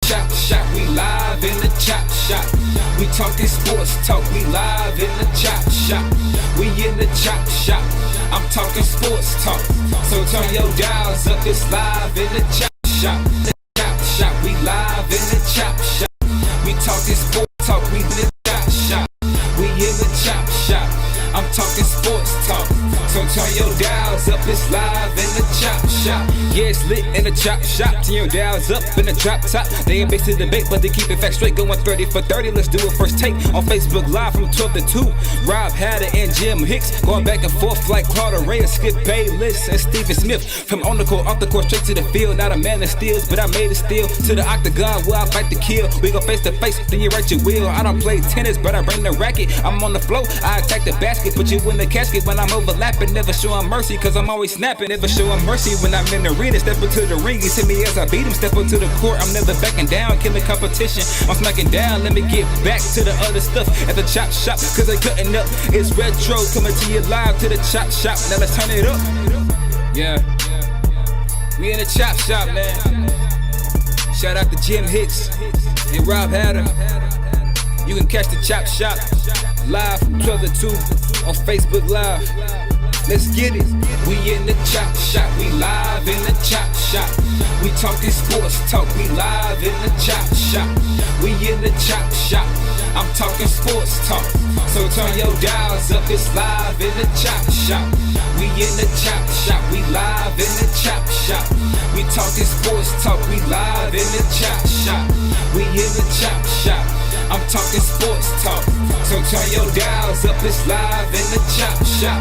chop shop, we live in the chop shop. We talking sports talk, we live in the chop shop. We in the chop shop, I'm talking sports talk. So turn your dials up, it's live in the chop shop. The chop shop, we live in the chop shop. We talking sports talk, we in the chop shop. We in the chop shop, I'm talking sports talk. So turn your dials up, it's live in the chop shop. Yeah, it's lit in the chop shop. Turn your dials up in the drop top. They ain't based to debate, but they keep it fact straight. Going 30 for 30, let's do a first take. On Facebook Live from 12 to 2. Rob Hatter and Jim Hicks going back and forth like Carter Ray and Skip Bayless and Stephen Smith. From on the court, off the court, straight to the field. Not a man that steals, but I made it steal. To the octagon where I fight to kill. We go face to face, then you write your will. I don't play tennis, but I bring the racket. I'm on the floor, I attack the basket. Put you in the casket when I'm overlapping. Never showing mercy, cause I'm always snapping. Never showing mercy when I'm in the arena. Step into the ring, you see me as I beat him. Step up to the court, I'm never backing down. Killing competition, I'm smacking down. Let me get back to the other stuff at the chop shop, cause they cutting up. It's retro, coming to you live to the chop shop. Now let's turn it up. Yeah, we in the chop shop, man. Shout out to Jim Hicks and Rob Hatter. You can catch the chop shop live from 12 to 2 on Facebook Live. Let's get it. We in the chop shop, we live in the chop shop. We talking sports talk, we live in the chop shop. We in the chop shop, I'm talking sports talk. So turn your dials up, it's live in the chop shop. We in the chop shop, we live in the chop shop. We talking sports talk, we live in the chop shop. We in the chop shop, I'm talking sports talk. So turn your dials up, it's live in the chop shop.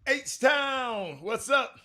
H-Town, what's up?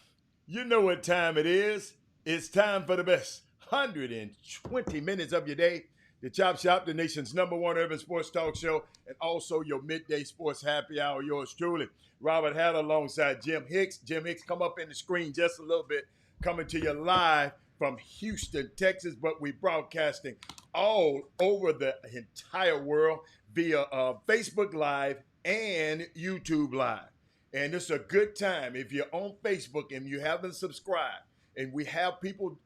You know what time it is. It's time for the best 120 minutes of your day. The Chop Shop, the nation's #1 urban sports talk show, and also your midday sports happy hour. Yours truly, Robert Hatter alongside Jim Hicks. Jim Hicks, come up in the screen just a little bit. Coming to you live from Houston, Texas, but we broadcasting all over the entire world via Facebook Live and YouTube Live. And it's a good time if you're on Facebook and you haven't subscribed, and we have people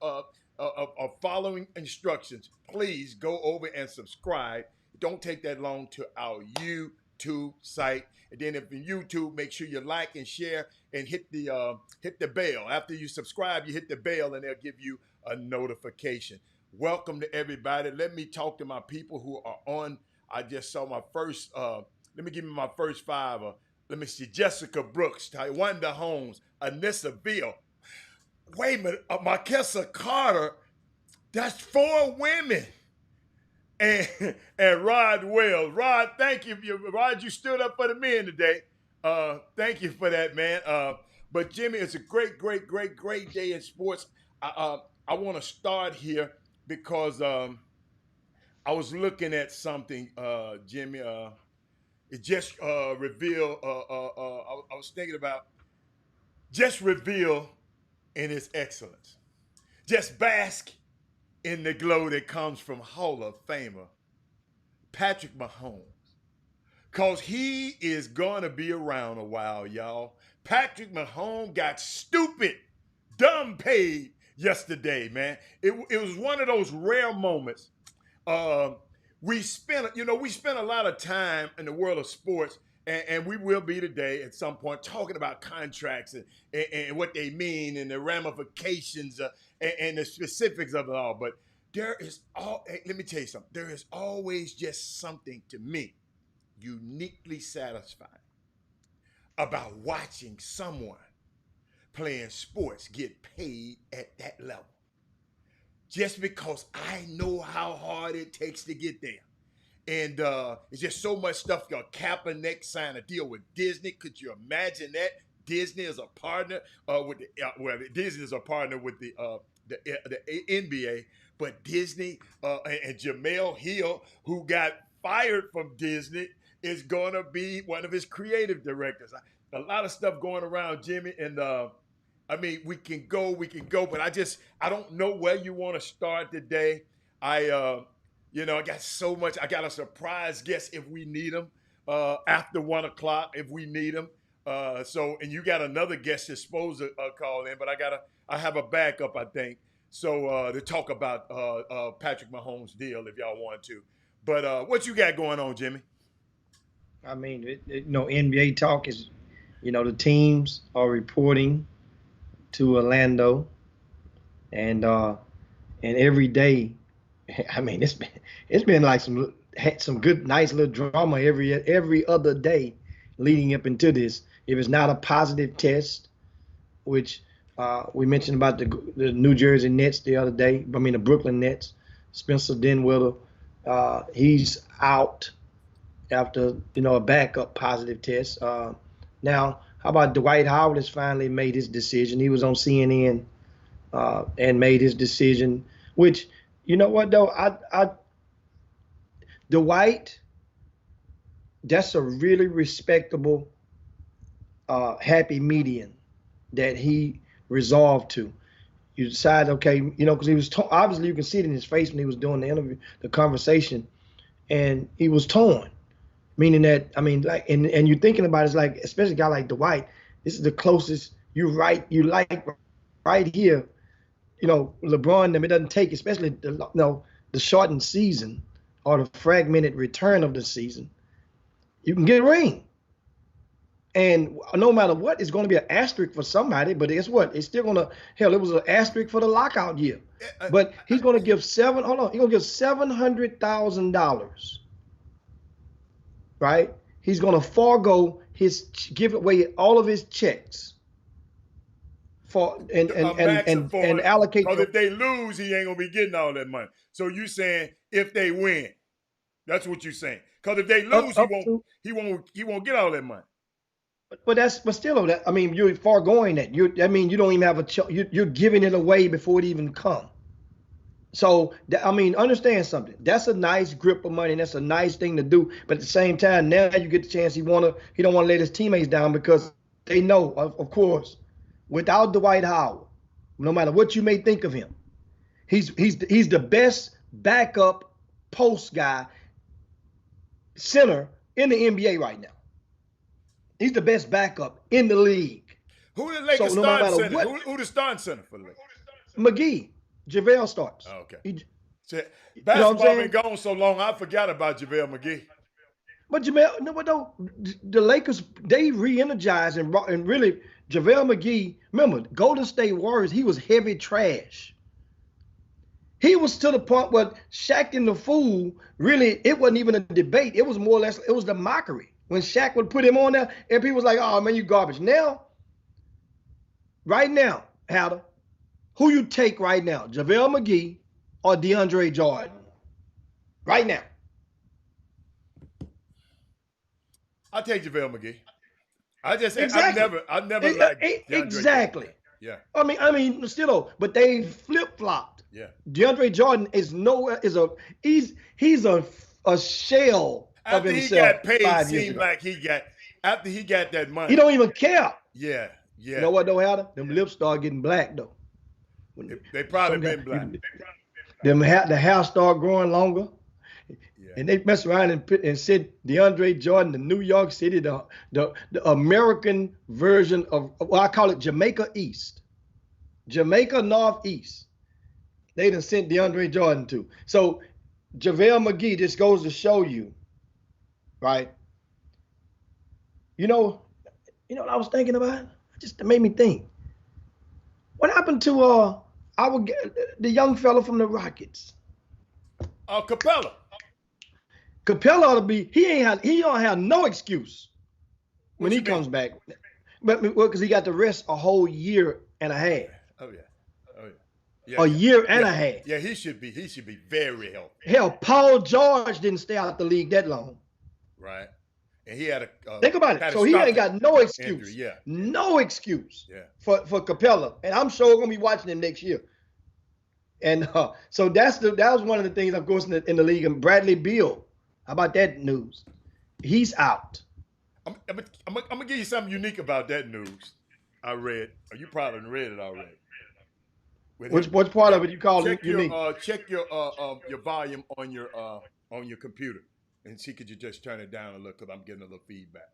following instructions. Please go over and subscribe. Don't take that long to our YouTube site. And then if in YouTube, make sure you like and share and hit the bell. After you subscribe, you hit the bell and they'll give you a notification. Welcome to everybody. Let me talk to my people who are on. I just saw my first. Let me give you my first five. Let me see. Jessica Brooks, Tywanda Holmes, Anissa Veal. Wait a minute, Marquessa Carter. That's 4 women. And Rod Wells. Rod, thank you. Rod, you stood up for the men today. Thank you for that, man. But Jimmy, it's a great day in sports. I want to start here because I was looking at something, Jimmy. It just revealed. I was thinking about just reveal in its excellence. Just bask in the glow that comes from Hall of Famer Patrick Mahomes. Because he is going to be around a while, y'all. Patrick Mahomes got stupid, dumb paid yesterday, man. It was one of those rare moments. We spent a lot of time in the world of sports, and we will be today at some point talking about contracts and what they mean and the ramifications and the specifics of it all. But let me tell you something. There is always just something to me uniquely satisfying about watching someone playing sports get paid at that level. Just because I know how hard it takes to get there. And it's just so much stuff. Kaepernick signed a deal with Disney. Could you imagine that? Disney is a partner Disney is a partner with the NBA, but Disney and Jamel Hill, who got fired from Disney, is going to be one of his creative directors. A lot of stuff going around, Jimmy, and I mean, we can go, but I don't know where you want to start today. I got so much. I got a surprise guest if we need him after 1 o'clock if we need him. And you got another guest that's supposed to call in, but I have a backup, I think. So to talk about Patrick Mahomes' deal, if y'all want to. But what you got going on, Jimmy? I mean, NBA talk is, the teams are reporting to Orlando, and every day, I mean, it's been like some good, nice little drama every other day leading up into this. If it's not a positive test, which we mentioned about the New Jersey Nets the other day, the Brooklyn Nets, Spencer Dinwiddie, he's out after a backup positive test. Now, how about Dwight Howard has finally made his decision? He was on CNN and made his decision. Which, you know what though, Dwight, that's a really respectable, happy median that he resolved to. You decide, okay, because he was obviously you can see it in his face when he was doing the interview, the conversation, and he was torn. Meaning that, and you're thinking about it, it's like, especially a guy like Dwight, this is the closest you like right here, LeBron, it doesn't take, especially the shortened season or the fragmented return of the season, you can get a ring. And no matter what, it's going to be an asterisk for somebody, but guess what? It's still going to, it was an asterisk for the lockout year. But he's going to give $700,000. Right? He's going to forego give away all of his checks and allocate. Because if they lose, he ain't going to be getting all that money. So you saying if they win, that's what you're saying. Because if they lose, he won't get all that money. But still, you're foregoing that. You don't even have a you're giving it away before it even comes. So, understand something. That's a nice grip of money, and that's a nice thing to do. But at the same time, now you get the chance. He don't want to let his teammates down because they know, of course, without Dwight Howard, no matter what you may think of him, he's the best backup post guy center in the NBA right now. He's the best backup in the league. Who the Lakers starting center? Who the starting center for the Lakers? McGee. JaVale starts. Oh, okay. Basketball been gone so long, I forgot about JaVale McGee. But the Lakers, they re-energized and really, JaVale McGee, remember, Golden State Warriors, he was heavy trash. He was to the point where Shaq and the Fool, really, it wasn't even a debate. It was more or less, it was the mockery. When Shaq would put him on there, and people was like, oh, man, you garbage. Now, right now, Hatter, who you take right now, JaVale McGee or DeAndre Jordan? Right now. I'll take JaVale McGee. I've never liked DeAndre exactly. Jordan. Yeah. Still, but they flip-flopped. Yeah. DeAndre Jordan is he's a shell after of After himself. he got paid, seemed like after he got that money. He don't even care. Yeah. You know what though, Hatter? Them lips start getting black though. They probably been black. The hair start growing longer. Yeah. And they mess around and said DeAndre Jordan, the New York City, the American version of, I call it Jamaica East. Jamaica Northeast. They done sent DeAndre Jordan to. So JaVale McGee just goes to show you, right? You know what I was thinking about? It just made me think. What happened to the young fella from the Rockets? Capella. Capella ought to be. He don't have no excuse when he comes back, but because he got to rest a whole year and a half. Oh yeah. A year and a half. Yeah, he should be very healthy. Hell, Paul George didn't stay out the league that long. Right. And he had a think about it. So he ain't got no excuse. Injury, yeah. No excuse. Yeah. For Capella, and I'm sure we're gonna be watching him next year. And so that was one of the things, of course, in the league. And Bradley Beal, how about that news? He's out. I'm gonna give you something unique about that news. I read. You probably read it already. with Which him. part of it you call Check unique? check your volume on your computer and see could you just turn it down a little because I'm getting a little feedback.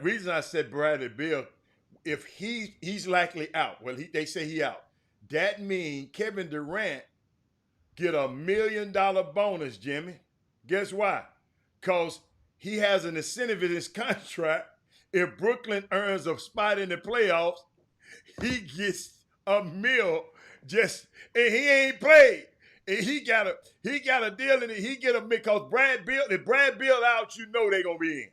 Reason I said Bradley Beal, if he's likely out, well they say he out. That means Kevin Durant get $1 million bonus, Jimmy. Guess why? Because he has an incentive in his contract. If Brooklyn earns a spot in the playoffs, he gets $1 million and he ain't played. And he got a deal in it. He get a because if Brad Beal out, you know they gonna be in.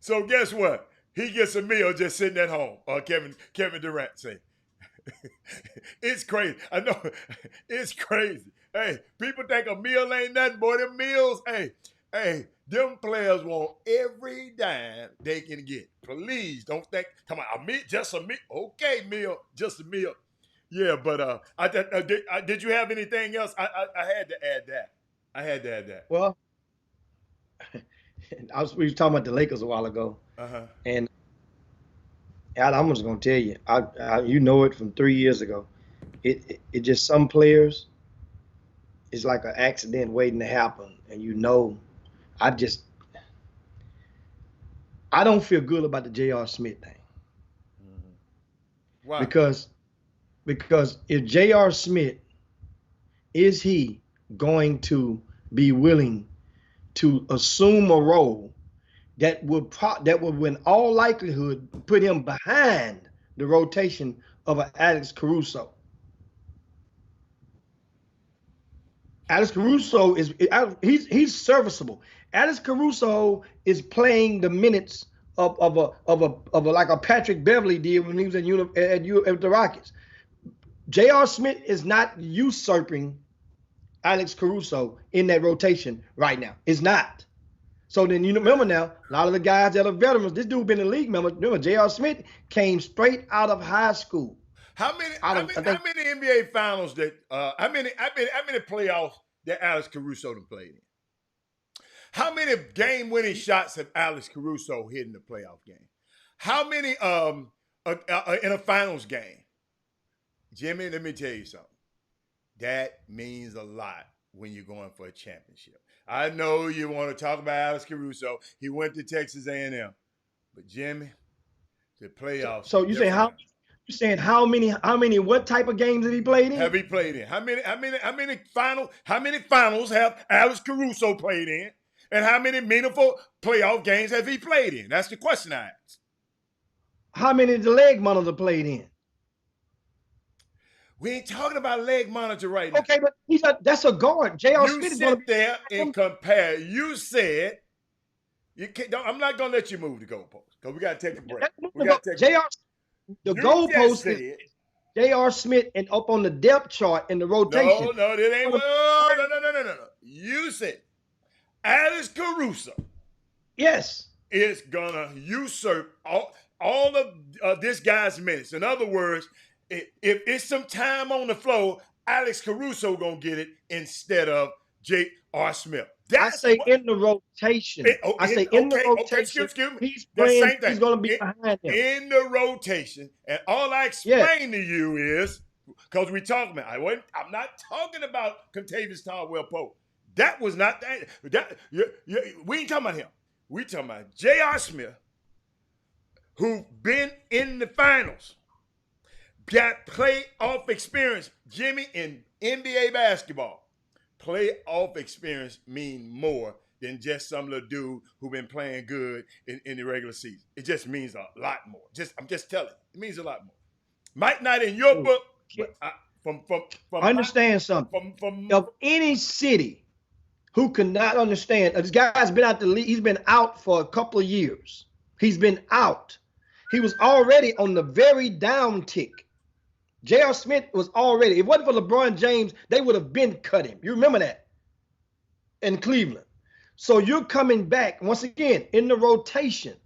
So guess what? He gets $1 million just sitting at home. Kevin Durant say. It's crazy. I know it's crazy. Hey, people think $1 million ain't nothing, boy. Them meals, hey, them players want every dime they can get. Please don't think, come on, just $1 million. Okay, meal, just $1 million. Yeah, but did you have anything else? I had to add that. Well, we were talking about the Lakers a while ago, and I'm just gonna tell you, you know it from 3 years ago. It just some players, it's like an accident waiting to happen, and you know, I don't feel good about the J.R. Smith thing. Why? Because if J.R. Smith, is he going to be willing to assume a role that would in all likelihood put him behind the rotation of an Alex Caruso? Alex Caruso he's serviceable. Alex Caruso is playing the minutes of a like a Patrick Beverly did when he was at the Rockets. J.R. Smith is not usurping Alex Caruso in that rotation right now. It's not. So then you remember now, a lot of the guys that are veterans, this dude been in the league. Remember J.R. Smith came straight out of high school. How many NBA finals how many playoffs that Alex Caruso done played in? How many game-winning shots have Alex Caruso hit in the playoff game? How many in a finals game? Jimmy, let me tell you something. That means a lot when you're going for a championship. I know you want to talk about Alex Caruso. He went to Texas A&M. But Jimmy, the playoffs. So you say how many what type of games have he played in? Have he played in? How many finals have Alex Caruso played in? And how many meaningful playoff games have he played in? That's the question I asked. How many the leg monitor played in? We ain't talking about leg monitor right now. Okay, but that's a guard. J.R. Smith is going to sit there and compare. You said you can't. I'm not going to let you move the goalpost because we got to take a break. The goalpost is J.R. Smith and up on the depth chart in the rotation. No, that ain't. No. You said Alex Caruso. Yes. Is gonna usurp all of this guy's minutes. In other words, if it's some time on the floor, Alex Caruso gonna get it instead of J.R. Smith. In the rotation. The rotation. Excuse me. He's playing. He's gonna be behind him in the rotation. And all I explain to you is because we talking about. I'm not talking about Contavious Caldwell-Pope. That was not that. We ain't talking about him. We talking about J.R. Smith, who been in the finals. Got playoff experience, Jimmy, in NBA basketball. Playoff experience mean more than just some little dude who been playing good in the regular season. It just means a lot more. I'm just telling you, it means a lot more. Might not in your book, but from understand something. Of any city who cannot understand, this guy's been out the league. He's been out for a couple of years. He's been out. He was already on the very down tick. J.R. Smith was already, if it wasn't for LeBron James, they would have been cut him. You remember that in Cleveland. So you're coming back, once again, in the rotation.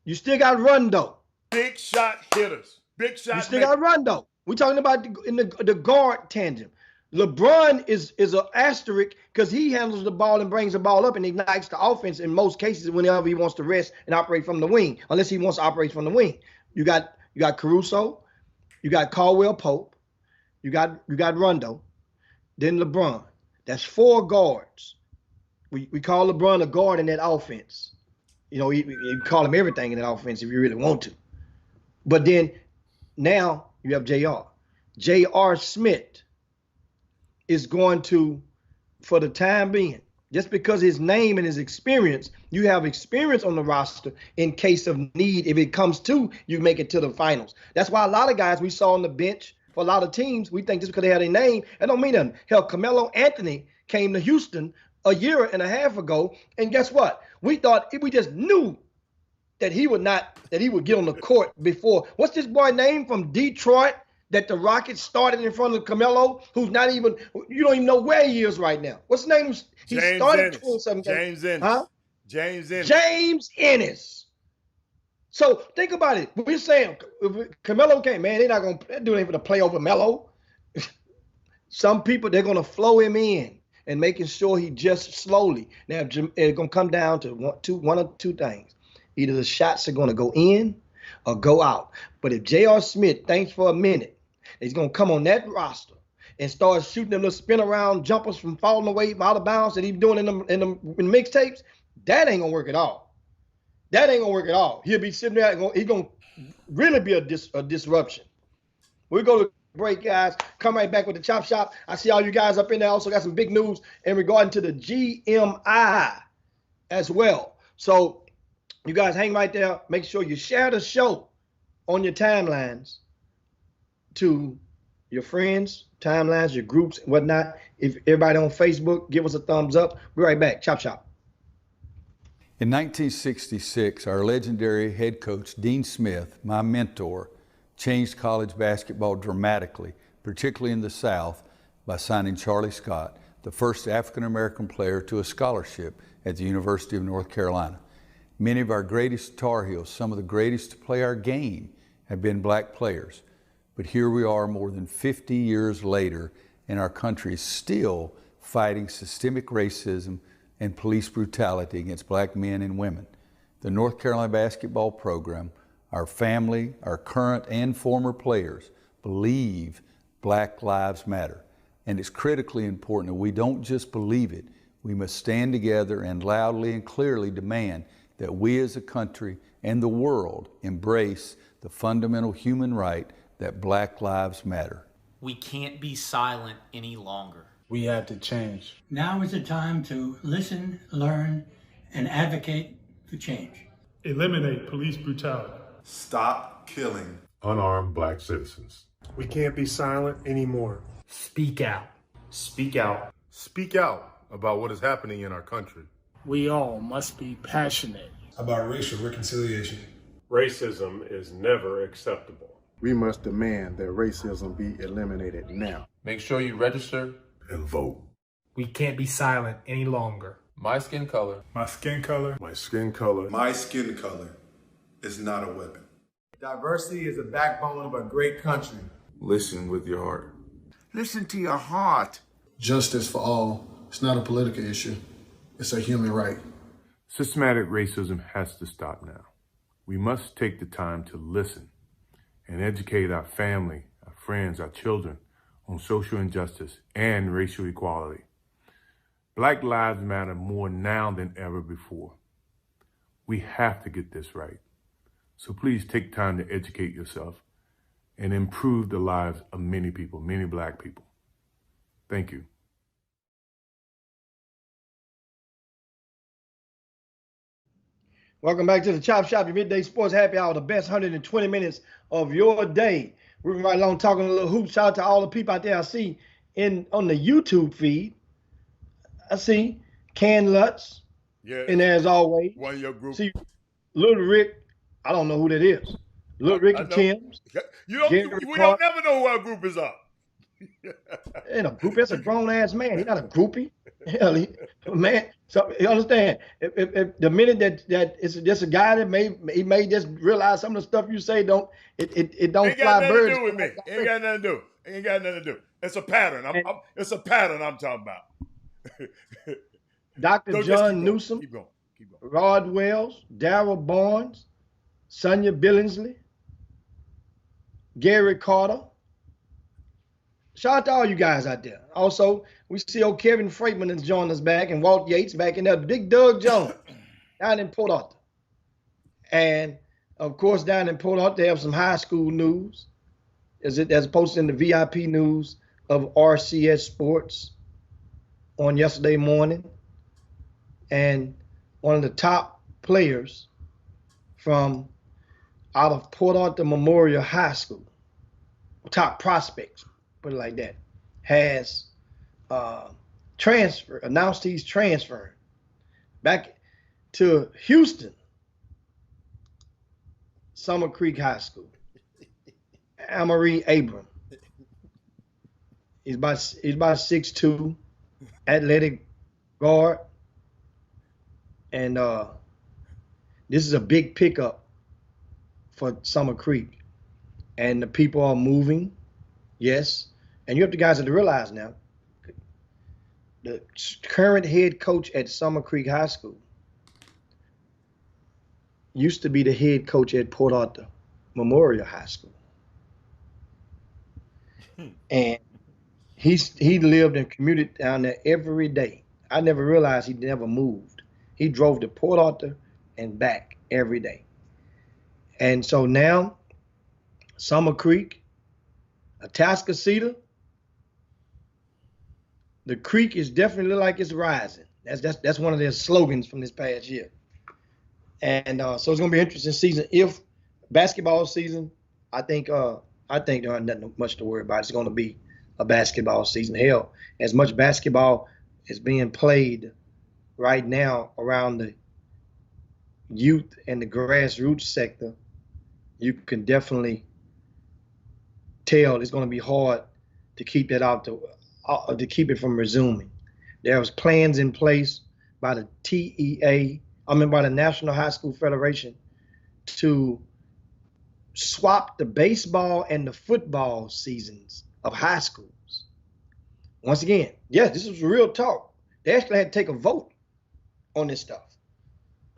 You still got Rondo. Big shot hitters. Big shot. You still got Rondo. We're talking about in the guard tandem. LeBron is an asterisk because he handles the ball and brings the ball up and ignites the offense in most cases whenever he wants to rest and operate from the wing, unless he wants to operate from the wing. You got Caruso. You got Caldwell Pope. You got Rondo. Then LeBron. That's 4 guards. We call LeBron a guard in that offense. You know, you call him everything in that offense if you really want to. But then now you have J.R. J.R. Smith is going to, for the time being, just because his name and his experience, you have experience on the roster in case of need. If it comes to, you make it to the finals. That's why a lot of guys we saw on the bench for a lot of teams, we think just because they had a name, that don't mean nothing. Hell, Carmelo Anthony came to Houston a year and a half ago, and guess what? We thought, we just knew that he would get on the court before. What's this boy name from Detroit that the Rockets started in front of Carmelo, who's not even, you don't even know where he is right now. What's his name? He James started Ennis. 27 games. James Ennis. Huh? James Ennis. James Ennis. So think about it. We're saying if Carmelo came, man, they're not going to do anything to play over Melo. Some people, they're going to flow him in and making sure he just slowly. Now, it's going to come down to one of two things. Either the shots are going to go in or go out. But if J.R. Smith thinks for a minute, he's going to come on that roster and start shooting them little spin around jumpers from falling away from out of bounds that he's doing in the mixtapes, that ain't going to work at all. That ain't going to work at all. He'll be sitting there, he's going to really be a disruption. We go to break, guys. Come right back with the Chop Shop. I see all you guys up in there. Also got some big news in regard to the GMI as well. So you guys hang right there. Make sure you share the show on your timelines to your friends, timelines, your groups, and whatnot. If everybody on Facebook, give us a thumbs up. Be right back. Chop Shop. In 1966, our legendary head coach, Dean Smith, my mentor, changed college basketball dramatically, particularly in the South, by signing Charlie Scott, the first African-American player to a scholarship at the University of North Carolina. Many of our greatest Tar Heels, some of the greatest to play our game, have been black players. But here we are more than 50 years later, and our country is still fighting systemic racism and police brutality against black men and women. The North Carolina basketball program, our family, our current and former players believe Black Lives Matter. And it's critically important that we don't just believe it, we must stand together and loudly and clearly demand that we as a country and the world embrace the fundamental human right that Black Lives Matter. We can't be silent any longer. We have to change. Now is the time to listen, learn, and advocate for change. Eliminate police brutality. Stop killing unarmed black citizens. We can't be silent anymore. Speak out. Speak out. Speak out about what is happening in our country. We all must be passionate about racial reconciliation. Racism is never acceptable. We must demand that racism be eliminated now. Make sure you register and vote. We can't be silent any longer. My skin color. My skin color. My skin color. My skin color is not a weapon. Diversity is the backbone of a great country. Listen with your heart. Listen to your heart. Justice for all. It's not a political issue. It's a human right. Systematic racism has to stop now. We must take the time to listen and educate our family, our friends, our children on social injustice and racial equality. Black lives matter more now than ever before. We have to get this right. So please take time to educate yourself and improve the lives of many people, many black people. Thank you. Welcome back to the Chop Shop, your midday sports happy hour, the best 120 minutes of your day. We're right along talking a little hoops. Shout out to all the people out there I see on the YouTube feed. I see Can Lutz in there as always. One of your group. See Little Rick. I don't know who that is. Little Rick and Tim's. We don't never know who our group is up. In a group, that's a grown ass man. He's not a groupie. Hell, man. So you understand? If the minute that it's just a guy that may just realize some of the stuff you say don't fly birds. Ain't got nothing to do. It's a pattern. It's a pattern I'm talking about. Dr. John Newsom, keep going. Rod Wells, Darrell Barnes, Sonia Billingsley, Gary Carter. Shout out to all you guys out there. Also, we see old Kevin Freitman has joined us back, and Walt Yates back in there. Big Doug Jones down in Port Arthur. And, of course, down in Port Arthur, they have some high school news as posted in the VIP news of RCS Sports on yesterday morning. And one of the top players from out of Port Arthur Memorial High School, top prospects, put it like that, has announced he's transferring back to Houston Summer Creek High School. Amory Abram. He's about 6'2", athletic guard. And this is a big pickup for Summer Creek. And the people are moving, yes. And you have the guys to realize now, the current head coach at Summer Creek High School used to be the head coach at Port Arthur Memorial High School. And he lived and commuted down there every day. I never realized he never moved. He drove to Port Arthur and back every day. And so now, Summer Creek, Atascocita, the creek is definitely like it's rising. That's one of their slogans from this past year. And so it's going to be an interesting season. If basketball season, I think there ain't nothing much to worry about. It's going to be a basketball season. Hell, as much basketball is being played right now around the youth and the grassroots sector, you can definitely tell it's going to be hard to keep that out to keep it from resuming. There was plans in place by the by the National High School Federation to swap the baseball and the football seasons of high schools. Once again, yes, this is real talk. They actually had to take a vote on this stuff.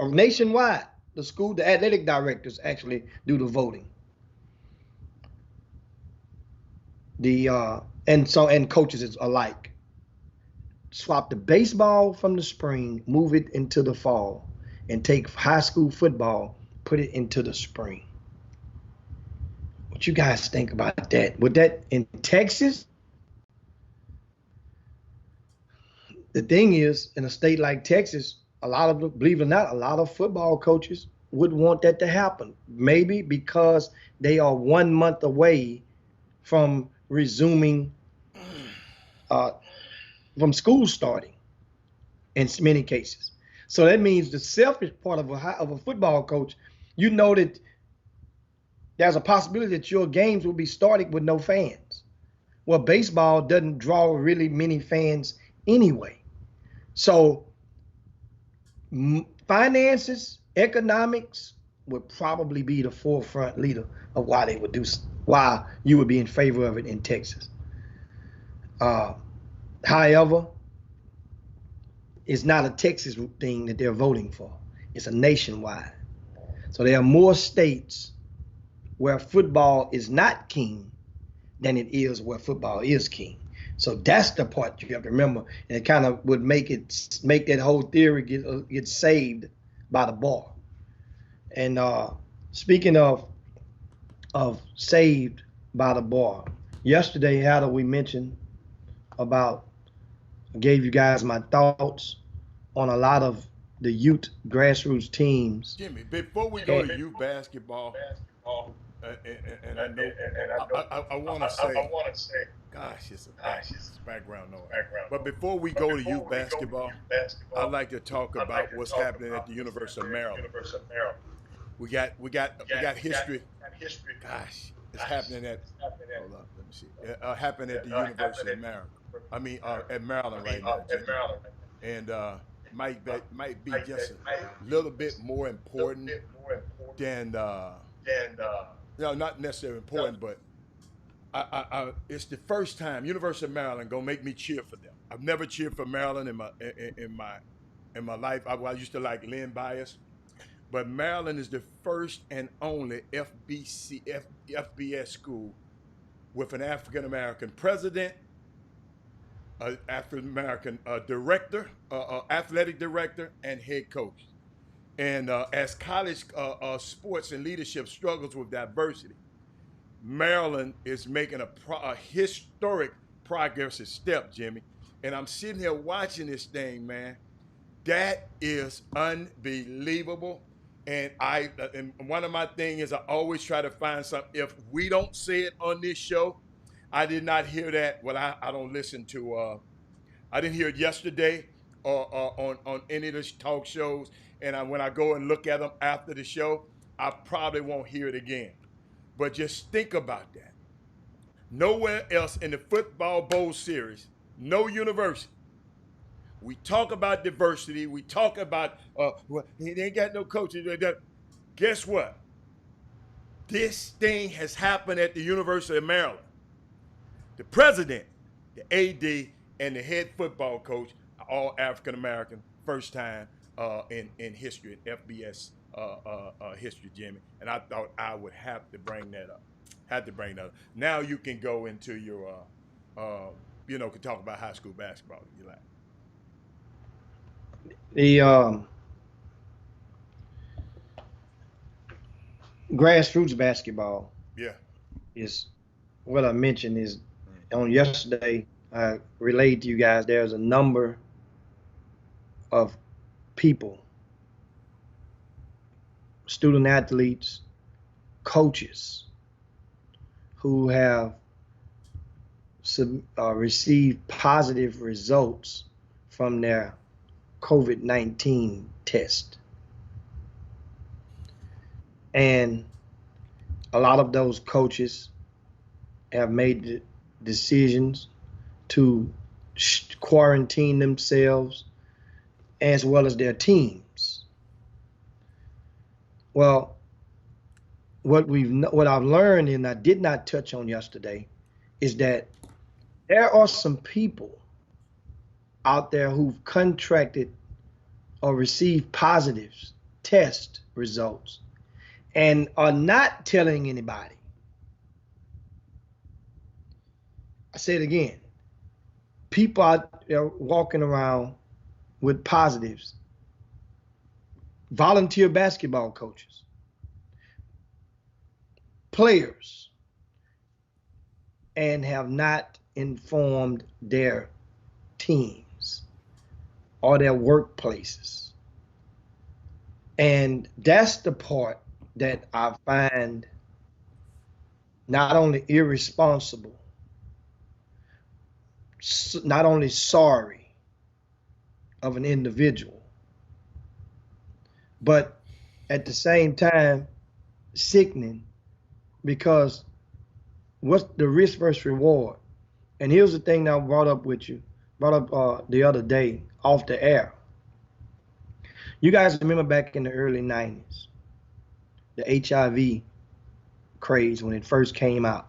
Nationwide, the athletic directors actually do the voting. And coaches alike. Swap the baseball from the spring, move it into the fall, and take high school football, put it into the spring. What you guys think about that? Would that in Texas? The thing is, in a state like Texas, believe it or not, a lot of football coaches would want that to happen. Maybe because they are 1 month away from resuming, from school starting in many cases. So that means the selfish part of a football coach, you know that there's a possibility that your games will be starting with no fans. Well, baseball doesn't draw really many fans anyway. So finances, economics would probably be the forefront leader of why you would be in favor of it in Texas. However, it's not a Texas thing that they're voting for. It's a nationwide. So there are more states where football is not king than it is where football is king. So that's the part you have to remember, and it kind of would make that whole theory get saved by the bar. And speaking of saved by the bar, yesterday, how we mentioned about, I gave you guys my thoughts on a lot of the youth grassroots teams. Jimmy, before we go to youth basketball, and I know, I want to say, gosh, it's a background noise. But before we go to youth basketball, I'd like to talk about what's happening at the University of Maryland. We got history. Gosh, it's happening at. Hold up, let me see. Happening at the University of Maryland. I mean, at Maryland right now. And might be just a little bit more important than. Not necessarily important, but it's the first time University of Maryland gonna make me cheer for them. I've never cheered for Maryland in my life. I used to like Len Bias, but Maryland is the first and only FBS school with an African American president, African American director, athletic director, and head coach. And as college sports and leadership struggles with diversity, Maryland is making a historic progressive step, Jimmy. And I'm sitting here watching this thing, man. That is unbelievable. And and one of my things is I always try to find something. If we don't say it on this show, I did not hear that. Well, I don't listen to. I didn't hear it yesterday or on any of the talk shows. And when I go and look at them after the show, I probably won't hear it again. But just think about that. Nowhere else in the Football Bowl series, no university. We talk about diversity. We talk about, they ain't got no coaches. Guess what? This thing has happened at the University of Maryland. The president, the AD, and the head football coach are all African-American, first time in history, FBS history, Jimmy. And I thought I would have to bring that up. Now you can go into your, can talk about high school basketball if you like. The grassroots basketball, is what I mentioned. Is on yesterday I relayed to you guys. There's a number of people, student athletes, coaches, who have received positive results from their COVID-19 test. And a lot of those coaches have made decisions to quarantine themselves as well as their teams. Well, what I've learned, and I did not touch on yesterday, is that there are some people out there who've contracted or received positive test results and are not telling anybody. I say it again. People out there walking around with positives, volunteer basketball coaches, players, and have not informed their teams or their workplaces. And that's the part that I find not only irresponsible, not only sorry of an individual, but at the same time sickening, because what's the risk versus reward? And here's the thing that I brought up the other day off the air. You guys remember back in the early 90s, the HIV craze when it first came out.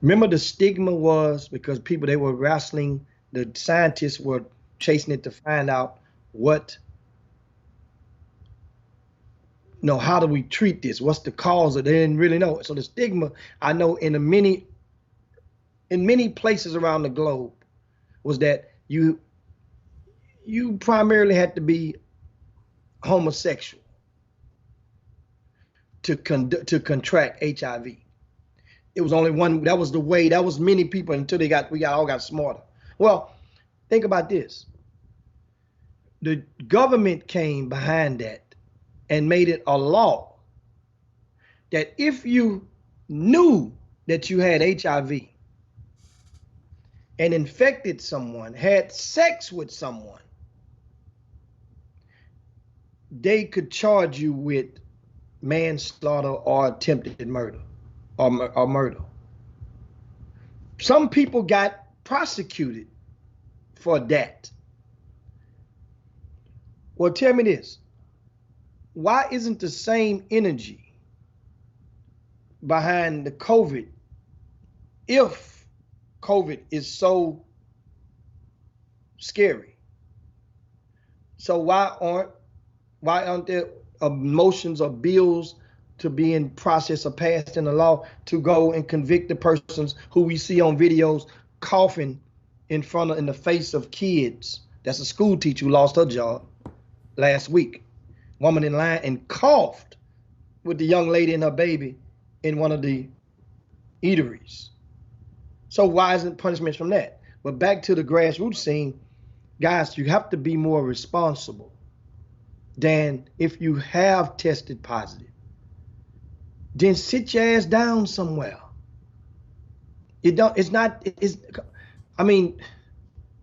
Remember the stigma was because people, they were wrestling, the scientists were chasing it to find out how do we treat this? What's the cause of it? They didn't really know. So the stigma, I know in many places around the globe, was that you primarily had to be homosexual to contract HIV. It was only one. That was the way. That was many people until we all got smarter. Well, think about this. The government came behind that and made it a law that if you knew that you had HIV and infected someone, had sex with someone, they could charge you with manslaughter or attempted murder or murder. Some people got prosecuted for that. Well, tell me this. Why isn't the same energy behind the COVID, if COVID is so scary? So why aren't there motions or bills to be in process or passed in the law to go and convict the persons who we see on videos coughing in the face of kids. That's a school teacher who lost her job last week. Woman in line and coughed with the young lady and her baby in one of the eateries. So why isn't punishment from that? But back to the grassroots scene, guys, you have to be more responsible than if you have tested positive. Then sit your ass down somewhere.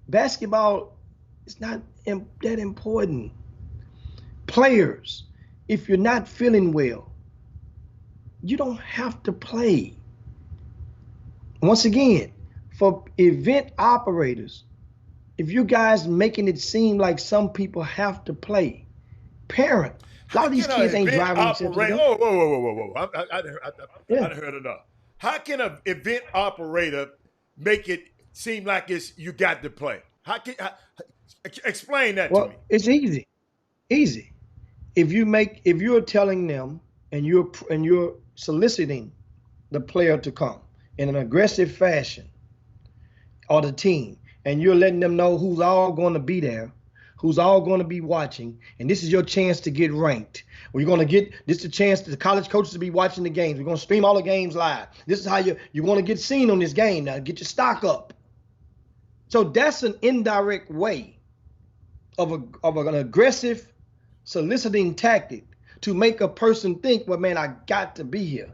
Basketball is not that important. Players, if you're not feeling well, you don't have to play. Once again, for event operators, if you guys making it seem like some people have to play, parent, a lot of these kids ain't driving themselves. Whoa. I heard enough. How can an event operator make it seem like you got to play? Explain that to me. It's easy. If you're telling them and you're soliciting the player to come in an aggressive fashion, or the team, and you're letting them know who's all going to be there, who's all going to be watching, and this is your chance to get ranked. This is the chance to the college coaches to be watching the games. We're going to stream all the games live. This is how you want to get seen on this game now. Get your stock up. So that's an indirect way of an aggressive soliciting tactic to make a person think, well, man, I got to be here.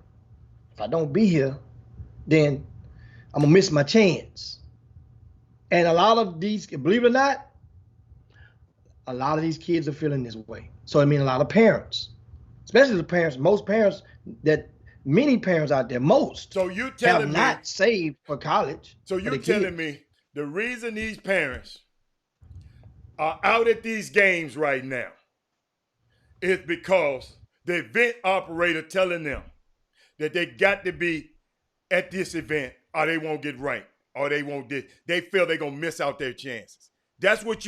If I don't be here, then I'm going to miss my chance. And a lot of these, believe it or not, a lot of these kids are feeling this way. So I mean, a lot of parents, especially the parents, many parents out there, so you telling have not saved for college. So you're telling me the reason these parents are out at these games right now is because the event operator telling them that they got to be at this event or they won't get ranked or they feel they're going to miss out their chances. That's what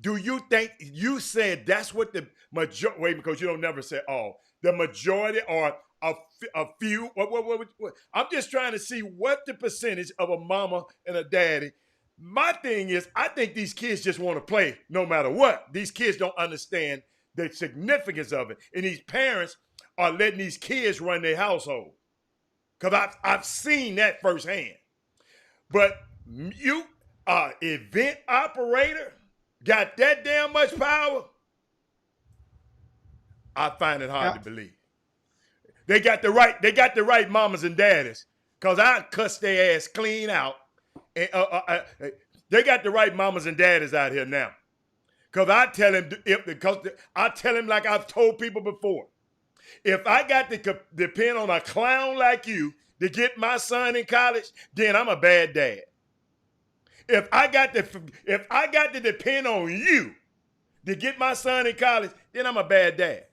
do you think, you said that's what the majority, wait, because you don't never say all, the majority or a few, I'm just trying to see what the percentage of a mama and a daddy. My thing is, I think these kids just want to play no matter what. These kids don't understand the significance of it. And these parents are letting these kids run their household. Because I've seen that firsthand. But you, event operator, got that damn much power? I find it hard to believe. They got the right mamas and daddies. Because I cuss their ass clean out. And, they got the right mamas and daddies out here now. Because I tell him like I've told people before. If I got to depend on a clown like you to get my son in college, then I'm a bad dad. If I got to depend on you to get my son in college, then I'm a bad dad.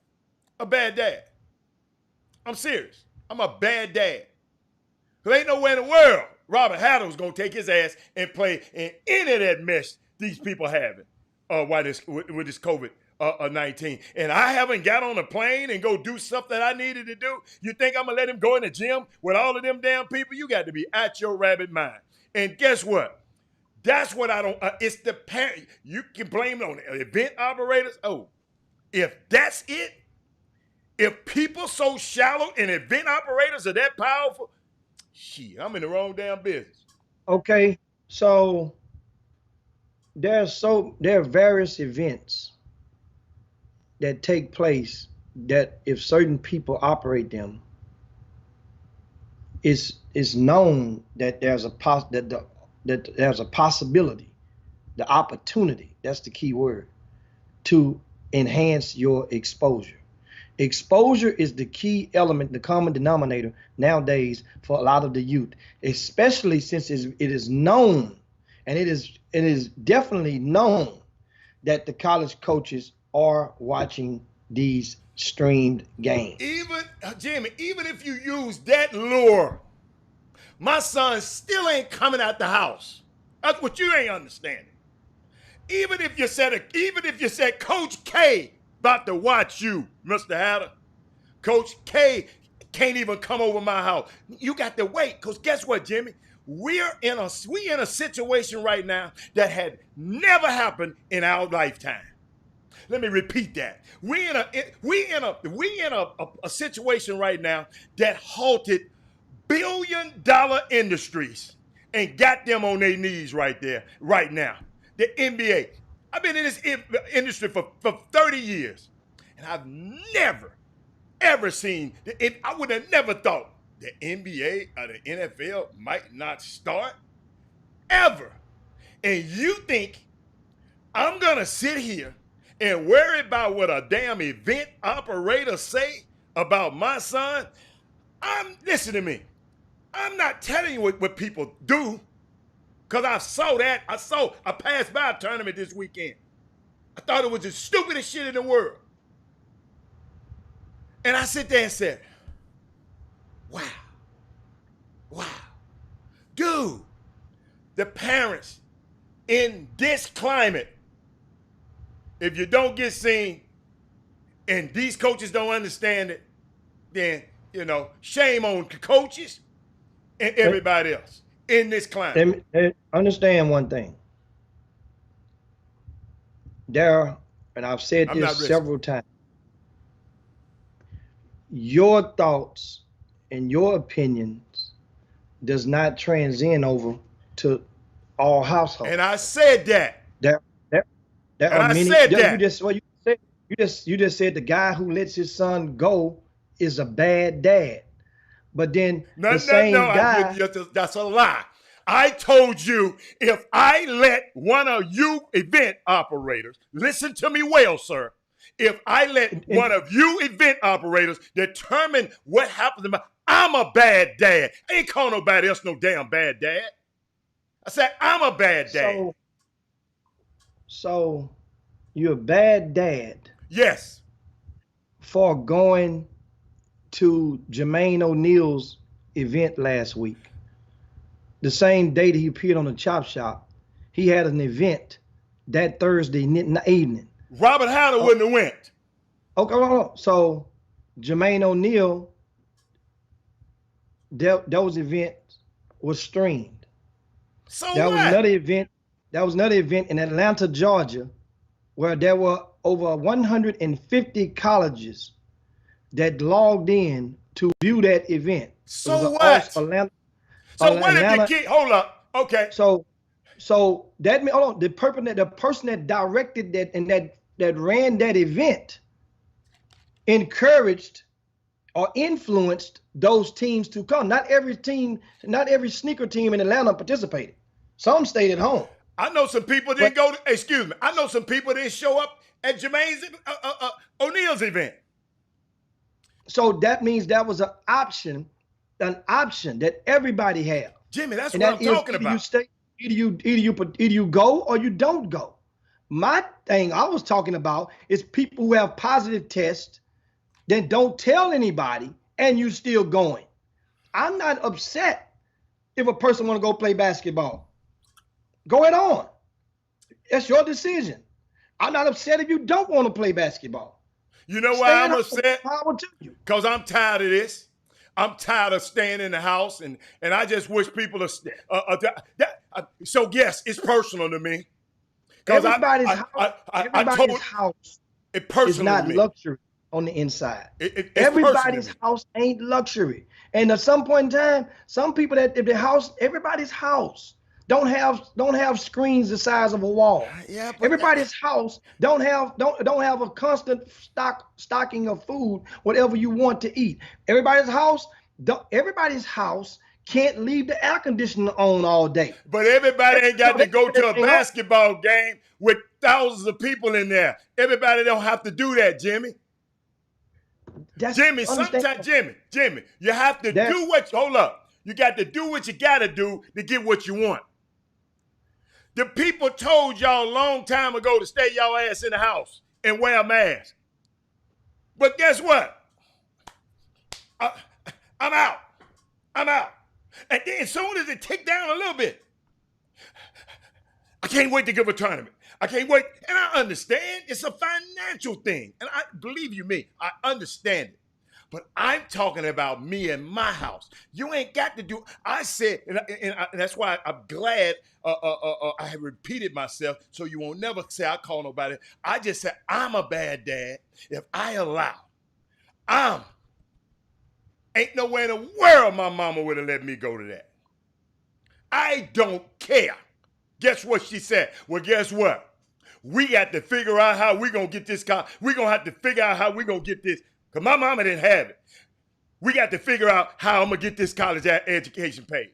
A bad dad. I'm serious. I'm a bad dad. Because ain't nowhere in the world Robert Haddle's going to take his ass and play in any of that mess these people having with this COVID-19. And I haven't got on a plane and go do something I needed to do. You think I'm going to let him go in the gym with all of them damn people? You got to be out your rabbit mind. And guess what? That's what I don't, it's the parent. You can blame it on the event operators. Oh, if that's it, if people so shallow and event operators are that powerful, shit, I'm in the wrong damn business. Okay, so there are various events that take place that if certain people operate them, it's known that there's a possibility, the opportunity, that's the key word, to enhance your exposure. Exposure is the key element, the common denominator nowadays for a lot of the youth, especially since it is known, and it is definitely known that the college coaches are watching these streamed games. Jimmy, even if you use that lure, my son still ain't coming out the house. That's what you ain't understanding. Even if you said Coach K about to watch you, Mr. Hatter. Coach K can't even come over my house. You got to wait, because guess what, Jimmy? We in a situation right now that had never happened in our lifetime. Let me repeat that. We in a situation right now that halted billion-dollar industries and got them on their knees right there, right now. The NBA. I've been in this industry for 30 years, and I've never, ever seen, I would have never thought the NBA or the NFL might not start, ever. And you think I'm going to sit here and worry about what a damn event operator say about my son? Listen to me. I'm not telling you what people do, because I saw that. I passed by a tournament this weekend. I thought it was the stupidest shit in the world. And I sit there and said, wow. Dude, the parents in this climate, if you don't get seen and these coaches don't understand it, then, shame on coaches and everybody else in this climate. Understand one thing. Darryl, and I've said this several times, your thoughts and your opinions does not transcend over to all households. And I said that. There are many. You just said the guy who lets his son go is a bad dad. But then that's a lie. I told you, if I let one of you event operators, listen to me well, sir. If I let one of you event operators determine what happens to me, I'm a bad dad. I ain't call nobody else no damn bad dad. I said, I'm a bad dad. So you're a bad dad. Yes. For going to Jermaine O'Neal's event last week. The same day that he appeared on the Chop Shop, he had an event that Thursday evening. Robert Hatter wouldn't have went. Okay, so Jermaine O'Neal, those events were streamed. So that what? was another event in Atlanta, Georgia, where there were over 150 colleges that logged in to view that event. So what? Hold up. Okay. So that means, hold on, the person that directed that and that ran that event encouraged or influenced those teams to come. Not every sneaker team in Atlanta participated. Some stayed at home. I know some people didn't I know some people didn't show up at Jermaine's O'Neal's event. So that means that was an option that everybody had. Jimmy, that's what I'm talking about. Either you go or you don't go. My thing I was talking about is people who have positive tests, then don't tell anybody, and you still going. I'm not upset if a person want to go play basketball. Go ahead on. That's your decision. I'm not upset if you don't want to play basketball. You know why I'm upset? Because I'm tired of this. I'm tired of staying in the house, and I just wish people so yes, it's personal to me. Everybody's house is not luxury on the inside. Everybody's house ain't luxury. And at some point in time, some people everybody's house don't have screens the size of a wall. Yeah, everybody's house don't have a constant stocking of food, whatever you want to eat. Everybody's house can't leave the air conditioner on all day. But everybody ain't got to go to a basketball game with thousands of people in there. Everybody don't have to do that, Jimmy. Jimmy, you have to do hold up. You got to do what you got to do to get what you want. The people told y'all a long time ago to stay y'all ass in the house and wear a mask. But guess what? I'm out. And then as soon as it ticked down a little bit, I can't wait to give a tournament. I can't wait. And I understand it's a financial thing. And I believe you me, I understand it. But I'm talking about me and my house. You ain't got to do. I said, and that's why I'm glad I have repeated myself so you won't never say I call nobody. I just said I'm a bad dad if I allow. Ain't nowhere in the world my mama would have let me go to that. I don't care. Guess what she said? Well, guess what? We got to figure out how we going to get this car. We're going to have to figure out how we going to get this. Because my mama didn't have it. We got to figure out how I'm going to get this college education paid.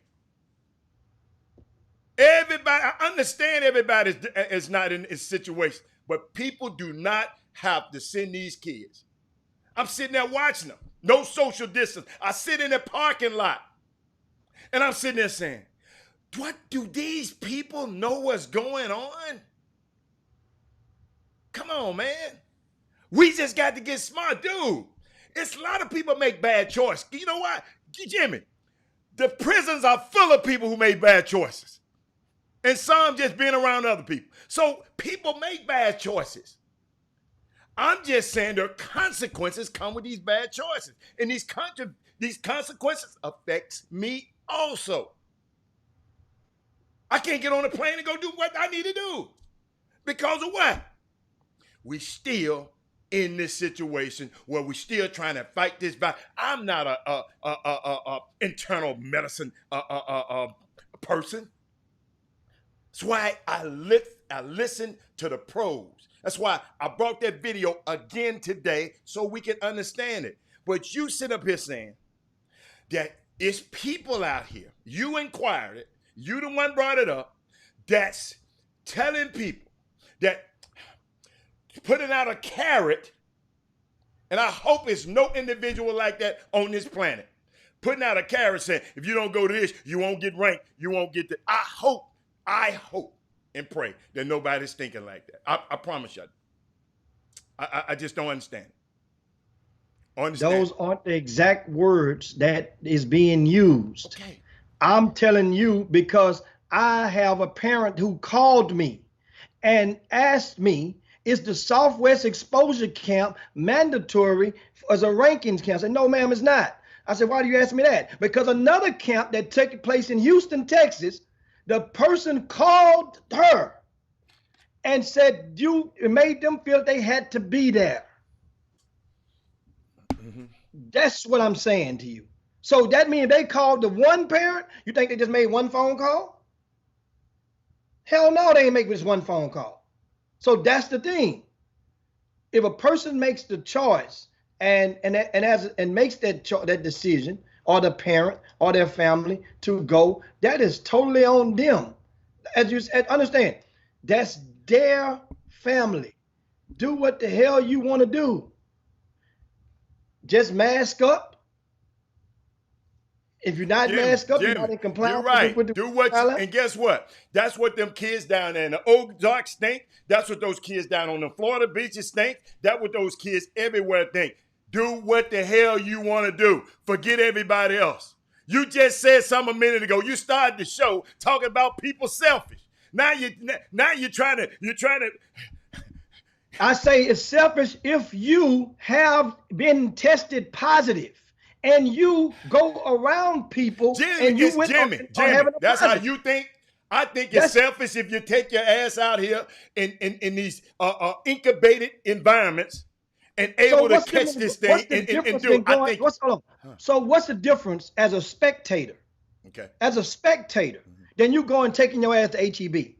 Everybody, I understand everybody is not in this situation, but people do not have to send these kids. I'm sitting there watching them. No social distance. I sit in the parking lot. And I'm sitting there saying, what do these people know what's going on? Come on, man. We just got to get smart. Dude, it's a lot of people make bad choices. You know what? Jimmy, the prisons are full of people who made bad choices. And some just being around other people. So people make bad choices. I'm just saying there are consequences come with these bad choices. And these consequences affects me also. I can't get on a plane and go do what I need to do. Because of what? We still in this situation where we still trying to fight this back. I'm not a internal medicine person. That's why I listen to the pros. That's why I brought that video again today so we can understand it. But you sit up here saying that it's people out here, you inquired it, you the one brought it up, that's telling people that putting out a carrot, and I hope it's no individual like that on this planet, putting out a carrot saying, if you don't go to this, you won't get ranked, you won't get the, I hope and pray that nobody's thinking like that. I promise you. I just don't understand. Those aren't the exact words that is being used. Okay. I'm telling you because I have a parent who called me and asked me, is the Southwest Exposure Camp mandatory as a rankings camp? I said, no, ma'am, it's not. I said, why do you ask me that? Because another camp that took place in Houston, Texas, the person called her and said it made them feel they had to be there. Mm-hmm. That's what I'm saying to you. So that means they called the one parent, you think they just made one phone call? Hell no, they ain't make this one phone call. So that's the thing. If a person makes the choice and makes that decision, or the parent or their family to go, that is totally on them. As you said, understand, that's their family. Do what the hell you want to do. Just mask up. If you're not masked up, you're not in compliance. You're right. Do what and guess what? That's what them kids down there in the Ozarks think. That's what those kids down on the Florida beaches think. That's what those kids everywhere think. Do what the hell you want to do. Forget everybody else. You just said something a minute ago. You started the show talking about people selfish. Now you're trying to. I say it's selfish if you have been tested positive and you go around people and you went Jimmy, that's how you think. I think it's selfish if you take your ass out here in these incubated environments and able to catch this thing and do. So what's the difference as a spectator? Okay. As a spectator, then you go and taking your ass to HEB.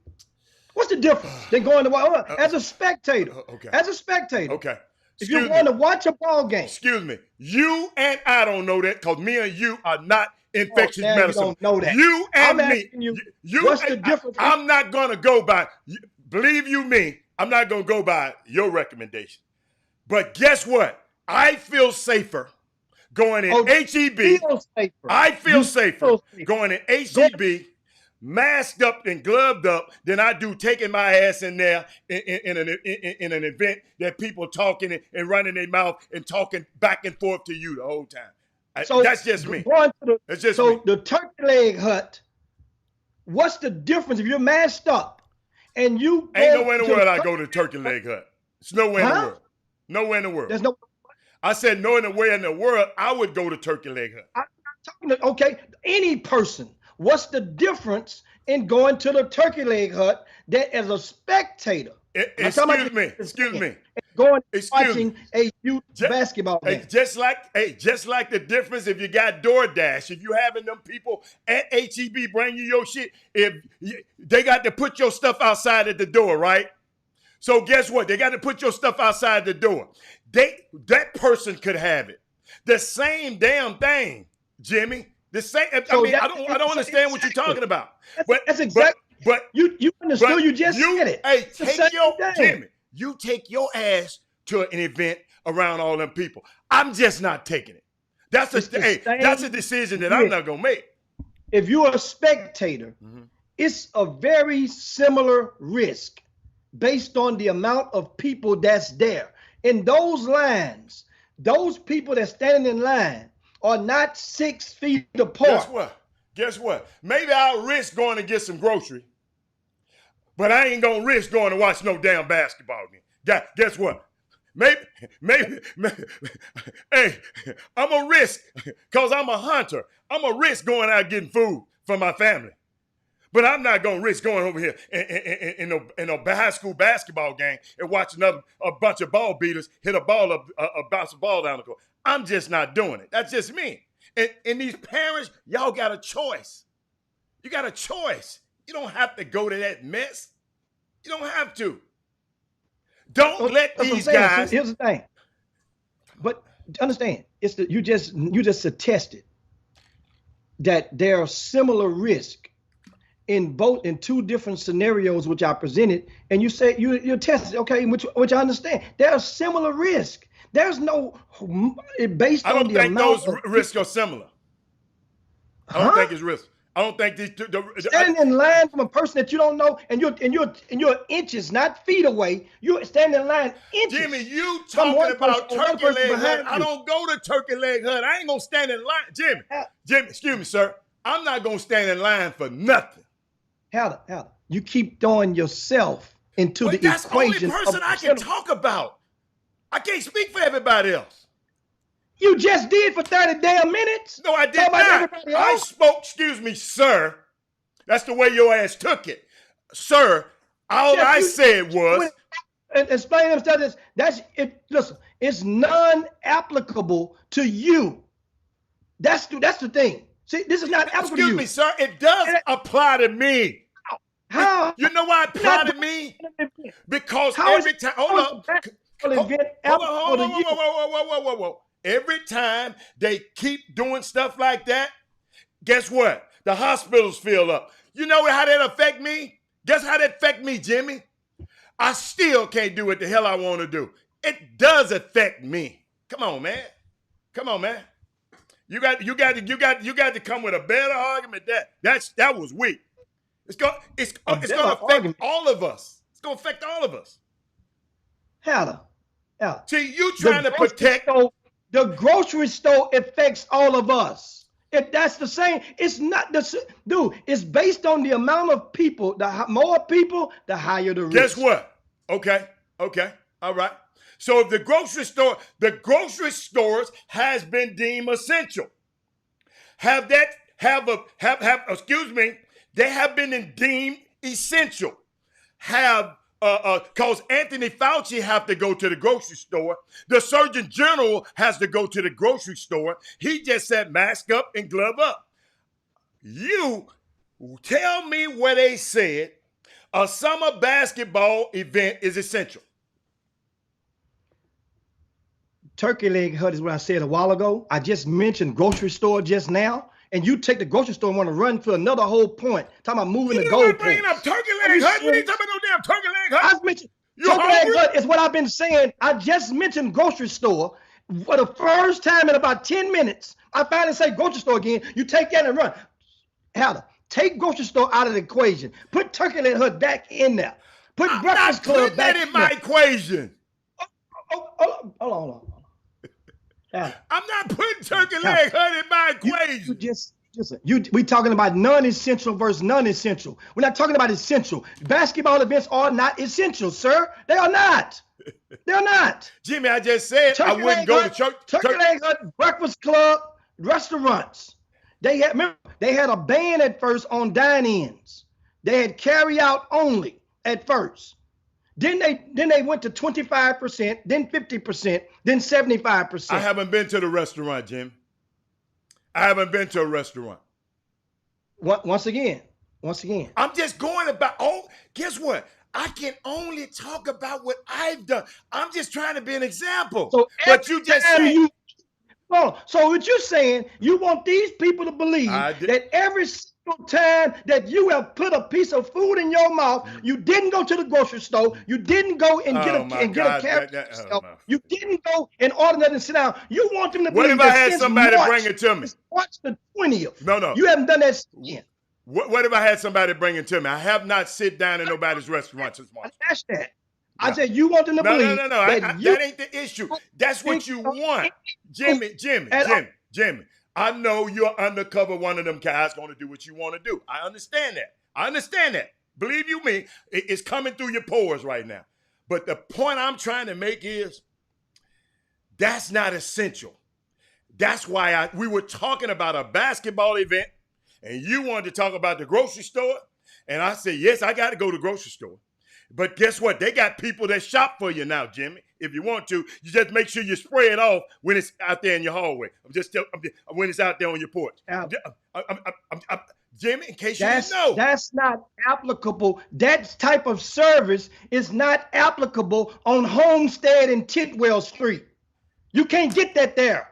What's the difference? Then going to as a spectator. Okay. As a spectator. Okay. If you're going to watch a ball game. Excuse me. You and I don't know that because me and you are not infectious medicine. You don't know that. You and me. What's the difference? I'm not going to go by, believe you me, I'm not going to go by your recommendation. But guess what? I feel safer going in HEB. I feel safer going in HEB, masked up and gloved up, than I do taking my ass in there in an event that people talking and running their mouth and talking back and forth to you the whole time. So that's just me. That's just me. The turkey leg hut, what's the difference if you're masked up and you Ain't go nowhere in the to world I go to Turkey Leg Hut. It's nowhere in the Huh? world. Nowhere in the world. There's no. I said nowhere in the world I would go to Turkey Leg Hut. I'm talking to, okay, any person. What's the difference in going to the Turkey Leg Hut that as a spectator? Excuse me. Going Excuse watching a youth basketball game. Just like the difference if you got DoorDash, if you having them people at HEB bring you your shit, they got to put your stuff outside at the door, right? So guess what? They got to put your stuff outside the door. That person could have it. The same damn thing, Jimmy. The same. So I don't understand what you're talking about. That's exactly. But you understood. You just said it. Hey, It's Jimmy. You take your ass to an event around all them people. I'm just not taking it. That's a decision that I'm not gonna make. If you're a spectator, it's a very similar risk based on the amount of people that's there. In those lines, those people that standing in line are not 6 feet apart. Guess what? Maybe I'll risk going to get some grocery, but I ain't gonna risk going to watch no damn basketball game. Guess what? Maybe, hey, I'm a risk because I'm a hunter. I'm a risk going out getting food for my family. But I'm not going to risk going over here in a high school basketball game and watching a bunch of ball beaters hit a bounce a ball down the court. I'm just not doing it. That's just me. And these parents, y'all got a choice. You got a choice. You don't have to go to that mess. You don't have to. Don't let these guys. Here's the thing. But understand, you just attested that there are similar risks in two different scenarios which I presented, and you say you tested, okay, which I understand. There are similar risks. There's no based on the amount. I don't think those risks are similar. I don't think it's risks. I don't think standing in line from a person that you don't know, and you're inches, not feet away. You're standing in line inches. Jimmy, you talking about Turkey Leg Hut? I don't go to Turkey Leg Hut. I ain't gonna stand in line, Jimmy. Excuse me, sir. I'm not gonna stand in line for nothing. Howard, you keep throwing yourself into the that's equation. That's the only person I can talk about. I can't speak for everybody else. You just did for 30 damn minutes. No, I did not. I spoke, excuse me, sir. That's the way your ass took it. Sir, all I said was. And explain this. That's it. Listen, it's non-applicable to you. That's the thing. See, this is not applicable to you. Excuse me, sir. It does apply to me. How? You know why it apply to me? Because every time. Hold on. Every time they keep doing stuff like that, guess what? The hospitals fill up. You know how that affect me? Guess how that affect me, Jimmy? I still can't do what the hell I want to do. It does affect me. Come on, man. You got to come with a better argument. That was weak. It's gonna affect all of us. It's gonna affect all of us. How? See, you trying to protect. The grocery store affects all of us. If that's the same, it's not dude. It's based on the amount of people. The more people, the higher the risk. Guess what? Okay. All right. So if the grocery stores has been deemed essential. They have been deemed essential. Cause Anthony Fauci have to go to the grocery store. The Surgeon General has to go to the grocery store. He just said mask up and glove up. You tell me where they said a summer basketball event is essential. Turkey Leg Hut is what I said a while ago. I just mentioned grocery store just now. And you take the grocery store and want to run for another whole point. Talking about moving the goalposts. Bringing up Turkey Leg Hut. You ain't talking about no damn Turkey Leg Hut. I've mentioned Turkey Leg Hut is what I've been saying. I just mentioned grocery store for the first time in about 10 minutes. I finally say grocery store again. You take that and run. Howard, take grocery store out of the equation. Put Turkey Leg Hut back in there. Put Breakfast Club back in my equation. Hold on. I'm not putting Turkey Leg Hut in my equation. Listen, we talking about non-essential versus non-essential. We're not talking about essential. Basketball events are not essential, sir. They are not. They're not. Jimmy, I just said I wouldn't go to church. Turkey Leg Hut, Breakfast Club, restaurants. They had a ban at first on dine-ins. They had carry out only at first. Then they went to 25%, then 50%, then 75%. I haven't been to the restaurant, Jim. I haven't been to a restaurant. Once again. I'm just going about, guess what? I can only talk about what I've done. I'm just trying to be an example. So but you just said. So what you're saying, you want these people to believe that every single time that you have put a piece of food in your mouth, you didn't go to the grocery store, you didn't go and get a carrot yourself, you didn't go and order that and sit down. You want them to believe What if I had somebody bring it to me? Watch the 20th. No. You haven't done that yet. What if I had somebody bring it to me? I have not sit down in nobody's restaurant since March. That's that. I said you want them to believe. No. That ain't the issue. That's what you want. Jimmy. I know you're undercover one of them guys going to do what you want to do. I understand that. Believe you me, it's coming through your pores right now. But the point I'm trying to make is that's not essential. That's why we were talking about a basketball event and you wanted to talk about the grocery store. And I said, yes, I got to go to the grocery store. But guess what? They got people that shop for you now, Jimmy. If you want to, you just make sure you spray it off when it's out there in your hallway. When it's out there on your porch. Jimmy, in case you didn't know. That's not applicable. That type of service is not applicable on Homestead and Tidwell Street. You can't get that there.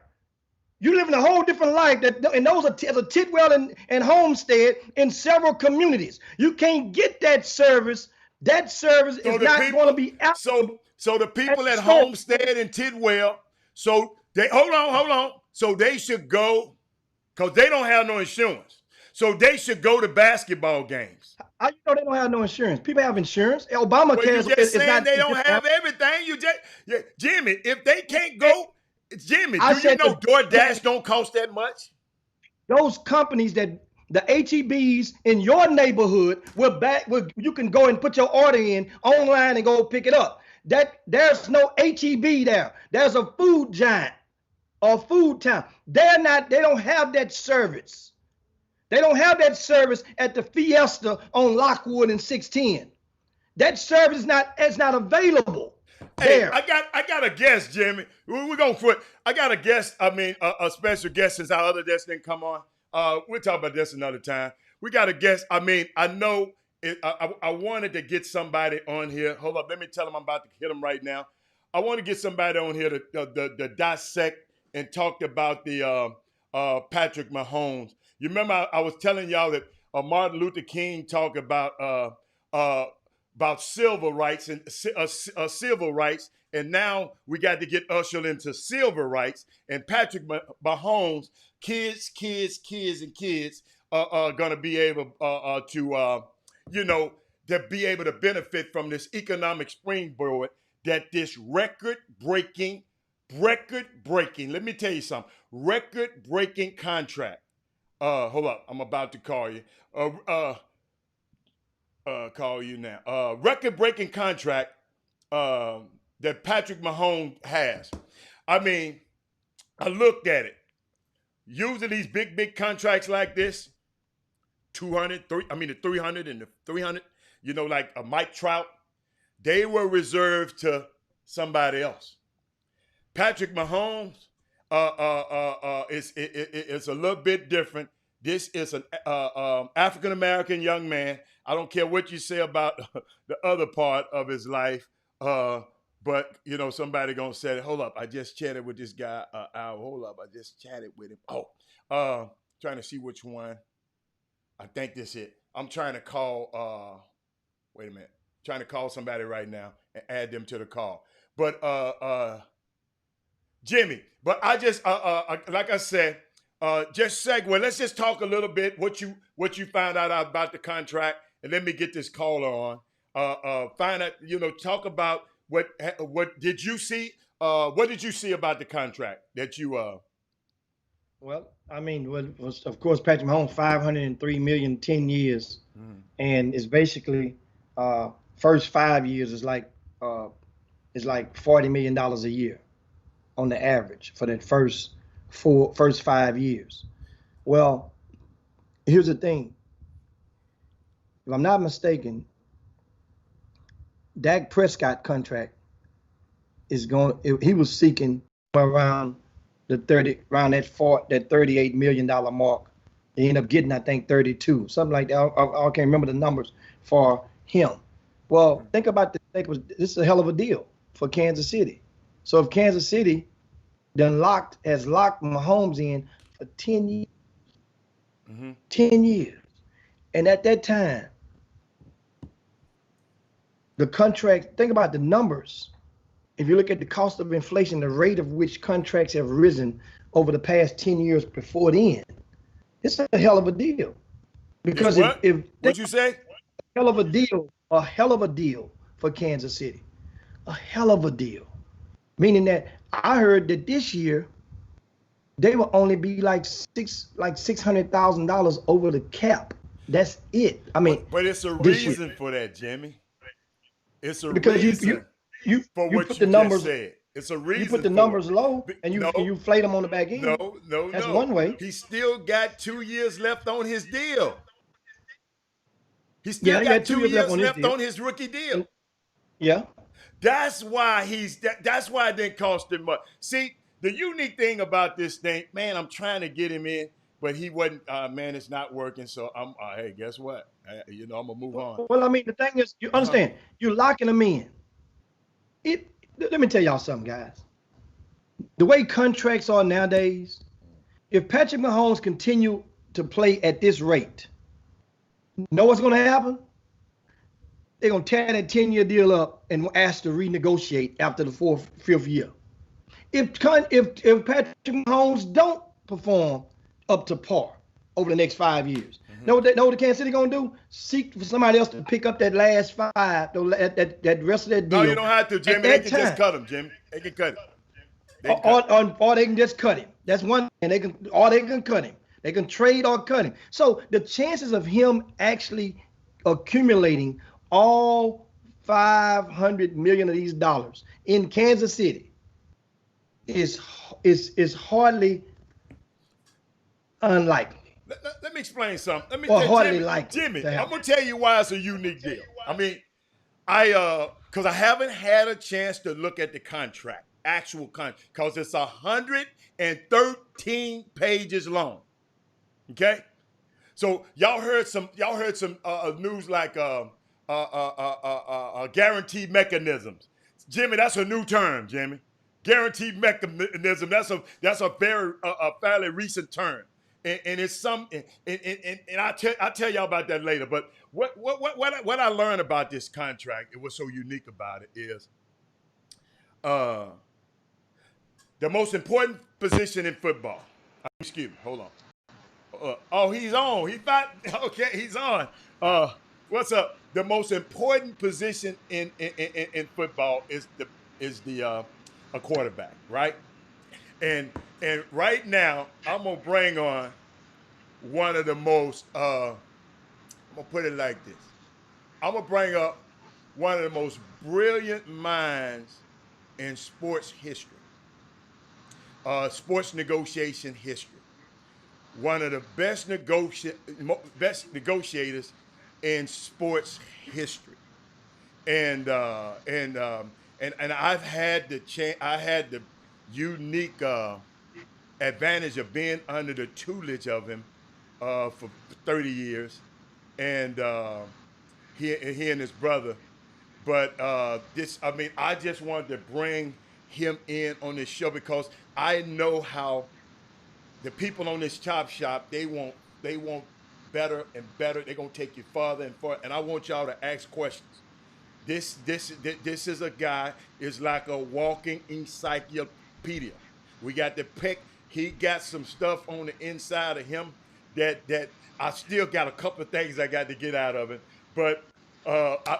You live in a whole different life, and those are Tidwell and Homestead in several communities. You can't get that service. That service is not going to be applicable. So the people at Homestead and Tidwell, so they hold on. So they should go, because they don't have no insurance. So they should go to basketball games. How you know they don't have no insurance? People have insurance. Obamacare is not. They don't have everything. Jimmy, if they can't go, Jimmy, do you know DoorDash don't cost that much? Those companies that the HEBs in your neighborhood you can go and put your order in online and go pick it up. There's no HEB there. There's a food giant or food town. They don't have that service. They don't have that service at the Fiesta on Lockwood and 610. That service is not available. Hey, I got a guest, Jimmy. We're going for it. I got a guest, a special guest since our other guest didn't come on. We'll talk about this another time. We got a guest. I know I wanted to get somebody on here. Hold up. Let me tell him I'm about to hit him right now. I want to get somebody on here to dissect and talk about the Patrick Mahomes. You remember I was telling y'all that Martin Luther King talked about civil rights and civil rights, and now we got to get ushered into silver rights. And Patrick Mahomes, kids are going to be able to be able to benefit from this economic springboard that this record-breaking. Let me tell you something. Record-breaking contract. Hold up, I'm about to call you. Call you now. Record-breaking contract that Patrick Mahomes has. I looked at it. Usually these big contracts like this, 300 and the 300, like a Mike Trout, they were reserved to somebody else. Patrick Mahomes is a little bit different. This is an African-American young man. I don't care what you say about the other part of his life, but, somebody going to say, hold up, I just chatted with this guy. Hold up, I just chatted with him. Trying to see which one. I think this is it. I'm trying to call, wait a minute. Trying to call somebody right now and add them to the call. But, Jimmy, but I just, like I said, just segue. Let's just talk a little bit what you found out about the contract, and let me get this caller on. Find out, talk about what did you see? What did you see about the contract that you Well, I mean, was of course Patrick Mahomes 503 million 10 years, and it's basically first 5 years is like $40 million a year on the average for that first 5 years. Well, here's the thing. If I'm not mistaken, Dak Prescott contract is he was seeking around that $38 million mark. They ended up getting, I think, 32, something like that. I can't remember the numbers for him. Well, think about this. This is a hell of a deal for Kansas City. So if Kansas City has locked Mahomes in for 10 years, 10 years, and at that time, the contract, think about the numbers. If you look at the cost of inflation, the rate of which contracts have risen over the past 10 years before then, it's a hell of a deal. Because if what'd you say? A hell of a deal for Kansas City. A hell of a deal. Meaning that I heard that this year they will only be like $600,000 over the cap. That's it. I mean, but it's a reason for that, Jimmy. It's a because reason for what put you the numbers, just said. It's a reason. You put the numbers low and you inflate them on the back end. No. That's one way. He still got 2 years left on his deal. He still got 2 years left on his rookie deal. Yeah. That's why that's why it didn't cost him much. See, the unique thing about this thing, man, I'm trying to get him in, but he wasn't, man, it's not working. So I'm, hey, guess what? I'm going to move on. Well, I mean, the thing is, you understand, you're locking them in. Let me tell y'all something, guys. The way contracts are nowadays, if Patrick Mahomes continue to play at this rate, know what's going to happen? They're going to tear that 10-year deal up and ask to renegotiate after the fifth year. If Patrick Mahomes don't perform up to par over the next 5 years, know what the Kansas City going to do? Seek for somebody else to pick up that last 5, that rest of that deal. No, you don't have to, Jimmy. They can just cut him, Jimmy. They can cut him. Or they can just cut him. That's one thing. They can cut him. They can trade or cut him. So the chances of him actually accumulating all 500 million of these dollars in Kansas City is hardly unlikely. Let me explain something. Let me hardly Jimmy, I'm gonna tell you why it's a unique deal. I mean, because I haven't had a chance to look at the contract, actual contract, because it's 113 pages long. Okay, so y'all heard some news like guaranteed mechanisms. Jimmy, that's a new term, Jimmy. Guaranteed mechanism. That's a very fairly recent term. And it's and I'll tell y'all about that later. But what I learned about this contract, it was so unique about it, is the most important position in football. Excuse me, hold on. He's on. He's on. What's up? The most important position in football is a quarterback, right? And right now, I'm gonna bring on one of the most. I'm gonna put it like this. I'm gonna bring up one of the most brilliant minds in sports history, sports negotiation history. One of the best negotiators in sports history, and I've had the unique advantage of being under the tutelage of him for 30 years, and he and his brother. But I just wanted to bring him in on this show because I know how the people on this chop shop, they want better and better. They're gonna take you farther and farther, and I want y'all to ask questions. This is a guy is like a walking encyclopedia. We got the pick. He got some stuff on the inside of him that I still got a couple of things I got to get out of it. But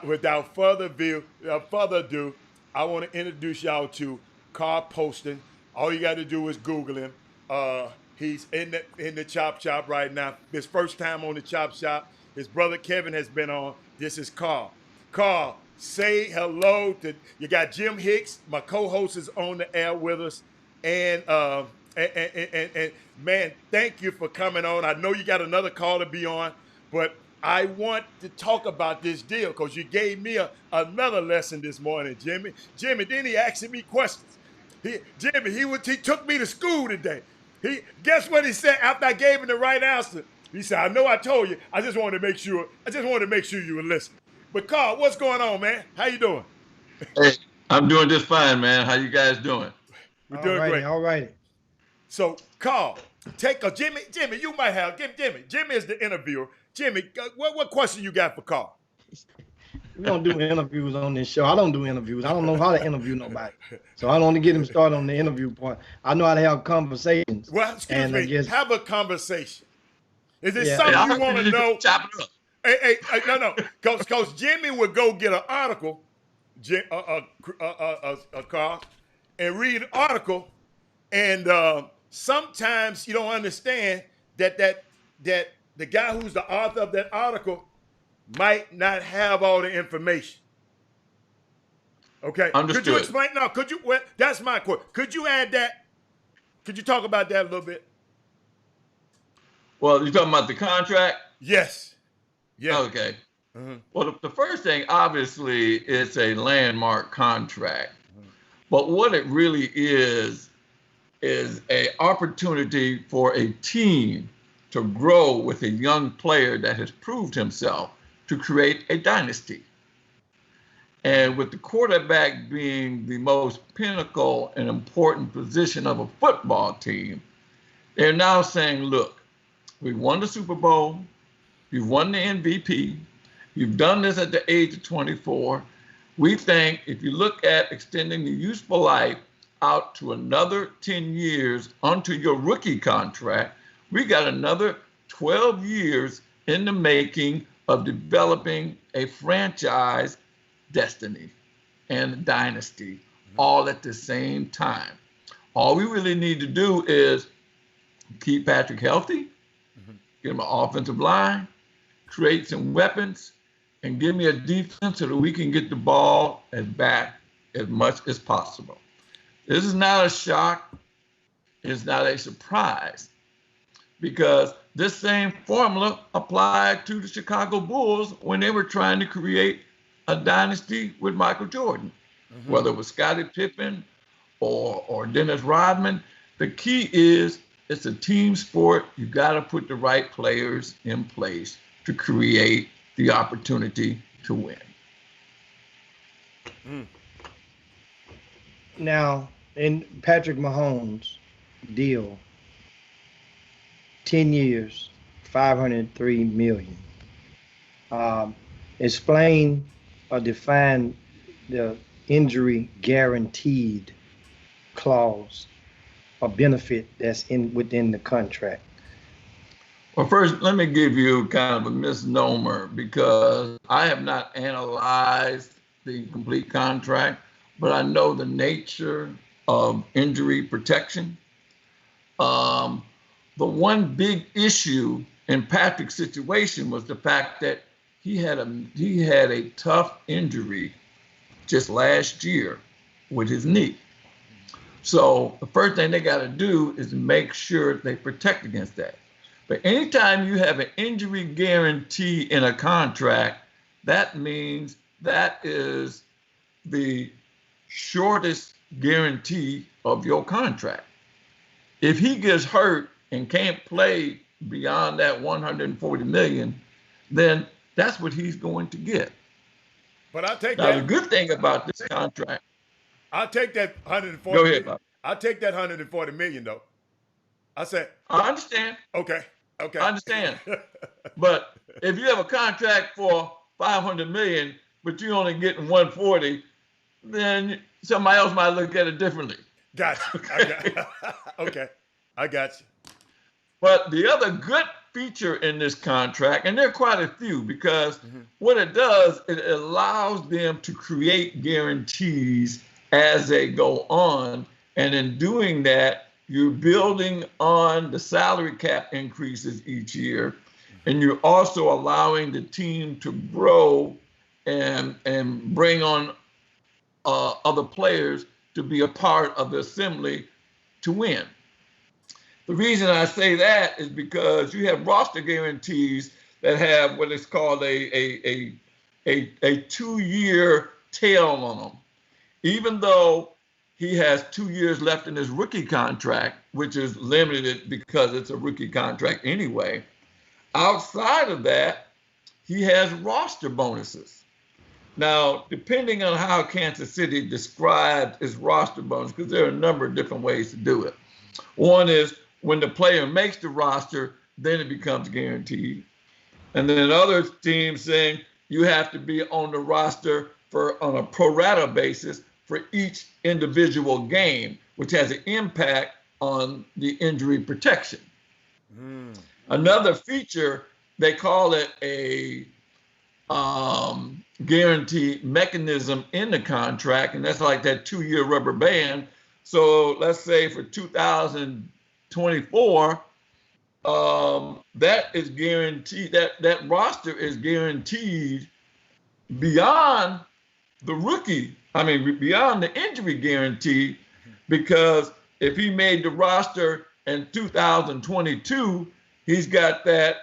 without further ado, I want to introduce y'all to Carl Poston. All you got to do is Google him. He's in the Chop Shop right now. His first time on the Chop Shop. His brother Kevin has been on. This is Carl. Carl, say hello to, you got Jim Hicks, my co-host, is on the air with us. And man, thank you for coming on. I know you got another call to be on, but I want to talk about this deal because you gave me another lesson this morning, Jimmy. Jimmy, then he asking me questions. He took me to school today. Guess what he said after I gave him the right answer? He said, I know I told you. I just wanted to make sure you were listening. But Carl, what's going on, man? How you doing? Hey, I'm doing just fine, man. How you guys doing? We're doing great. All right. So, Carl, Jimmy, you might have, Jimmy is the interviewer. Jimmy, what question you got for Carl? We don't do interviews on this show. I don't do interviews. I don't know how to interview nobody. So I don't want to get him started on the interview part. I know how to have conversations. Well, excuse me, have a conversation. Is it something you want to know? Chop it up. Hey, no. Because Jimmy would go get an article, Carl, and read an article, and sometimes you don't understand that the guy who's the author of that article might not have all the information. Okay. Understood. Could you explain? No, could you? Well, that's my question. Could you add that? Could you talk about that a little bit? Well, you're talking about the contract? Yes. Yeah. Okay. Well, the first thing, obviously, it's a landmark contract. But what it really is an opportunity for a team to grow with a young player that has proved himself to create a dynasty. And with the quarterback being the most pinnacle and important position of a football team, they're now saying, look, we won the Super Bowl, you've won the MVP, you've done this at the age of 24. We think if you look at extending the useful life out to another 10 years onto your rookie contract, we got another 12 years in the making of developing a franchise destiny and dynasty all at the same time. All we really need to do is keep Patrick healthy, get him an offensive line, create some weapons, and give me a defense so that we can get the ball back as much as possible. This is not a shock. It's not a surprise, because this same formula applied to the Chicago Bulls when they were trying to create a dynasty with Michael Jordan, whether it was Scottie Pippen or Dennis Rodman. The key is it's a team sport. You got to put the right players in place to create the opportunity to win. Now, in Patrick Mahomes' deal, 10 years, $503 million. Explain or define the injury guaranteed clause or benefit that's within the contract. Well, first, let me give you kind of a misnomer, because I have not analyzed the complete contract, but I know the nature of injury protection. The one big issue in Patrick's situation was the fact that he had a tough injury just last year with his knee. So the first thing they got to do is make sure they protect against that. But anytime you have an injury guarantee in a contract, that means that is the shortest guarantee of your contract. If he gets hurt and can't play beyond that $140 million, then that's what he's going to get. But I'll take now, that. The good thing about this contract. I'll take that 140. Go ahead, Bob. I'll take that $140 million, though. I said. I understand. Okay. I understand. But if you have a contract for $500 million, but you're only getting $140, then somebody else might look at it differently. Gotcha. Okay. I got you. But the other good feature in this contract, and there are quite a few, because what it does, it allows them to create guarantees as they go on. And in doing that, you're building on the salary cap increases each year, and you're also allowing the team to grow and bring on other players to be a part of the assembly to win. The reason I say that is because you have roster guarantees that have what is called a 2-year tail on them. Even though he has 2 years left in his rookie contract, which is limited because it's a rookie contract anyway, outside of that, he has roster bonuses. Now, depending on how Kansas City describes its roster bonus, because there are a number of different ways to do it. One is when the player makes the roster, then it becomes guaranteed. And then other teams saying you have to be on the roster on a pro rata basis for each individual game, which has an impact on the injury protection. Another feature, they call it a guarantee mechanism in the contract, and that's like that 2-year rubber band. So let's say for 2024, that is guaranteed, that roster is guaranteed beyond the rookie, beyond the injury guarantee, because if he made the roster in 2022, he's got that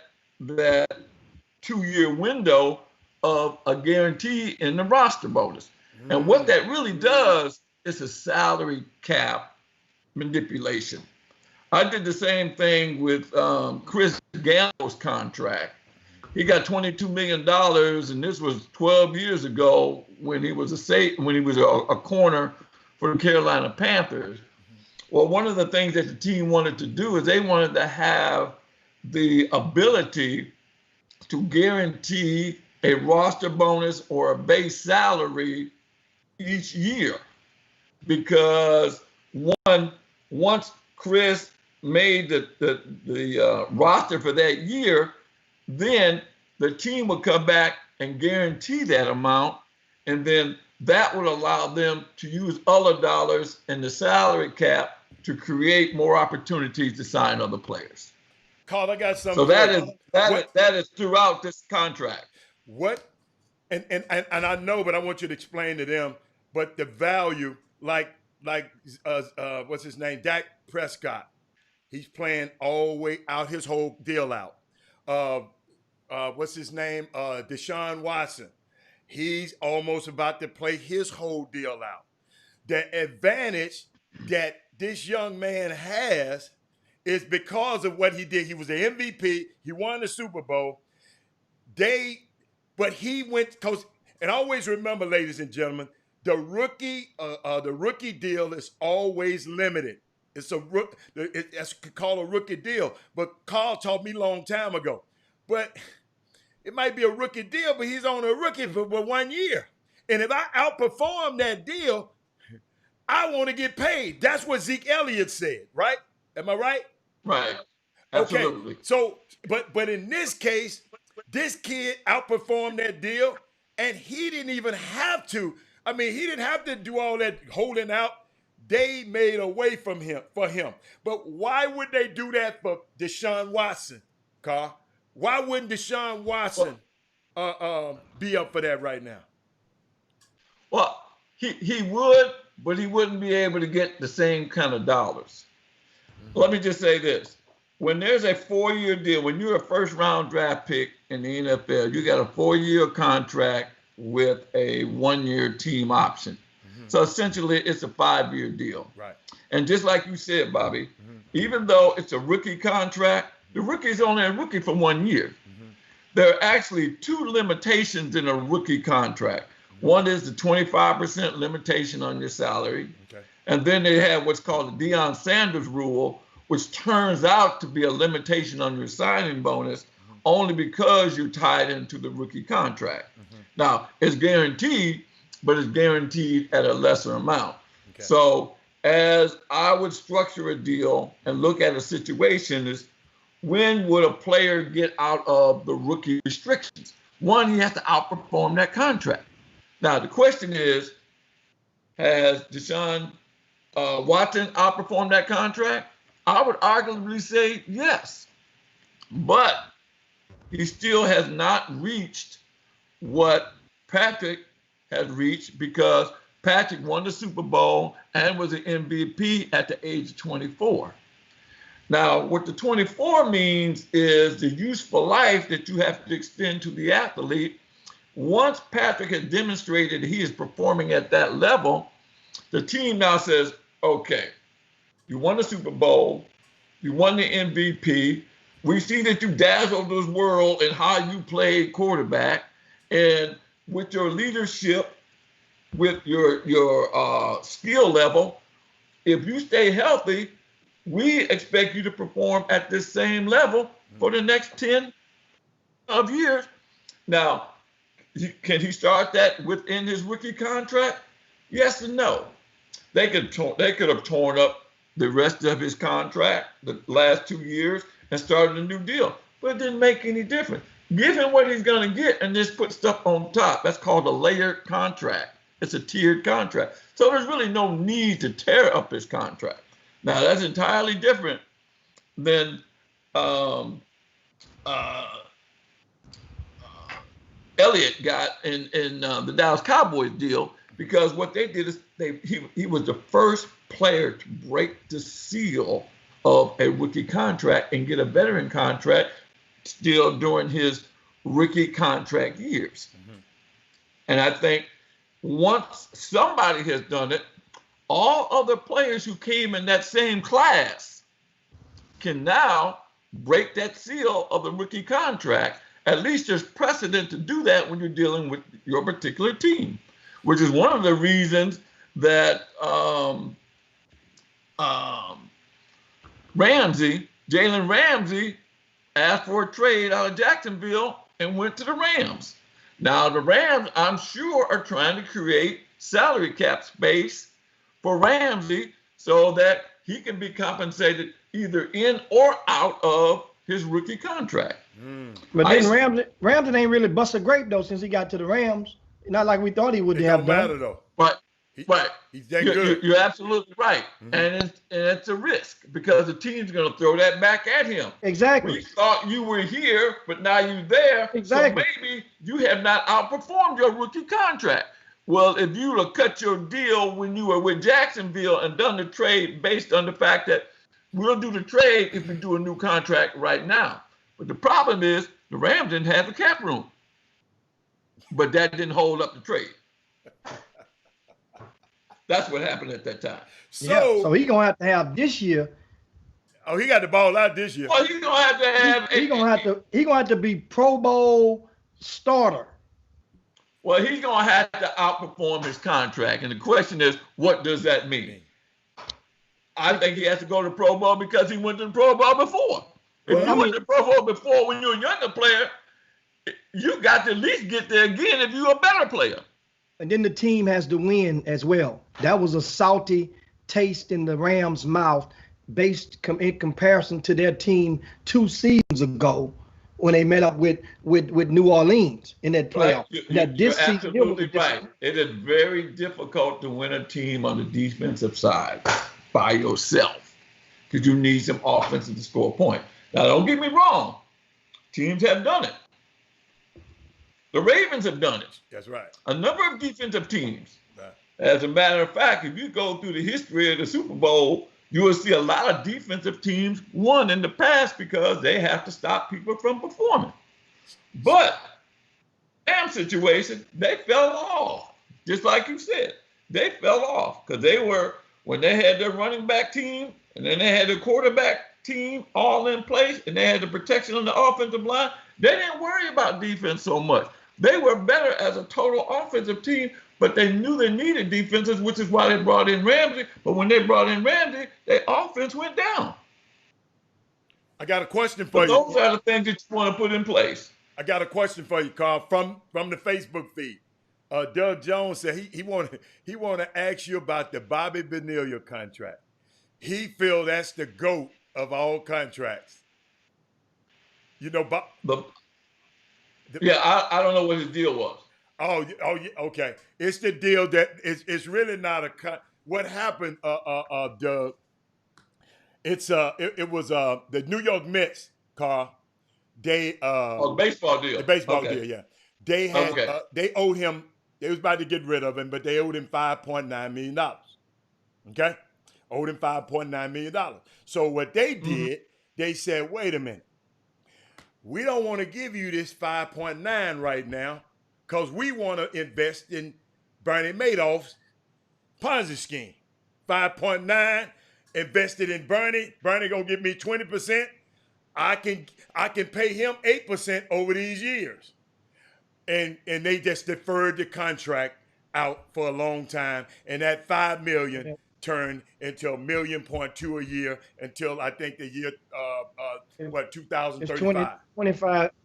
2-year window of a guarantee in the roster bonus. And what that really does is a salary cap manipulation. I did the same thing with Chris Gamble's contract. He got $22 million, and this was 12 years ago when he was a corner for the Carolina Panthers. Well, one of the things that the team wanted to do is they wanted to have the ability to guarantee a roster bonus or a base salary each year, because once Chris made the roster for that year, then the team would come back and guarantee that amount, and then that would allow them to use other dollars in the salary cap to create more opportunities to sign other players. Carl, I got something. So that is throughout this contract. What? And I know, but I want you to explain to them. But the value, like what's his name, Dak Prescott, he's playing all the way out, his whole deal out. What's his name? Deshaun Watson. He's almost about to play his whole deal out. The advantage that this young man has is because of what he did. He was the MVP. He won the Super Bowl. But he went, and always remember, ladies and gentlemen, the rookie deal is always limited. It's called a rookie deal. But Carl taught me a long time ago. But it might be a rookie deal, but he's on a rookie for 1 year. And if I outperform that deal, I want to get paid. That's what Zeke Elliott said, right? Am I right? Right. Absolutely. Okay. So, but in this case, this kid outperformed that deal, and he didn't even have to. He didn't have to do all that holding out. They made a way for him. But why would they do that for Deshaun Watson, Carl? Why wouldn't Deshaun Watson be up for that right now? Well, he would, but he wouldn't be able to get the same kind of dollars. Let me just say this. When there's a 4-year deal, when you're a first-round draft pick in the NFL, you got a 4-year contract with a 1-year team option. So essentially, it's a 5-year deal. Right. And just like you said, Bobby, even though it's a rookie contract, the rookie is only a rookie for 1 year. There are actually 2 limitations in a rookie contract. One is the 25% limitation on your salary. Okay. And then they have what's called the Deion Sanders rule, which turns out to be a limitation on your signing bonus only because you're tied into the rookie contract. Now, it's guaranteed, but it's guaranteed at a lesser amount. Okay. So as I would structure a deal and look at a situation is, when would a player get out of the rookie restrictions? One, he has to outperform that contract. Now, the question is, has Deshaun Watson outperformed that contract? I would arguably say yes. But he still has not reached what Patrick has reached, because Patrick won the Super Bowl and was an MVP at the age of 24. Now, what the 24 means is the useful life that you have to extend to the athlete. Once Patrick has demonstrated he is performing at that level, the team now says, okay, you won the Super Bowl, you won the MVP, we see that you dazzled this world in how you played quarterback, and with your leadership, with your skill level, if you stay healthy, we expect you to perform at this same level for the next 10 of years. Now, can he start that within his rookie contract? Yes and no. They could have torn up the rest of his contract the last 2 years and started a new deal, but it didn't make any difference. Give him what he's going to get and just put stuff on top. That's called a layered contract. It's a tiered contract. So there's really no need to tear up his contract. Now, that's entirely different than Elliott got in the Dallas Cowboys deal, because what they did is he was the first player to break the seal of a rookie contract and get a veteran contract still during his rookie contract years. Mm-hmm. And I think once somebody has done it, all other players who came in that same class can now break that seal of the rookie contract. At least there's precedent to do that when you're dealing with your particular team, which is one of the reasons that Jalen Ramsey asked for a trade out of Jacksonville and went to the Rams. Now, the Rams, I'm sure, are trying to create salary cap space for Ramsey so that he can be compensated either in or out of his rookie contract. But then Ramsey ain't really busted grape, though, since he got to the Rams. Not like we thought he would have done. Matter, though. But he's that good. You're absolutely right. Mm-hmm. And it's a risk, because the team's going to throw that back at him. Exactly. We thought you were here, but now you're there. Exactly. So maybe you have not outperformed your rookie contract. Well, if you would have cut your deal when you were with Jacksonville and done the trade based on the fact that we'll do the trade if we do a new contract right now. But the problem is the Rams didn't have the cap room. But that didn't hold up the trade. That's what happened at that time. So he's gonna have this year. Oh, he got the ball out this year. Well, he's gonna have to have. He's gonna have to be Pro Bowl starter. Well, he's gonna have to outperform his contract, and the question is, what does that mean? I think he has to go to Pro Bowl because he went to the Pro Bowl before. If you went to the Pro Bowl before when you were a younger player, you got to at least get there again if you're a better player. And then the team has to win as well. That was a salty taste in the Rams' mouth in comparison to their team 2 seasons ago when they met up with New Orleans in that playoff. Right. You're absolutely right. It is very difficult to win a team on the defensive side by yourself, because you need some offense to score points. Now, don't get me wrong. Teams have done it. The Ravens have done it. That's right. A number of defensive teams. Right. As a matter of fact, if you go through the history of the Super Bowl, you will see a lot of defensive teams won in the past because they have to stop people from performing. But Rams situation, they fell off. Just like you said, they fell off because when they had their running back team and then they had their quarterback team all in place and they had the protection on the offensive line, they didn't worry about defense so much. They were better as a total offensive team, but they knew they needed defenses, which is why they brought in Ramsey. But when they brought in Ramsey, their offense went down. I got a question for you. Those are the things that you want to put in place. I got a question for you, Carl, from the Facebook feed. Doug Jones said he want to ask you about the Bobby Bonilla contract. He feels that's the GOAT of all contracts. You know, I don't know what his deal was. Oh, yeah, okay. It's the deal that it's really not what happened, Doug, It was the New York Mets, Carl. They the baseball deal. The baseball Okay. deal, yeah. They had Okay. they owed him. They was about to get rid of him, but they owed him $5.9 million. Okay, owed him $5.9 million. So what they did, they said, "Wait a minute, we don't want to give you this 5.9 right now, because we want to invest in Bernie Madoff's Ponzi scheme. 5.9 invested in Bernie. Bernie gonna give me 20%. I can pay him 8% over these years." And they just deferred the contract out for a long time, and that $5 million turned into $1.2 million a year until I think the year 2035.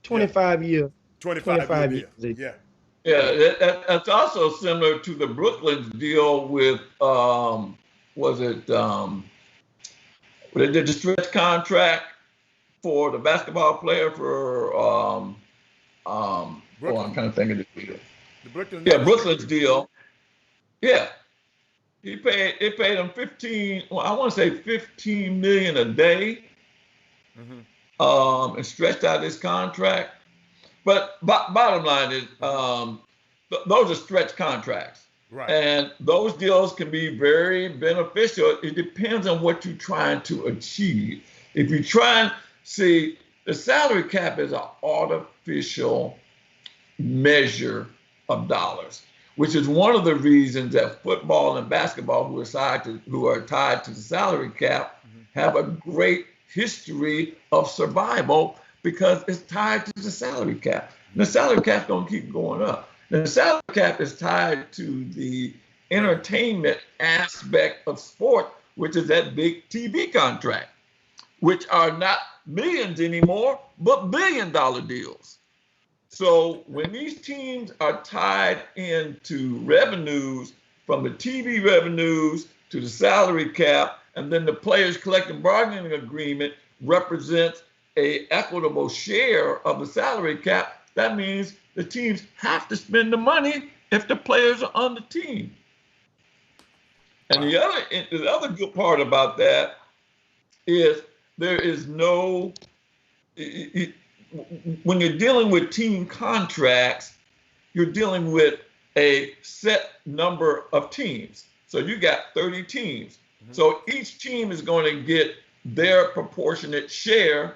25 years. 25 years. Yeah. Yeah, that's also similar to the Brooklyn deal with they did the stretch contract for the basketball player for I'm trying to think of the deal. The Brooklyn. Yeah, Brooklyn's deal. Yeah. They paid him 15 million a day. And stretched out his contract. But bottom line is those are stretch contracts. Right. And those deals can be very beneficial. It depends on what you're trying to achieve. If you try and see, the salary cap is an artificial measure of dollars, which is one of the reasons that football and basketball, who are tied to the salary cap, have a great history of survival because it's tied to the salary cap. And the salary cap don't keep going up. The salary cap is tied to the entertainment aspect of sport, which is that big TV contract, which are not millions anymore, but billion-dollar deals. So when these teams are tied into revenues, from the TV revenues to the salary cap, and then the players' collective bargaining agreement represents an equitable share of the salary cap, that means the teams have to spend the money if the players are on the team. And the other good part about that is there is no, when you're dealing with team contracts, you're dealing with a set number of teams. So you got 30 teams. So each team is going to get their proportionate share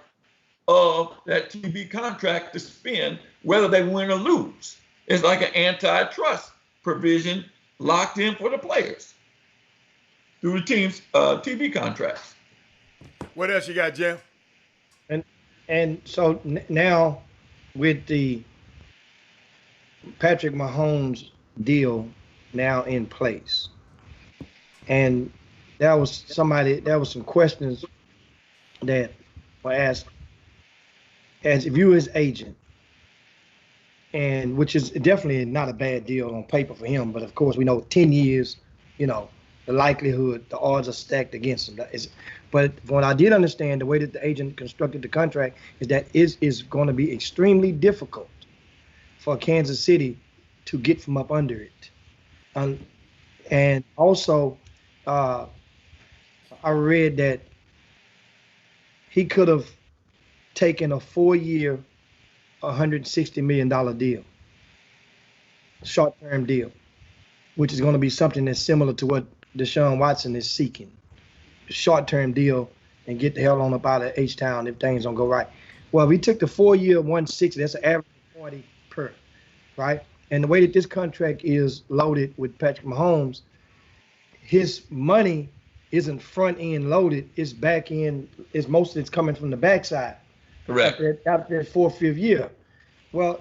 of that TV contract to spend, whether they win or lose. It's like an antitrust provision locked in for the players through the team's TV contracts. What else you got, Jeff? And so now with the Patrick Mahomes deal now in place, and there was some questions that were asked as if you were his agent, and which is definitely not a bad deal on paper for him, but of course we know 10 years, the likelihood, the odds are stacked against him. But what I did understand, the way that the agent constructed the contract is that it is going to be extremely difficult for Kansas City to get from up under it. And also, I read that he could have taken a 4-year, $160 million deal, short-term deal, which is going to be something that's similar to what Deshaun Watson is seeking. Short-term deal and get the hell on up out of H-Town if things don't go right. Well, we took the 4-year 160, that's an average of 40 per, right? And the way that this contract is loaded with Patrick Mahomes, his money isn't front end loaded, it's back end, most of it's coming from the backside. Correct. After that 4th, 5th year. Well,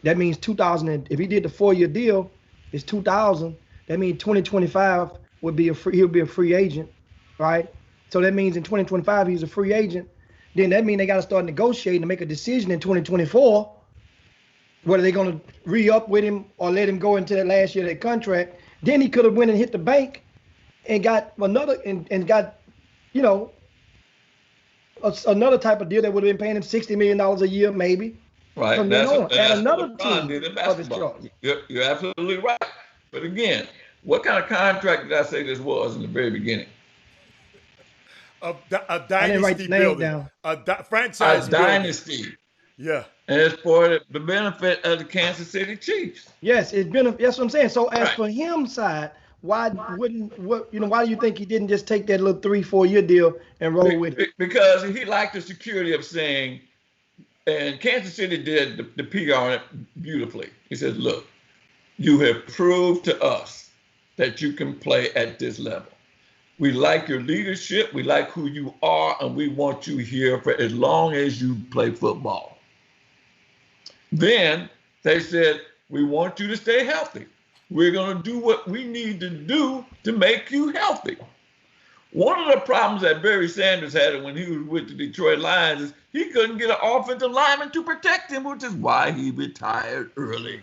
that means 2000, if he did the 4-year deal, it's 2000, that means 2025 would be he'll be a free agent, right? So that means in 2025 he's a free agent. Then that means they got to start negotiating to make a decision in 2024 whether they're going to re-up with him or let him go into that last year of that contract. Then he could have went and hit the bank and got another and got, another type of deal that would have been paying him $60 million a year, maybe. Right. From then on, and another team of his choice. You're absolutely right. But again, what kind of contract did I say this was in the very beginning? A I didn't write dynasty the name building. down. Franchise A building. dynasty. Yeah. And it's for the benefit of the Kansas City Chiefs. Yes, it's been. That's what I'm saying. So as Right. for him side, why why do you think he didn't just take that little 3-4 year deal and roll with it? Because he liked the security of saying, and Kansas City did the PR on it beautifully. He said, look, you have proved to us that you can play at this level. We like your leadership, we like who you are, and we want you here for as long as you play football. Then they said, we want you to stay healthy. We're going to do what we need to do to make you healthy. One of the problems that Barry Sanders had when he was with the Detroit Lions is he couldn't get an offensive lineman to protect him, which is why he retired early.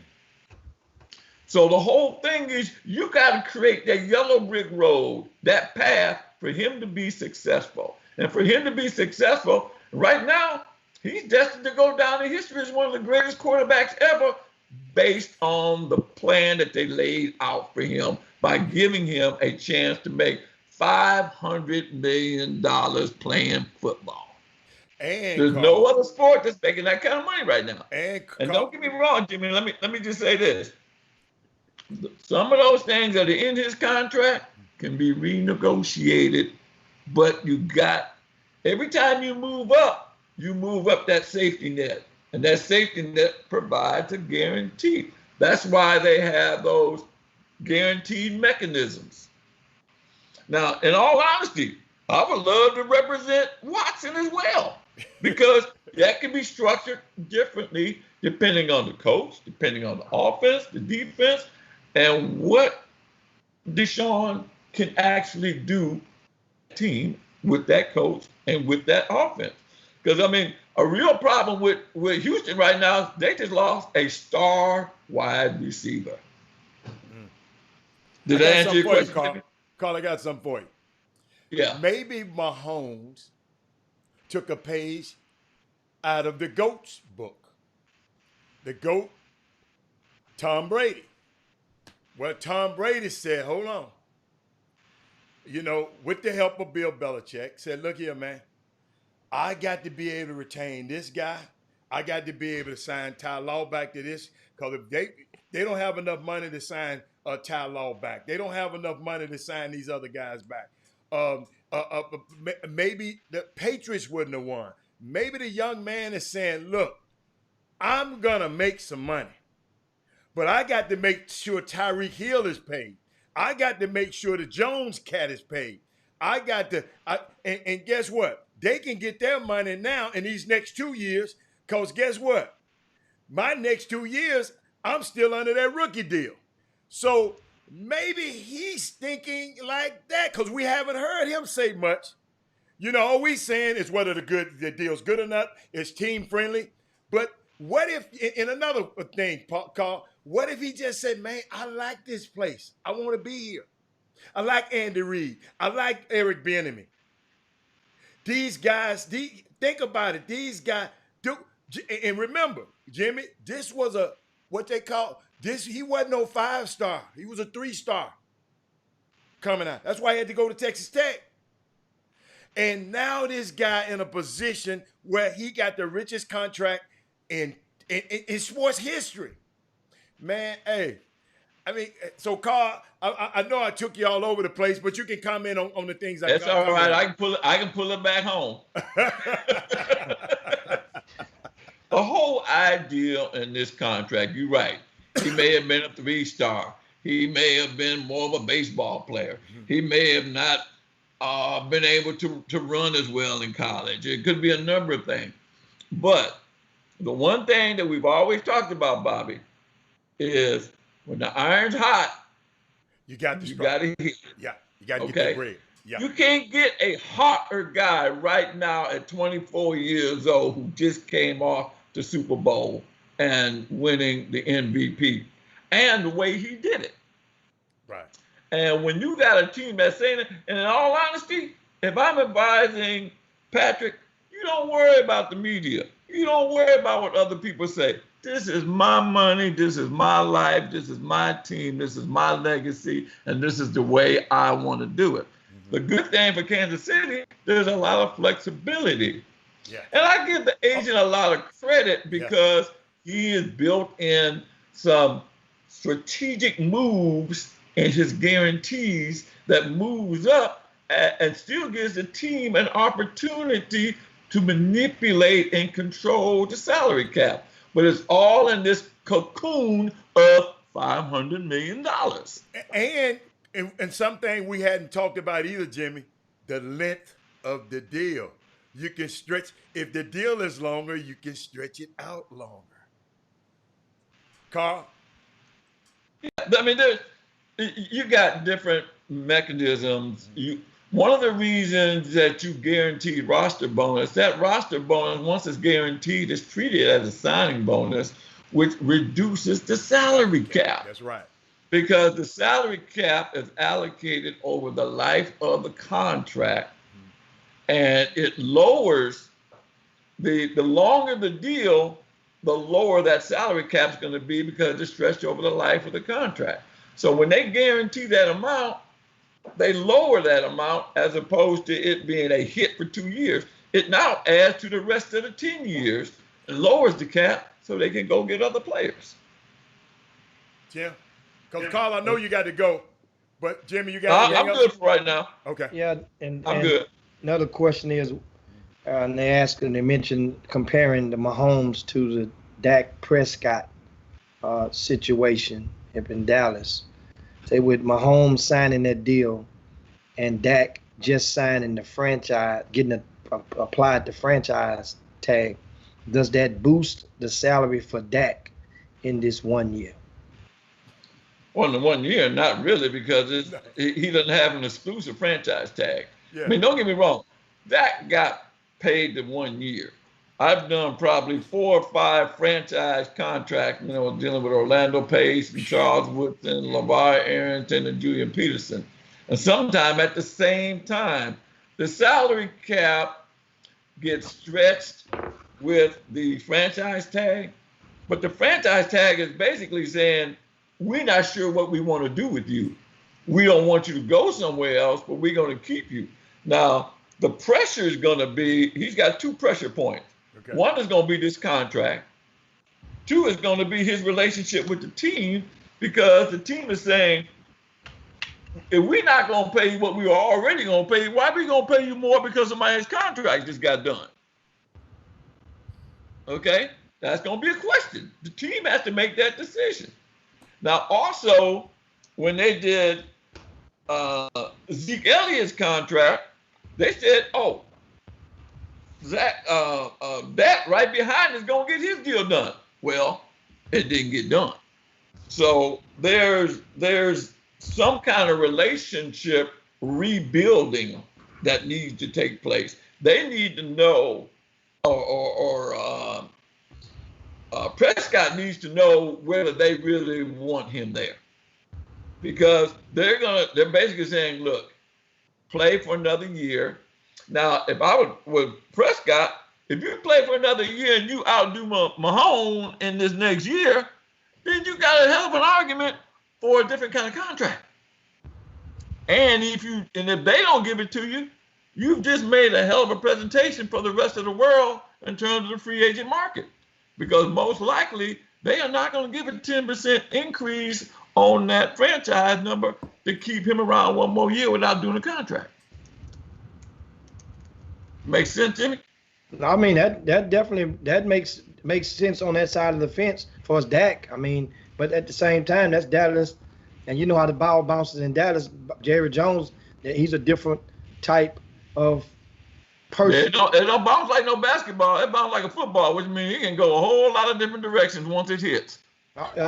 So the whole thing is you got to create that yellow brick road, that path for him to be successful. And for him to be successful, right now, he's destined to go down in history as one of the greatest quarterbacks ever, based on the plan that they laid out for him by giving him a chance to make $500 million playing football. And there's no other sport that's making that kind of money right now. And don't get me wrong, Jimmy. Let me just say this: some of those things that are in his contract can be renegotiated, but you got every time you move up that safety net. And that safety net provides a guarantee. That's why they have those guaranteed mechanisms. Now, in all honesty, I would love to represent Watson as well, because that can be structured differently depending on the coach, depending on the offense, the defense, and what Deshaun can actually do team with that coach and with that offense. Because, I mean, a real problem with Houston right now, they just lost a star wide receiver. Did I answer your question? Carl, I got something for you. Yeah. Maybe Mahomes took a page out of the GOAT's book. The GOAT, Tom Brady. Well, Tom Brady said, hold on. You know, with the help of Bill Belichick, said, look here, man. I got to be able to retain this guy. I got to be able to sign Ty Law back to this, because if they don't have enough money to sign Ty Law back. They don't have enough money to sign these other guys back. Maybe the Patriots wouldn't have won. Maybe the young man is saying, look, I'm going to make some money, but I got to make sure Tyreek Hill is paid. I got to make sure the Jones cat is paid. I got to, and guess what? They can get their money now in these next 2 years, because guess what? My next 2 years, I'm still under that rookie deal. So maybe he's thinking like that, because we haven't heard him say much. You know, all we saying is whether the deal's good or not, it's team friendly. But what if, in another thing, Carl, what if he just said, man, I like this place. I want to be here. I like Andy Reid. I like Eric Bieniemy. These guys, think about it. These guys do, and remember, Jimmy, this was what they call this. He wasn't no 5-star. He was a 3-star coming out. That's why he had to go to Texas Tech. And now this guy in a position where he got the richest contract in sports history. Man, hey. I mean, so Carl, I know I took you all over the place, but you can comment on the things I got. That's all right. I can pull it back home. The whole idea in this contract, you're right. He may have been a 3-star. He may have been more of a baseball player. He may have not been able to run as well in college. It could be a number of things. But the one thing that we've always talked about, Bobby, is when the iron's hot, you got to hit. Yeah, you got to get the bread. Yeah. You can't get a hotter guy right now at 24 years old who just came off the Super Bowl and winning the MVP, and the way he did it. Right. And when you got a team that's saying it, and in all honesty, if I'm advising Patrick, you don't worry about the media. You don't worry about what other people say. This is my money, this is my life, this is my team, this is my legacy, and this is the way I want to do it. The good thing for Kansas City, there's a lot of flexibility. Yeah. And I give the agent a lot of credit because he has built in some strategic moves in his guarantees that moves up and still gives the team an opportunity to manipulate and control the salary cap. But it's all in this cocoon of $500 million. And something we hadn't talked about either, Jimmy, the length of the deal. You can stretch, if the deal is longer, you can stretch it out longer. Carl? I mean, you got different mechanisms. One of the reasons that you guaranteed roster bonus, that roster bonus, once it's guaranteed, is treated as a signing bonus, which reduces the salary cap. That's right. Because the salary cap is allocated over the life of the contract, and it lowers the longer the deal, the lower that salary cap is going to be because it's stretched over the life of the contract. So when they guarantee that amount, they lower that amount as opposed to it being a hit for 2 years. It now adds to the rest of the 10 years and lowers the cap so they can go get other players. Jim? Because, Carl, I know you got to go, but, Jimmy, you got to I'm good for right now. Okay. Yeah, and I'm good. Another question is, and they mentioned comparing the Mahomes to the Dak Prescott situation up in Dallas. Say with Mahomes signing that deal and Dak just signing the franchise, getting applied the franchise tag, does that boost the salary for Dak in this 1 year? Well, in the 1 year, not really, because he doesn't have an exclusive franchise tag. Yeah. I mean, don't get me wrong. Dak got paid the 1 year. I've done probably 4 or 5 franchise contracts, dealing with Orlando Pace and Charles Woodson, LeVar Arrington, and Julian Peterson. And sometime at the same time, the salary cap gets stretched with the franchise tag. But the franchise tag is basically saying, we're not sure what we want to do with you. We don't want you to go somewhere else, but we're going to keep you. Now, the pressure is going to be, he's got 2 pressure points. Okay. One is going to be this contract. 2 is going to be his relationship with the team, because the team is saying, if we're not going to pay you what we were already going to pay you, why are we going to pay you more because somebody's contract just got done? Okay? That's going to be a question. The team has to make that decision. Now, also, when they did Zeke Elliott's contract, they said, oh, that right behind is going to get his deal done. Well, it didn't get done. So there's some kind of relationship rebuilding that needs to take place. They need to know, Prescott needs to know whether they really want him there, because they're basically saying, look, play for another year. Now, if I was Prescott, if you play for another year and you outdo Mahomes in this next year, then you got a hell of an argument for a different kind of contract. And if they don't give it to you, you've just made a hell of a presentation for the rest of the world in terms of the free agent market. Because most likely they are not going to give a 10% increase on that franchise number to keep him around 1 more year without doing a contract. Makes sense, Jimmy? I mean, that definitely makes sense on that side of the fence for us, Dak. I mean, but at the same time, that's Dallas, and you know how the ball bounces in Dallas. Jerry Jones, he's a different type of person. It don't bounce like no basketball. It bounces like a football, which means he can go a whole lot of different directions once it hits.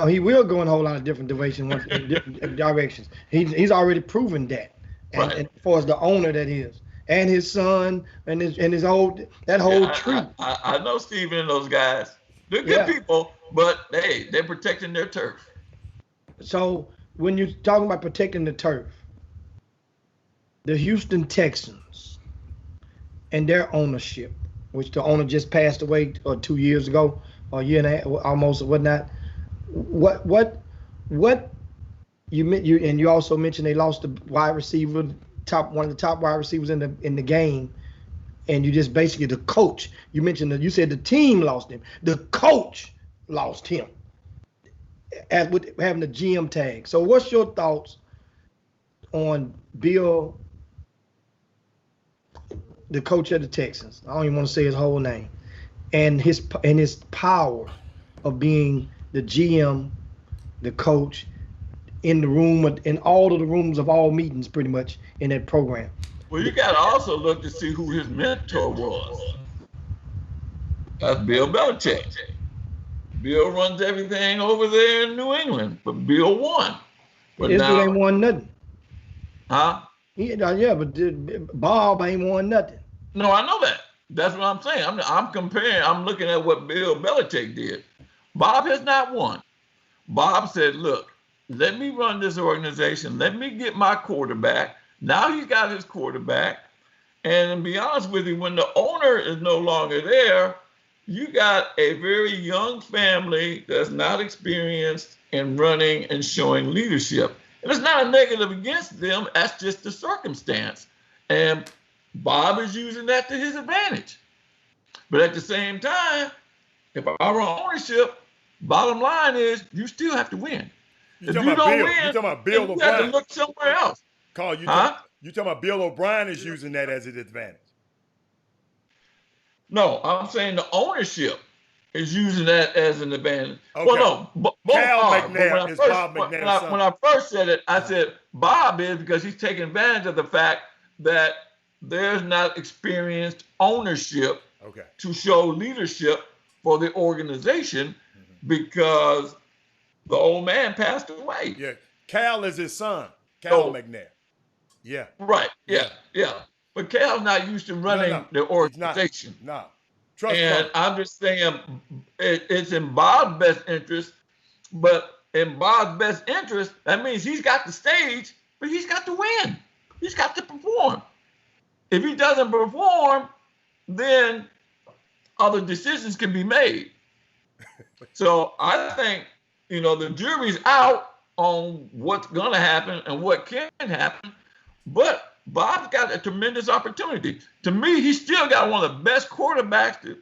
He will go in a whole lot of different directions. He's already proven that, and as far as the owner that is, and his son, and his whole tree. I know Steven and those guys. They're good people, but they're protecting their turf. So when you're talking about protecting the turf, the Houston Texans and their ownership, which the owner just passed away 2 years ago, or a year and a half, almost, or whatnot. What you also mentioned they lost the wide receiver one of the top wide receivers in the game, and you just basically the coach. You mentioned that you said the team lost him. The coach lost him, as with having the GM tag. So, what's your thoughts on Bill, the coach of the Texans? I don't even want to say his whole name, and his power of being the GM, the coach, in the room, in all of the rooms of all meetings, pretty much in that program. Well, you got to also look to see who his mentor was. That's Bill Belichick. Bill runs everything over there in New England, but Bill won. But This dude ain't won nothing. Huh? Yeah, but Bob ain't won nothing. No, I know that. That's what I'm saying. I'm comparing. I'm looking at what Bill Belichick did. Bob has not won. Bob said, look, let me run this organization. Let me get my quarterback. Now he's got his quarterback. And to be honest with you, when the owner is no longer there, you got a very young family that's not experienced in running and showing leadership. And it's not a negative against them. That's just the circumstance. And Bob is using that to his advantage. But at the same time, if I run ownership, bottom line is you still have to win. You talking about Bill you O'Brien? have to look somewhere else. Carl, you talking about Bill O'Brien is using that as an advantage? No, I'm saying the ownership is using that as an advantage. Okay. Well, no, both Cal are. McNair is Bob McNair's son. When I first said it, I said Bob is because he's taking advantage of the fact that there's not experienced ownership to show leadership for the organization because the old man passed away. Yeah, Cal is his son, Cal McNair. Yeah. Right. Yeah. But Cal's not used to running the organization. No. And I'm just saying it's in Bob's best interest, but in Bob's best interest, that means he's got the stage, but he's got to win. He's got to perform. If he doesn't perform, then other decisions can be made. So I think, the jury's out on what's going to happen and what can happen, but Bob's got a tremendous opportunity. To me, he's still got one of the best quarterbacks.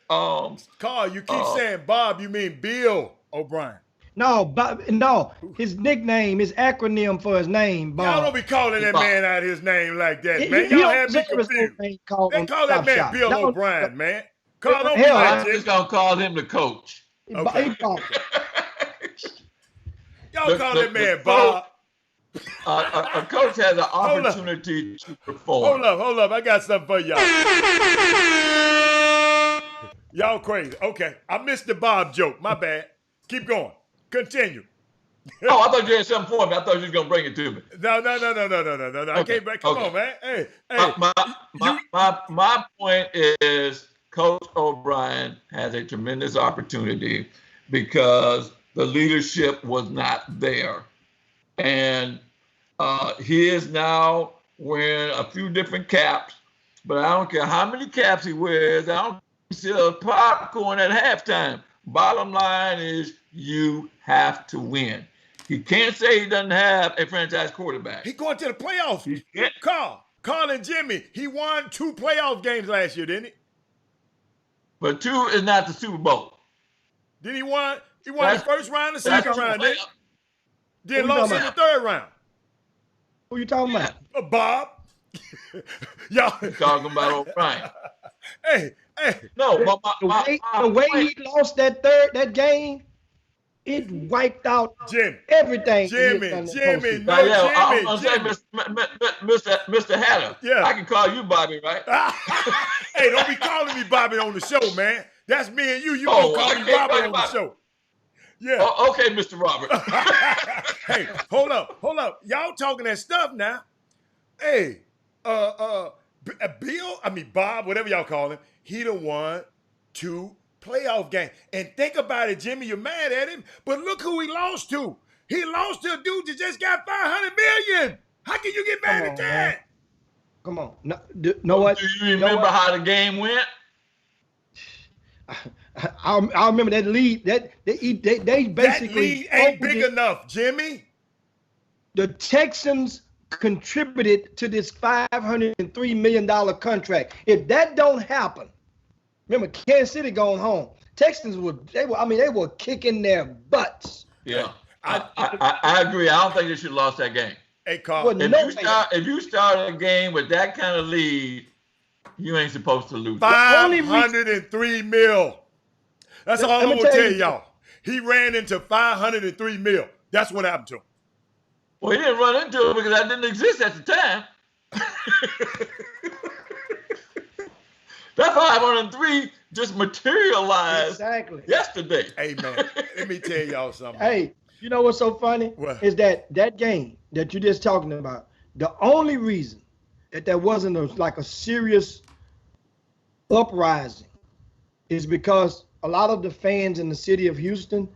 Carl, you keep saying Bob, you mean Bill O'Brien. No, Bob, no. His nickname, his acronym for his name, Bob. Y'all don't be calling that man out his name like that, man. Y'all have me confused. They call that man Bill O'Brien, man. Carl, don't be like I'm just going to call him the coach. Okay. Y'all call that man Bob. A coach has an opportunity to perform. Hold up. I got something for y'all. Y'all crazy. Okay. I missed the Bob joke. My bad. Keep going. Continue. I thought you had something for me. I thought you was going to bring it to me. No. I can't break. Come on, man. Hey. My point is Coach O'Brien has a tremendous opportunity because the leadership was not there. And he is now wearing a few different caps, but I don't care how many caps he wears. I don't sell popcorn at halftime. Bottom line is you have to win. He can't say he doesn't have a franchise quarterback. He going to the playoffs. Carl and Jimmy, he won 2 playoff games last year, didn't he? But 2 is not the Super Bowl. Did he won? He won the first round, the second round, didn't he? Then lost in the 3rd round. Who you talking about? Bob. Y'all talking about O'Brien. Hey. No, the way he lost that game, it wiped out everything. Jimmy. I'm say, Mr. Hatter. Yeah. I can call you Bobby, right? Hey, don't be calling me Bobby on the show, man. That's me and you. You gonna call me Bobby on the show. Yeah. Oh, okay, Mr. Robert. Hey, hold up. Y'all talking that stuff now. Hey, Bob, whatever y'all call him, he done won 2 playoff games. And think about it, Jimmy, you're mad at him, but look who he lost to. He lost to a dude that just got $500 million. How can you get mad at that? Man. Come on. No, what? Do you remember how the game went? I remember that lead. They basically that lead ain't big enough, Jimmy. The Texans contributed to this $503 million contract. If that don't happen, remember Kansas City going home. Texans they were kicking their butts. Yeah, I agree. I don't think they should have lost that game. Hey, Carl, if you start a game with that kind of lead, you ain't supposed to lose. $503 million. That's all I'm gonna tell y'all. He ran into $503 million. That's what happened to him. Well, he didn't run into it because that didn't exist at the time. That 503 just materialized yesterday. Hey, man, let me tell y'all something. Hey, you know what's so funny? Is that game that you're just talking about, the only reason that there wasn't a serious uprising is because a lot of the fans in the city of Houston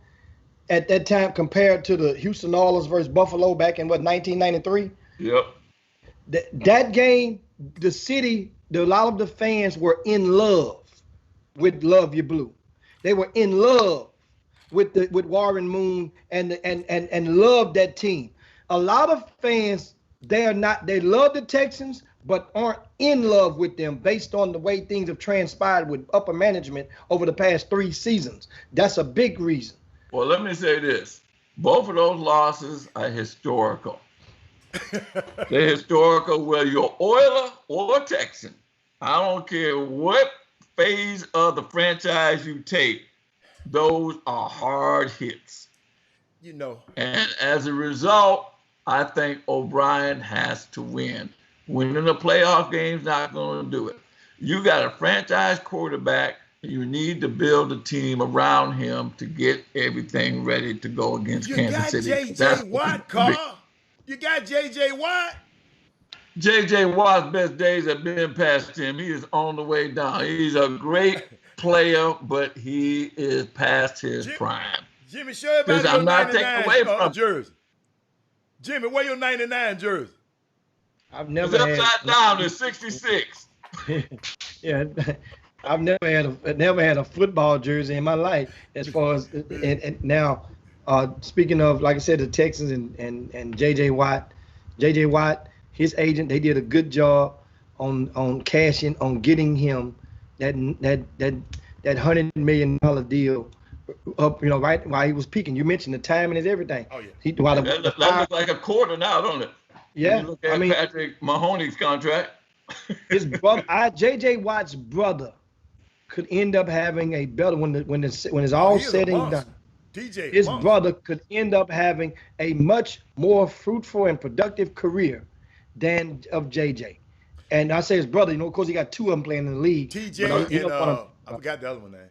at that time, compared to the Houston Oilers versus Buffalo back in 1993. Yep. That game, the city, a lot of the fans were in love with Love You Blue. They were in love with Warren Moon and loved that team. A lot of fans, they love the Texans, but aren't in love with them based on the way things have transpired with upper management over the past 3 seasons. That's a big reason. Well, let me say this. Both of those losses are historical. They're historical whether you're Oiler or Texan. I don't care what phase of the franchise you take. Those are hard hits. You know. And as a result, I think O'Brien has to win. Winning a playoff game's not going to do it. You got a franchise quarterback. You need to build a team around him to get everything ready to go against Kansas City. You got J.J. Watt, Carl. You got J.J. Watt. J.J. Watt's best days have been past him. He is on the way down. He's a great player, but he is past his prime. Jimmy, show everybody your I'm not 99 taking away from jersey. Jimmy, wear your 99 jersey. I've never it's upside down. It's 66. Yeah. I've never had a football jersey in my life. As far as and now, speaking of, like I said, the Texans and J.J. Watt, his agent, they did a good job on cashing, on getting him that $100 million deal up, right while he was peaking. You mentioned the timing is everything. Oh yeah. That looks like a quarter now, don't it? Yeah. You look at Patrick Mahoney's contract. His brother, J.J. Watt's brother, could end up having a better when it's all said and done. His brother could end up having a much more fruitful and productive career than of JJ. And I say his brother, of course he got 2 of them playing in the league. TJ and I forgot the other one name.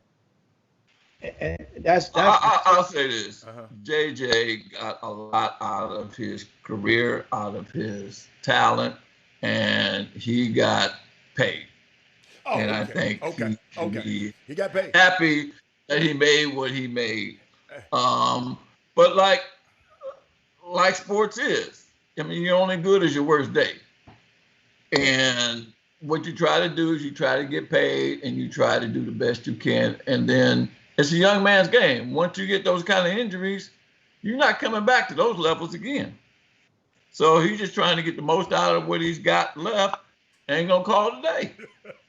And that's I'll say this. JJ got a lot out of his career, out of his talent, and he got paid. And I think he got paid. Happy that he made what he made. But like sports is, I mean, you're only good as your worst day. And what you try to do is you try to get paid and you try to do the best you can. And then it's a young man's game. Once you get those kind of injuries, you're not coming back to those levels again. So he's just trying to get the most out of what he's got left. Ain't gonna call it a day.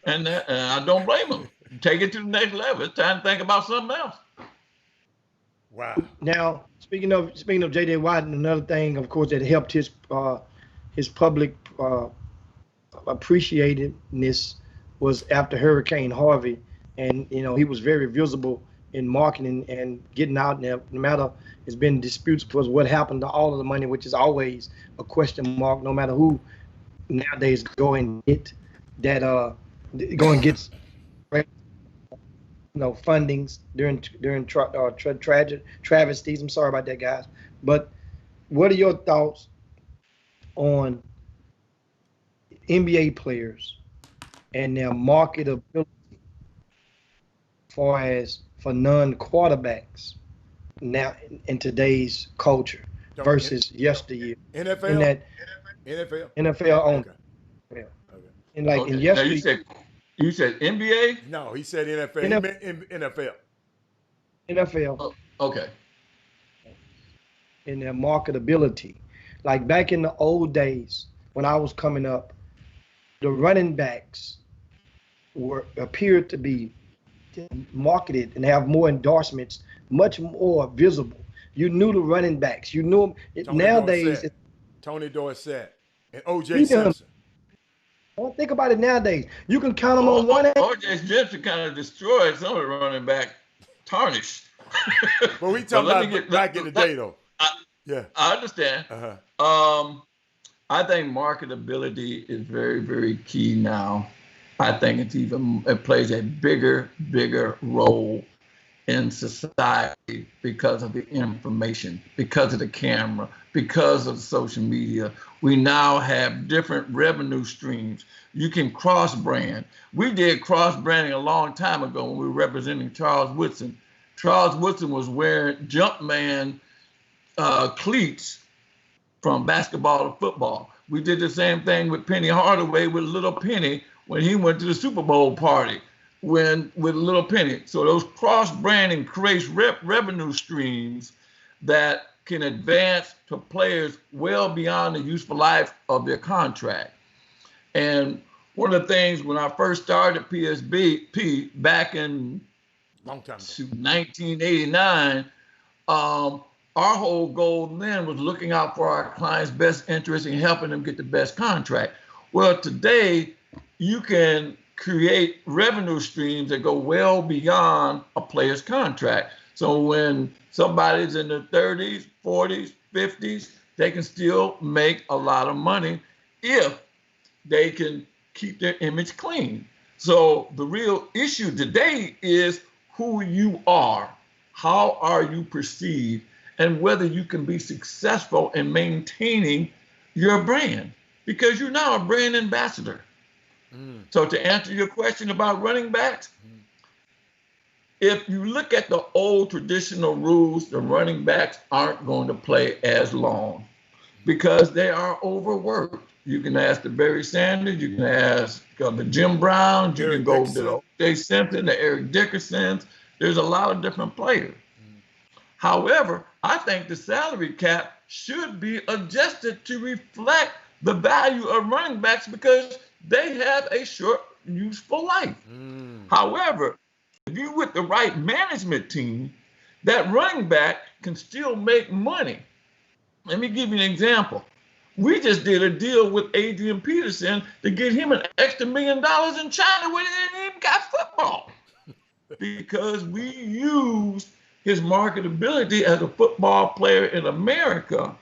And I don't blame him. Take it to the next level. It's time to think about something else. Wow. Now, speaking of J.J. Watt, another thing, of course, that helped his public appreciatedness was after Hurricane Harvey, and he was very visible in marketing and getting out there. No matter, it's been disputes for what happened to all of the money, which is always a question mark. No matter who nowadays go and get fundings during travesties. I'm sorry about that, guys. But what are your thoughts on NBA players and their marketability for non-quarterbacks now in today's culture versus yesteryear? NFL? NFL only. Okay. And like in yesteryear. You said NBA? No, he said NFL. He meant NFL. NFL. Oh, okay. In their marketability. Like back in the old days when I was coming up, the running backs appeared to be marketed and have more endorsements, much more visible. You knew the running backs. You knew them. Nowadays. Tony Dorsett and O.J. Simpson. Well, think about it nowadays. You can count them on one hand. O.J. Simpson kind of destroyed some of the running back tarnish. But we talking about back in the day, though. I understand. I think marketability is very, very key now. I think it plays a bigger role in society because of the information, because of the camera, because of social media. We now have different revenue streams. You can cross-brand. We did cross-branding a long time ago when we were representing Charles Woodson. Charles Woodson was wearing Jumpman cleats from basketball to football. We did the same thing with Penny Hardaway with Little Penny when he went to the Super Bowl party with Little Penny. So those cross-branding creates revenue streams that can advance to players well beyond the useful life of their contract. And one of the things when I first started PSBP back in long time ago, 1989, our whole goal then was looking out for our clients' best interest and helping them get the best contract. Well, today you can create revenue streams that go well beyond a player's contract. So when somebody's in their 30s, 40s, 50s, they can still make a lot of money if they can keep their image clean. So the real issue today is who you are, how are you perceived, and whether you can be successful in maintaining your brand, because you're now a brand ambassador. So to answer your question about running backs, if you look at the old traditional rules, the running backs aren't going to play as long because they are overworked. You can ask the Barry Sanders, you can ask the Jim Browns, you can go to the O.J. Simpson, the Eric Dickersons. There's a lot of different players. However, I think the salary cap should be adjusted to reflect the value of running backs because they have a short, useful life. However, if you're with the right management team, that running back can still make money. Let me give you an example. We just did a deal with Adrian Peterson to get him an extra $1 million in China when he didn't even got football. Because we used his marketability as a football player in America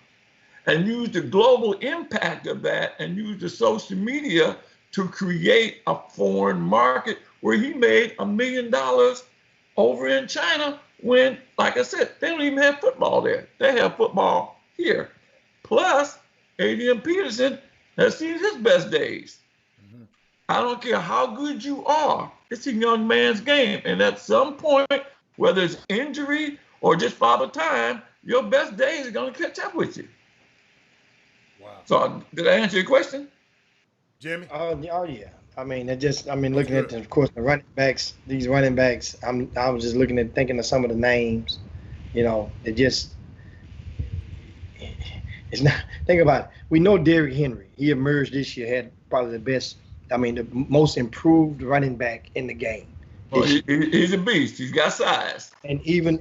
and used the global impact of that and used the social media to create a foreign market where he made $1 million over in China when, like I said, they don't even have football there. They have football here. Plus, Adrian Peterson has seen his best days. I don't care how good you are. It's a young man's game. And at some point, whether it's injury or just Father Time, your best days are going to catch up with you. Wow. So did I answer your question? Jimmy? Oh yeah. Looking at, of course, the running backs, these running backs, I was just thinking of some of the names, it's not, think about it. We know Derrick Henry. He emerged this year, had probably the most improved running back in the game. Well, he's a beast. He's got size. And even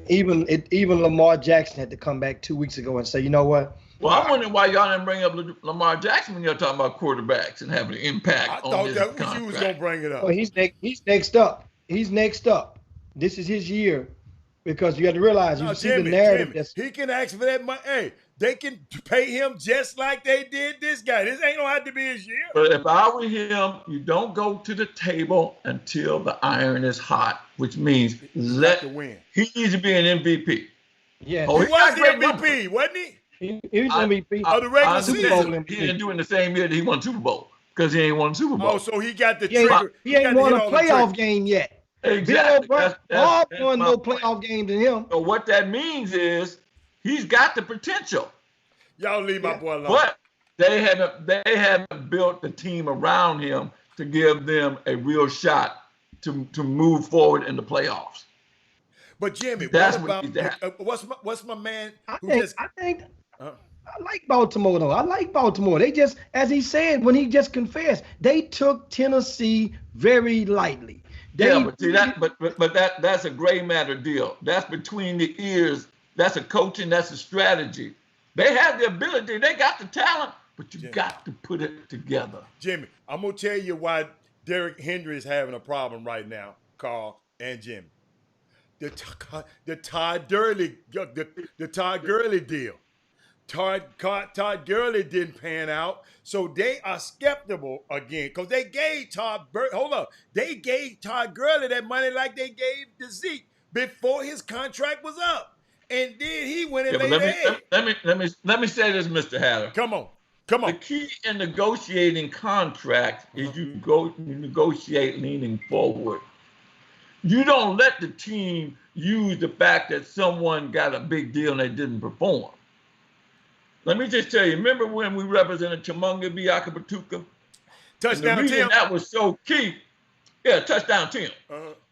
Lamar Jackson had to come back 2 weeks ago and say, you know what? Well, I'm wondering why y'all didn't bring up Lamar Jackson when y'all talking about quarterbacks and having an impact on his contract. I thought you was going to bring it up. Well, he's next up. He's next up. This is his year because you got to realize, you see the narrative. He can ask for that money. Hey, they can pay him just like they did this guy. This ain't gonna have to be his year. But if I were him, you don't go to the table until the iron is hot, which means he needs to be an MVP. Yeah, he was the MVP, wasn't he? He was MVP of the regular season. He didn't do it in the same year that he won Super Bowl because he ain't won Super Bowl. Oh, so he got the trigger. He ain't won a playoff game yet. Exactly. Bob won no playoff games than him. So what that means is he's got the potential. Y'all leave my boy alone. But they haven't built the team around him to give them a real shot to move forward in the playoffs. But Jimmy, that's what's my man? I I like Baltimore, though. I like Baltimore. They just, as he said, when he just confessed, they took Tennessee very lightly. But see that's a gray matter deal. That's between the ears. That's a coaching. That's a strategy. They have the ability. They got the talent, but you got to put it together. Jimmy, I'm gonna tell you why Derrick Henry is having a problem right now, Carl and Jimmy. The Todd Gurley deal. Todd Gurley didn't pan out, so they are skeptical again because they gave they gave Todd Gurley that money like they gave to Zeke before his contract was up, and then he went and laid egg. Let me say this, Mr. Hatter. Come on. The key in negotiating contracts is you negotiate leaning forward. You don't let the team use the fact that someone got a big deal and they didn't perform. Let me just tell you, remember when we represented Chimanga Biakabatuka? Touchdown, the reason Tim. that was so key, touchdown, Tim.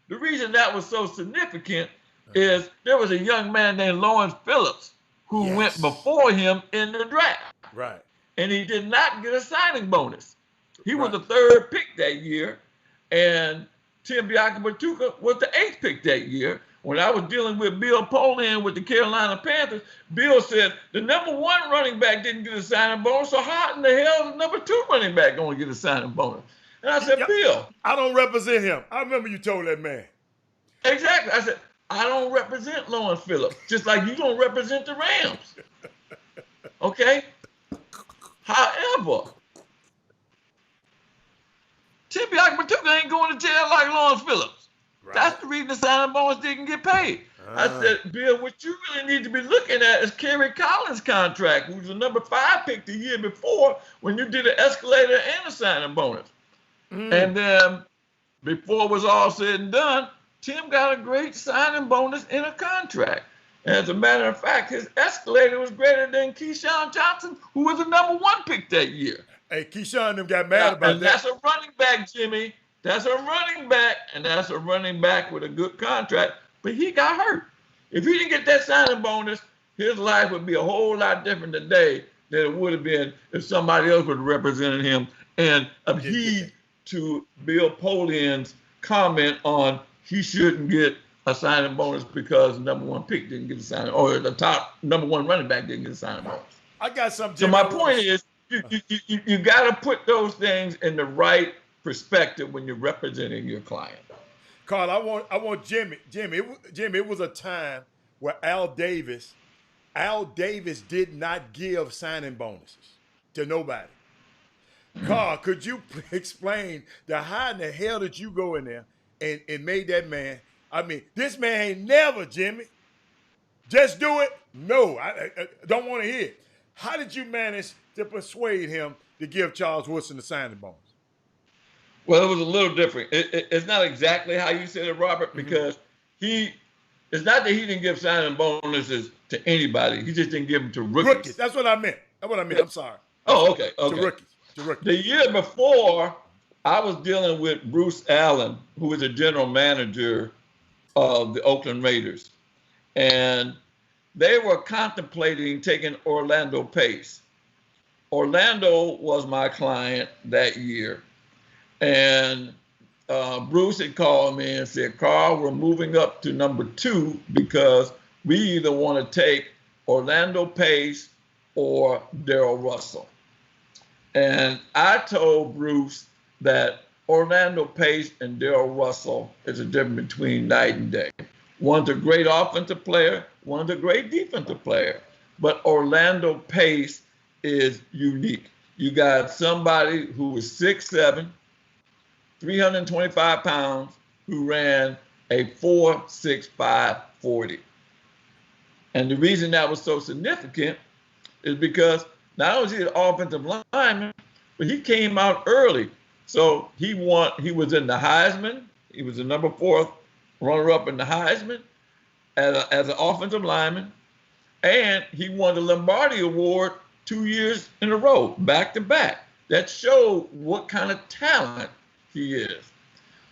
The reason that was so significant is there was a young man named Lawrence Phillips who went before him in the draft. Right. And he did not get a signing bonus. He was the 3rd pick that year, and Tim Biakabatuka was the 8th pick that year. When I was dealing with Bill Polian with the Carolina Panthers, Bill said the number 1 running back didn't get a signing bonus, so how in the hell is the number 2 running back going to get a signing bonus? And I said, Bill, I don't represent him. I remember you told that man. Exactly. I said, I don't represent Lawrence Phillips, just like you don't represent the Rams. Okay? However, Tim Biakabatuka ain't going to jail like Lawrence Phillips. Right. That's the reason the signing bonus didn't get paid. I said, Bill, what you really need to be looking at is Kerry Collins' contract, who was the number 5 pick the year before when you did an escalator and a signing bonus. And then before it was all said and done, Tim got a great signing bonus in a contract. As a matter of fact, his escalator was greater than Keyshawn Johnson, who was the number 1 pick that year. Hey, Keyshawn them got mad about that. That's a running back, Jimmy. That's a running back, and that's a running back with a good contract. But he got hurt. If he didn't get that signing bonus, his life would be a whole lot different today than it would have been if somebody else would have represented him. And heed to Bill Polian's comment on he shouldn't get a signing bonus because the number 1 pick didn't get a signing, or the top number 1 running back didn't get a signing bonus. I got something. So my point is, you got to put those things in the right perspective when you're representing your client. Carl, I want Jimmy. Jimmy, it was a time where Al Davis did not give signing bonuses to nobody. Carl, could you explain how in the hell did you go in there and made that man? I mean, this man ain't never, Jimmy. Just do it? No, I don't want to hear it. How did you manage to persuade him to give Charles Woodson the signing bonus? Well, it was a little different. It's not exactly how you said it, Robert, because it's not that he didn't give signing bonuses to anybody. He just didn't give them to rookies. That's what I meant. I'm sorry. Oh, okay. To rookies. The year before, I was dealing with Bruce Allen, who was a general manager of the Oakland Raiders. And they were contemplating taking Orlando Pace. Orlando was my client that year. And Bruce had called me and said, Carl, we're moving up to number 2 because we either want to take Orlando Pace or Darrell Russell. And I told Bruce that Orlando Pace and Darrell Russell is a difference between night and day. One's a great offensive player, one's a great defensive player. But Orlando Pace is unique. You got somebody who was 6'7", 325 pounds, who ran a 4.65 40. And the reason that was so significant is because not only is he an offensive lineman, but he came out early. So he was in the Heisman. He was the number 4th runner-up in the Heisman as an offensive lineman. And he won the Lombardi Award 2 years in a row, back-to-back. That showed what kind of talent he is.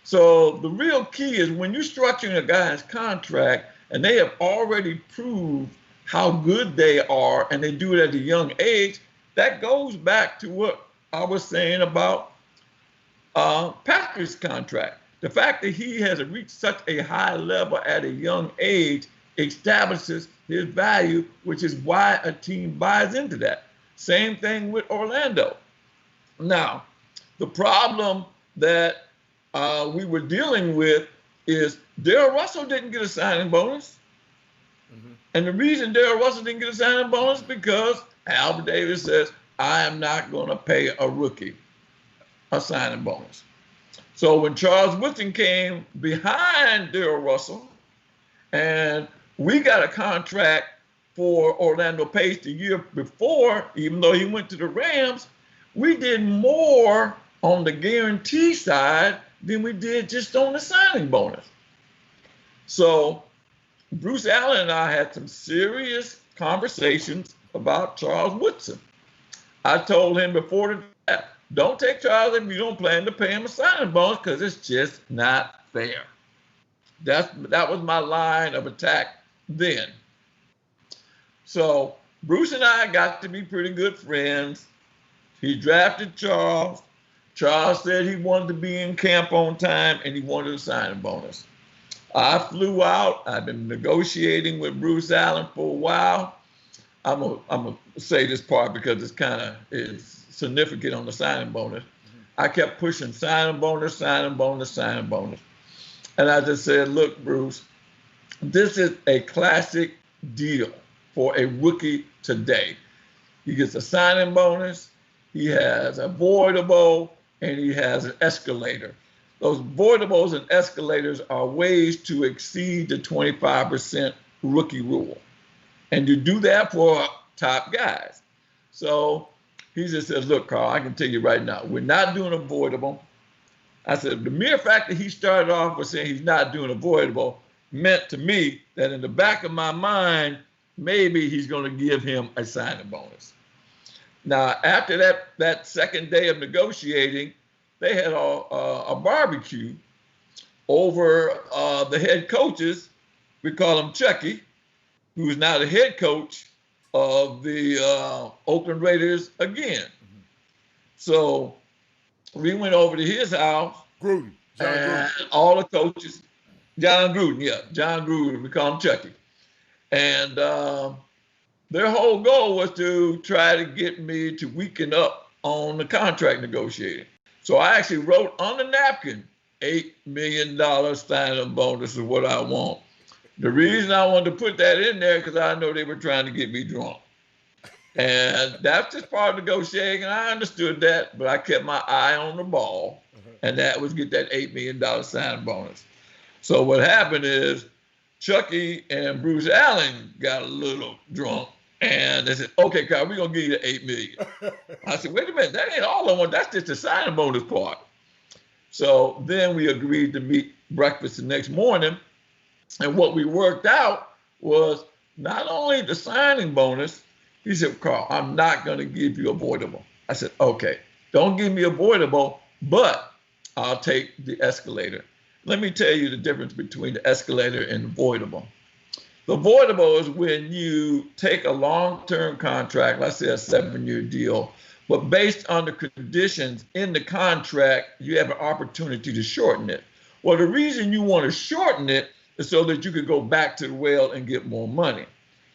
So the real key is when you're structuring a guy's contract and they have already proved how good they are, and they do it at a young age, that goes back to what I was saying about Patrick's contract. The fact that he has reached such a high level at a young age establishes his value, which is why a team buys into that. Same thing with Orlando. Now, the problem that we were dealing with is Darrell Russell didn't get a signing bonus. And the reason Darrell Russell didn't get a signing bonus is because Albert Davis says, I am not going to pay a rookie a signing bonus. So when Charles Woodson came behind Darrell Russell, and we got a contract for Orlando Pace the year before, even though he went to the Rams, we did more on the guarantee side than we did just on the signing bonus. So Bruce Allen and I had some serious conversations about Charles Woodson. I told him before the draft, don't take Charles if you don't plan to pay him a signing bonus because it's just not fair. That was my line of attack then. So Bruce and I got to be pretty good friends. He drafted Charles. Charles said he wanted to be in camp on time and he wanted a signing bonus. I flew out. I've been negotiating with Bruce Allen for a while. I'm gonna say this part because it's kind of significant on the signing bonus. I kept pushing signing bonus, signing bonus, signing bonus. And I just said, look, Bruce, this is a classic deal for a rookie today. He gets a signing bonus, he has a voidable, and he has an escalator. Those voidables and escalators are ways to exceed the 25% rookie rule. And you do that for top guys. So he just says, look, Carl, I can tell you right now, we're not doing a voidable. I said, the mere fact that he started off with saying he's not doing a voidable meant to me that in the back of my mind, maybe he's going to give him a signing bonus. Now, after that second day of negotiating, they had a barbecue over the head coaches. We call him Chucky, who is now the head coach of the Oakland Raiders again. So we went over to his house. Gruden. John and Gruden. all the coaches. John Gruden, yeah. John Gruden, we call him Chucky. And their whole goal was to try to get me to weaken up on the contract negotiating. So I actually wrote on the napkin, $8 million signing bonus is what I want. The reason I wanted to put that in there because I know they were trying to get me drunk. And that's just part of negotiating, and I understood that, but I kept my eye on the ball, and that was get that $8 million signing bonus. So what happened is Chucky and Bruce Allen got a little drunk, and they said, okay, Kyle, we're going to give you the $8 million. I said, wait a minute, that ain't all I want. That's just the signing bonus part. So then we agreed to meet breakfast the next morning, and what we worked out was not only the signing bonus. He said, Carl, I'm not going to give you a voidable. I said, okay, don't give me a voidable, but I'll take the escalator. Let me tell you the difference between the escalator and the voidable. The voidable is when you take a long-term contract, let's say a 7-year deal, but based on the conditions in the contract, you have an opportunity to shorten it. Well, the reason you want to shorten it is so that you could go back to the well and get more money.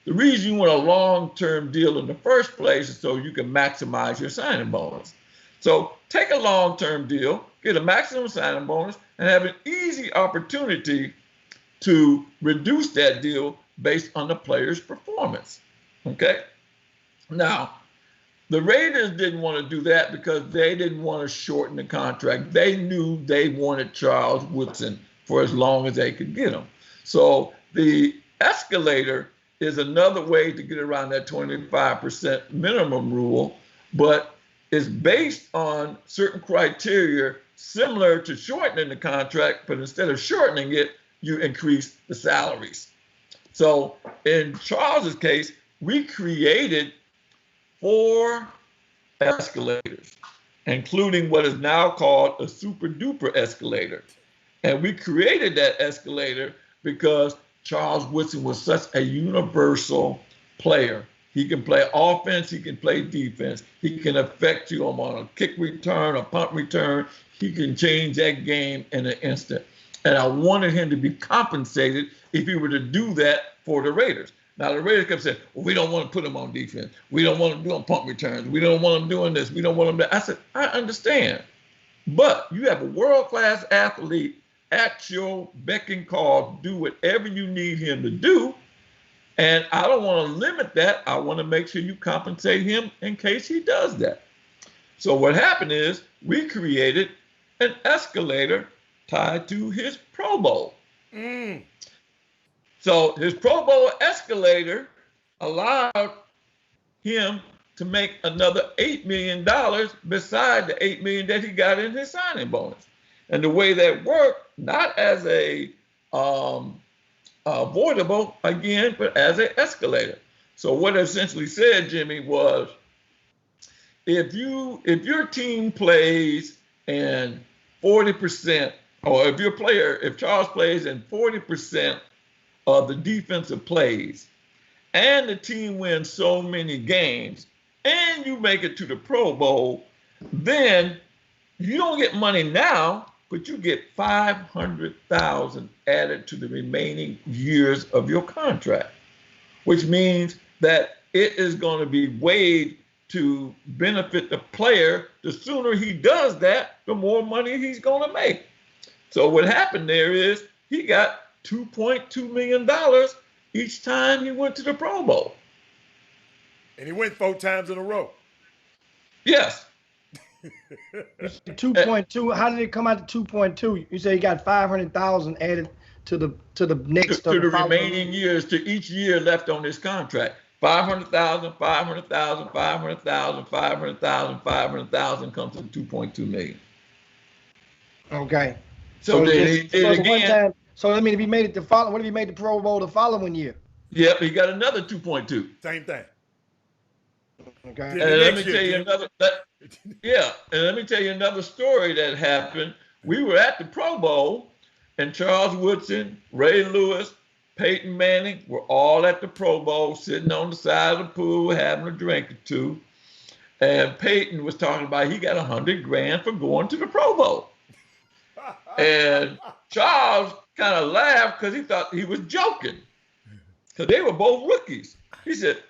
The reason you want a long-term deal in the first place is so you can maximize your signing bonus. So take a long-term deal, get a maximum signing bonus, and have an easy opportunity to reduce that deal based on the player's performance. Okay? Now, the Raiders didn't want to do that because they didn't want to shorten the contract. They knew they wanted Charles Woodson for as long as they could get him. So the escalator is another way to get around that 25% minimum rule, but it's based on certain criteria similar to shortening the contract, but instead of shortening it, you increase the salaries. So in Charles's case, we created 4 escalators, including what is now called a super duper escalator. And we created that escalator because Charles Woodson was such a universal player. He can play offense. He can play defense. He can affect you on a kick return, a punt return. He can change that game in an instant. And I wanted him to be compensated if he were to do that for the Raiders. Now, the Raiders kept saying, well, we don't want to put him on defense. We don't want him doing punt returns. We don't want him doing this. We don't want him that. I said, I understand. But you have a world-class athlete at your beck and call, do whatever you need him to do. And I don't want to limit that. I want to make sure you compensate him in case he does that. So what happened is we created an escalator tied to his Pro Bowl. So his Pro Bowl escalator allowed him to make another $8 million beside the $8 million that he got in his signing bonus. And the way that worked, not as a avoidable, again, but as an escalator. So what it essentially said, Jimmy, was if your team plays and 40%, or if Charles plays in 40% of the defensive plays, and the team wins so many games, and you make it to the Pro Bowl, then you don't get money now, but you get $500,000 added to the remaining years of your contract, which means that it is going to be weighed to benefit the player. The sooner he does that, the more money he's going to make. So what happened there is he got $2.2 million each time he went to the Pro Bowl. And he went 4 times in a row. Yes. 2.2. How did it come out to 2.2? You say he got 500,000 added to the next to the remaining years, to each year left on this contract. 500,000, 500,000, 500,000, 500,000, 500,000 comes to 2.2 million. Okay. So I mean, if he made it what if he made the Pro Bowl the following year? Yep, he got another 2.2. Same thing. Okay. And let me tell you another story that happened. We were at the Pro Bowl, and Charles Woodson, Ray Lewis, Peyton Manning were all at the Pro Bowl, sitting on the side of the pool, having a drink or two. And Peyton was talking about he got $100,000 for going to the Pro Bowl. And Charles kind of laughed because he thought he was joking, because they were both rookies. He said,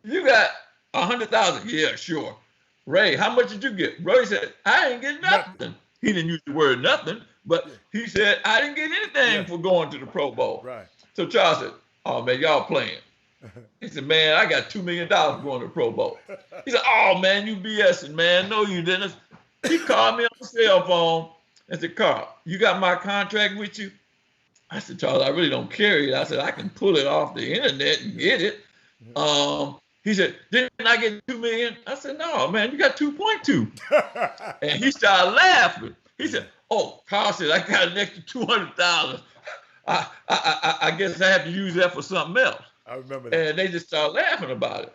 "You got 100,000? Yeah, sure. Ray, how much did you get?" Ray said, "I didn't get nothing." He didn't use the word nothing, but he said, "I didn't get anything for going to the Pro Bowl." Right. So Charles said, "Oh man, y'all playing." He said, "Man, I got $2 million for going to the Pro Bowl." He said, "Oh man, you BSing, man. No, you didn't." He called me on the cell phone and said, "Carl, you got my contract with you?" I said, "Charles, I really don't carry it." I said, "I can pull it off the internet and get it." He said, "Didn't I get $2 million?" I said, "No, man, you got 2.2. And he started laughing. He said, "Oh," Carl said, "I got an extra 200,000. I guess I have to use that for something else." I remember that. And they just started laughing about it.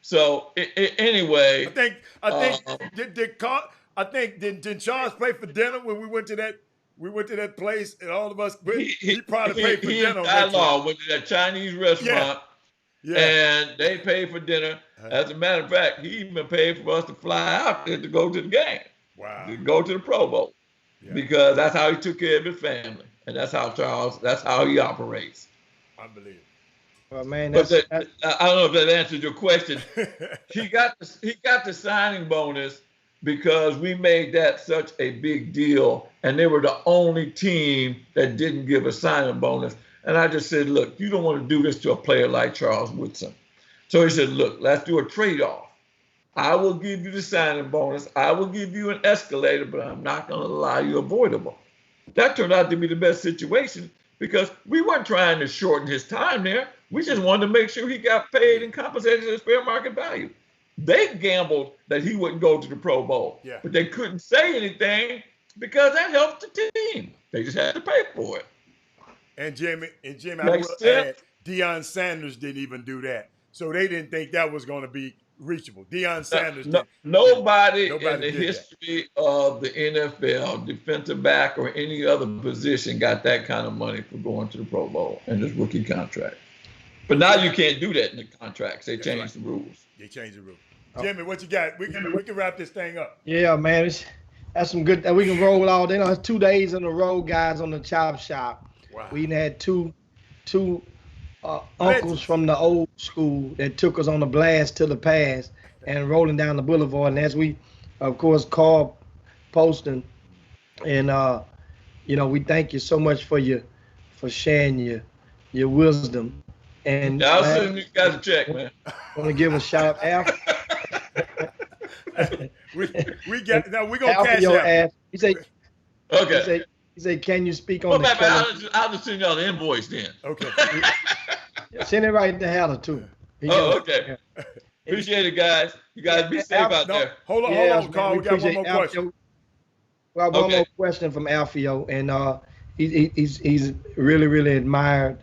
So anyway, did Charles pay for dinner when we went to that place, and all of us he probably paid for dinner. I went to that Chinese restaurant. Yeah. And they paid for dinner. As a matter of fact, he even paid for us to fly out there to go to the game. Wow. To go to the Pro Bowl. Yeah. Because that's how he took care of his family. And that's how he operates. Unbelievable. Well, man, I don't know if that answered your question. He got the signing bonus because we made that such a big deal. And they were the only team that didn't give a signing bonus. And I just said, "Look, you don't want to do this to a player like Charles Woodson." So he said, "Look, let's do a trade-off. I will give you the signing bonus. I will give you an escalator, but I'm not going to allow you avoidable." That turned out to be the best situation because we weren't trying to shorten his time there. We just wanted to make sure he got paid and compensated his fair market value. They gambled that he wouldn't go to the Pro Bowl, but they couldn't say anything because that helped the team. They just had to pay for it. And Jimmy, I will add, Deion Sanders didn't even do that. So they didn't think that was going to be reachable. Deion Sanders nobody in the history of the NFL, defensive back or any other position, got that kind of money for going to the Pro Bowl and this rookie contract. But now you can't do that in the contracts. They changed the rules. They changed the rules. Jimmy, what you got? We can wrap this thing up. Yeah, man. That's some good. We can roll all. They know 2 days in a row, guys, on the Chop Shop. Wow. We had two uncles from the old school that took us on a blast to the past and rolling down the boulevard. And as we, of course, Carl Poston, and we thank you so much for sharing your wisdom. And I'll send you guys a check, man. I want to give a shout out, Alf. we gonna cash out. He said, okay. He said, can you speak on Well, the I'll just send y'all the invoice then. Okay. Send it right to Hatter too. Okay. Yeah. Appreciate it, guys. You guys be safe out there. Hold on, Carl. We got one more question. Well, one more question from Alfio, and he's really, really admired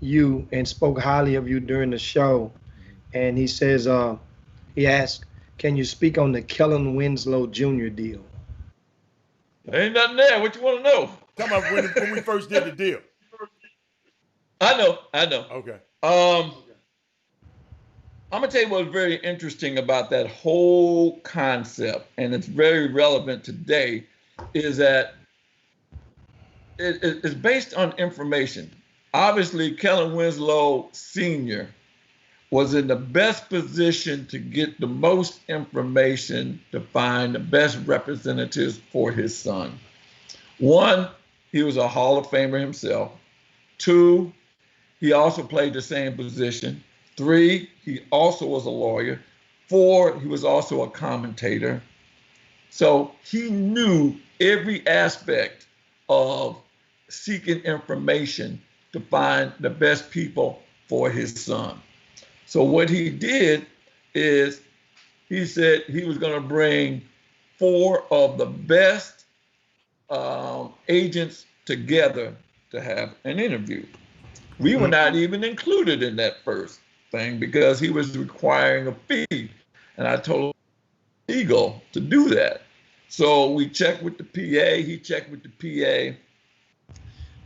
you and spoke highly of you during the show. And he says, he asked, can you speak on the Kellen Winslow Jr. deal? There ain't nothing there. What you want to know? Talking about when we first did the deal. I know. Okay. I'm gonna tell you what's very interesting about that whole concept, and it's very relevant today, is that it's based on information. Obviously, Kellen Winslow Sr. was in the best position to get the most information to find the best representatives for his son. 1, he was a Hall of Famer himself. 2, he also played the same position. 3, he also was a lawyer. 4, he was also a commentator. So he knew every aspect of seeking information to find the best people for his son. So what he did is he said he was going to bring 4 of the best agents together to have an interview. We were not even included in that first thing because he was requiring a fee. And I told Eagle to do that. So we checked with the PA, he checked with the PA.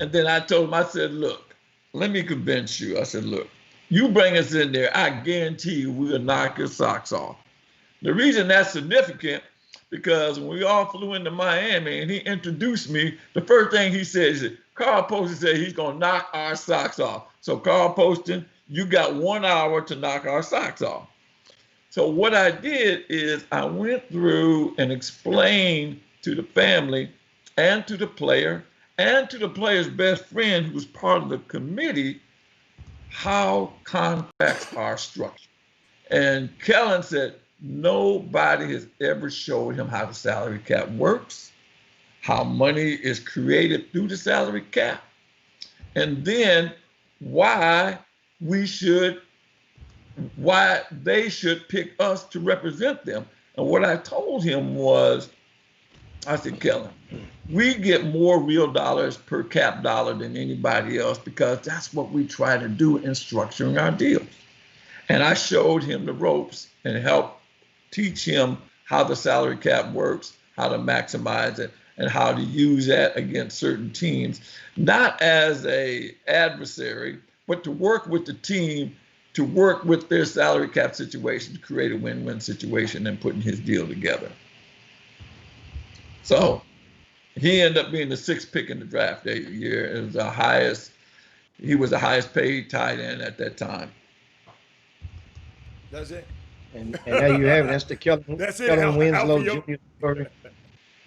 And then I told him, I said, look, let me convince you. I said, look, you bring us in there, I guarantee you we'll knock your socks off. The reason that's significant, because when we all flew into Miami and he introduced me, the first thing he said is, Carl Poston said he's going to knock our socks off. So Carl Poston, you got 1 hour to knock our socks off. So what I did is I went through and explained to the family and to the player and to the player's best friend who was part of the committee how contracts are structured. And Kellen said, nobody has ever showed him how the salary cap works, how money is created through the salary cap, and then why they should pick us to represent them. And what I told him was, I said, Kellen, we get more real dollars per cap dollar than anybody else because that's what we try to do in structuring our deals. And I showed him the ropes and helped teach him how the salary cap works, how to maximize it, and how to use that against certain teams, not as an adversary, but to work with the team, to work with their salary cap situation, to create a win-win situation and putting his deal together. So he ended up being the 6th pick in the draft that year. It was he was the highest paid tight end at that time. That's it. And there you have it. That's the Kellen Winslow Jr. story.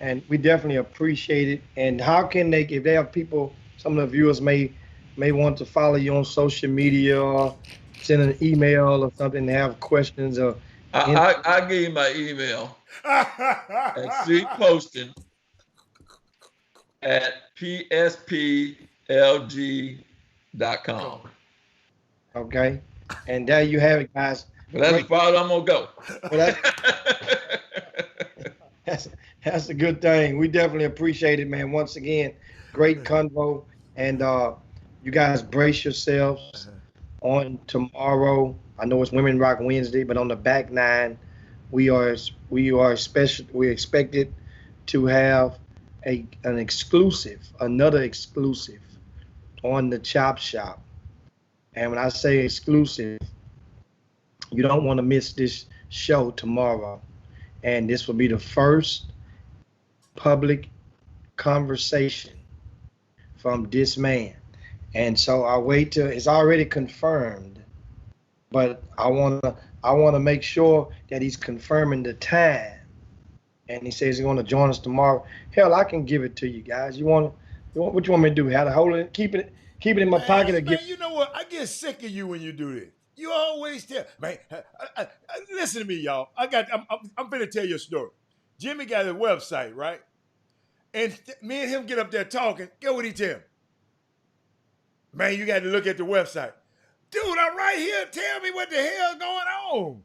And we definitely appreciate it. And how can they, if they have people, some of the viewers may want to follow you on social media or send an email or something to have questions or. I gave you my email at cposton@psplg.com. Okay. And there you have it, guys. Well, that's as far as I'm going to go. Well, that's a good thing. We definitely appreciate it, man. Once again, great convo. And you guys brace yourselves on tomorrow. I know it's Women Rock Wednesday, but on the back nine, we expected to have another exclusive on the Chop Shop And when I say exclusive, you don't want to miss this show tomorrow. And this will be the first public conversation from this man. And so I wait till it's already confirmed, but I want to make sure that he's confirming the time. And he says he's going to join us tomorrow. Hell, I can give it to you guys. What you want me to do? How to hold it? Keep it in my pocket? Or Man, you know what? I get sick of you when you do this. You always tell, man. Listen to me, y'all. I'm finna tell you a story. Jimmy got a website, right? And me and him get up there talking. Get what he tell me? Man, you got to look at the website. Dude, I'm right here. Tell me what the hell going on.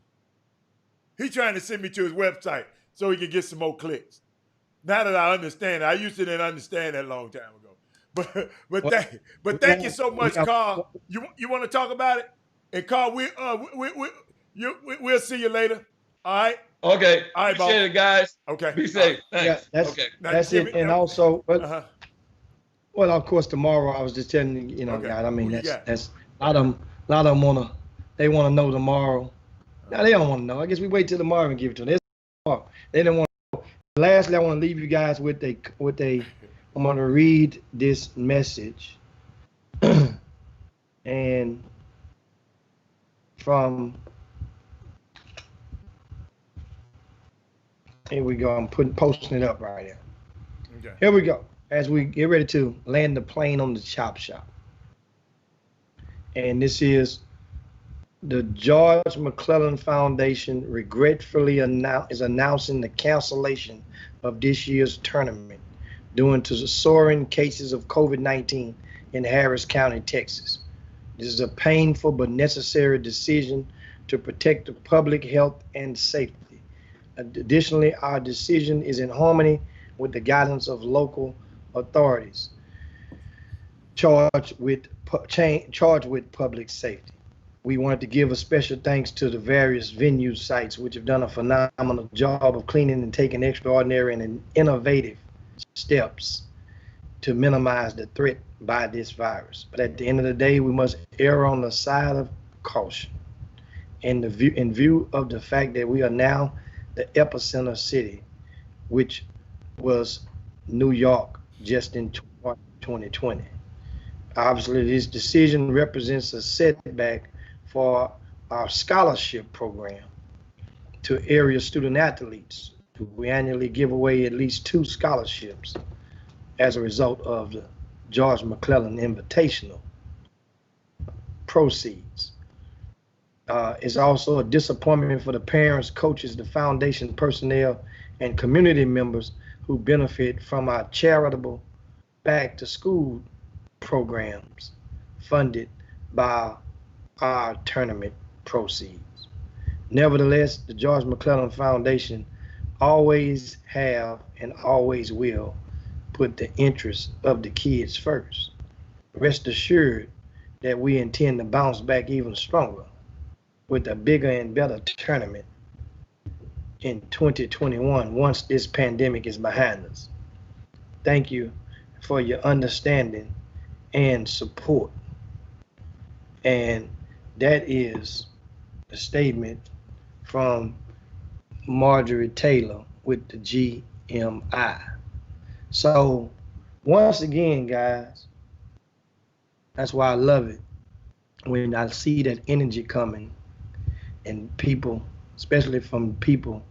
He trying to send me to his website so he can get some more clicks. Now that I understand it, I used to didn't understand that a long time ago. But thank you so much, Carl. You want to talk about it? And Carl, we'll see you later. All right. Okay. All right, appreciate it, guys. Okay. Be safe. Thanks. Yeah, that's it. And also, well, of course, tomorrow I was just telling you, Okay. God, I mean, Who you that's a lot of them want to know tomorrow. No, they don't want to know. I guess we wait till tomorrow and give it to them. They don't want to know. Lastly, I want to leave you guys with I'm going to read this message. And here we go. I'm posting it up right here. Okay. Here we go. As we get ready to land the plane on the chop shop. And this is the George McClellan Foundation regretfully is announcing the cancellation of this year's tournament due to the soaring cases of COVID-19 in Harris County, Texas. This is a painful but necessary decision to protect the public health and safety. Additionally, our decision is in harmony with the guidance of local authorities charged with public safety. We wanted to give a special thanks to the various venue sites which have done a phenomenal job of cleaning and taking extraordinary and innovative steps to minimize the threat by this virus. But at the end of the day, we must err on the side of caution. In view of the fact that we are now the epicenter city, which was New York just in 2020. Obviously, this decision represents a setback for our scholarship program to area student athletes. We annually give away at least 2 scholarships as a result of the George McClellan Invitational proceeds. It's also a disappointment for the parents, coaches, the foundation personnel, and community members who benefit from our charitable back to school programs funded by our tournament proceeds. Nevertheless, the George McClellan Foundation always have and always will put the interests of the kids first. Rest assured that we intend to bounce back even stronger with a bigger and better tournament in 2021 once this pandemic is behind us. Thank you for your understanding and support. And that is the statement from Marjorie Taylor with the GMI. So once again, guys, that's why I love it when I see that energy coming and people, especially from people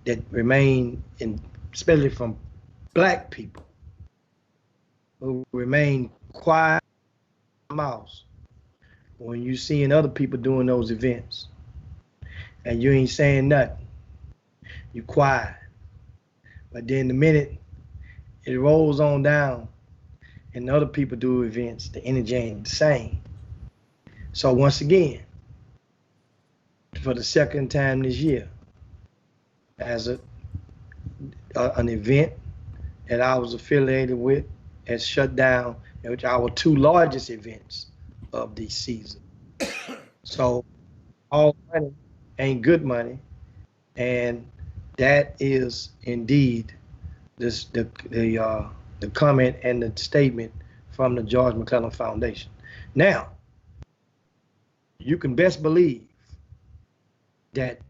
that remain in, especially from black people who remain quiet mouths when you seeing other people doing those events and you ain't saying nothing, you quiet. But then the minute it rolls on down and other people do events, the energy ain't the same. So once again, for the second time this year, as an event that I was affiliated with has shut down, which are our 2 largest events of the season. So all money ain't good money, and that is indeed the comment and the statement from the George McClellan Foundation. Now, you can best believe that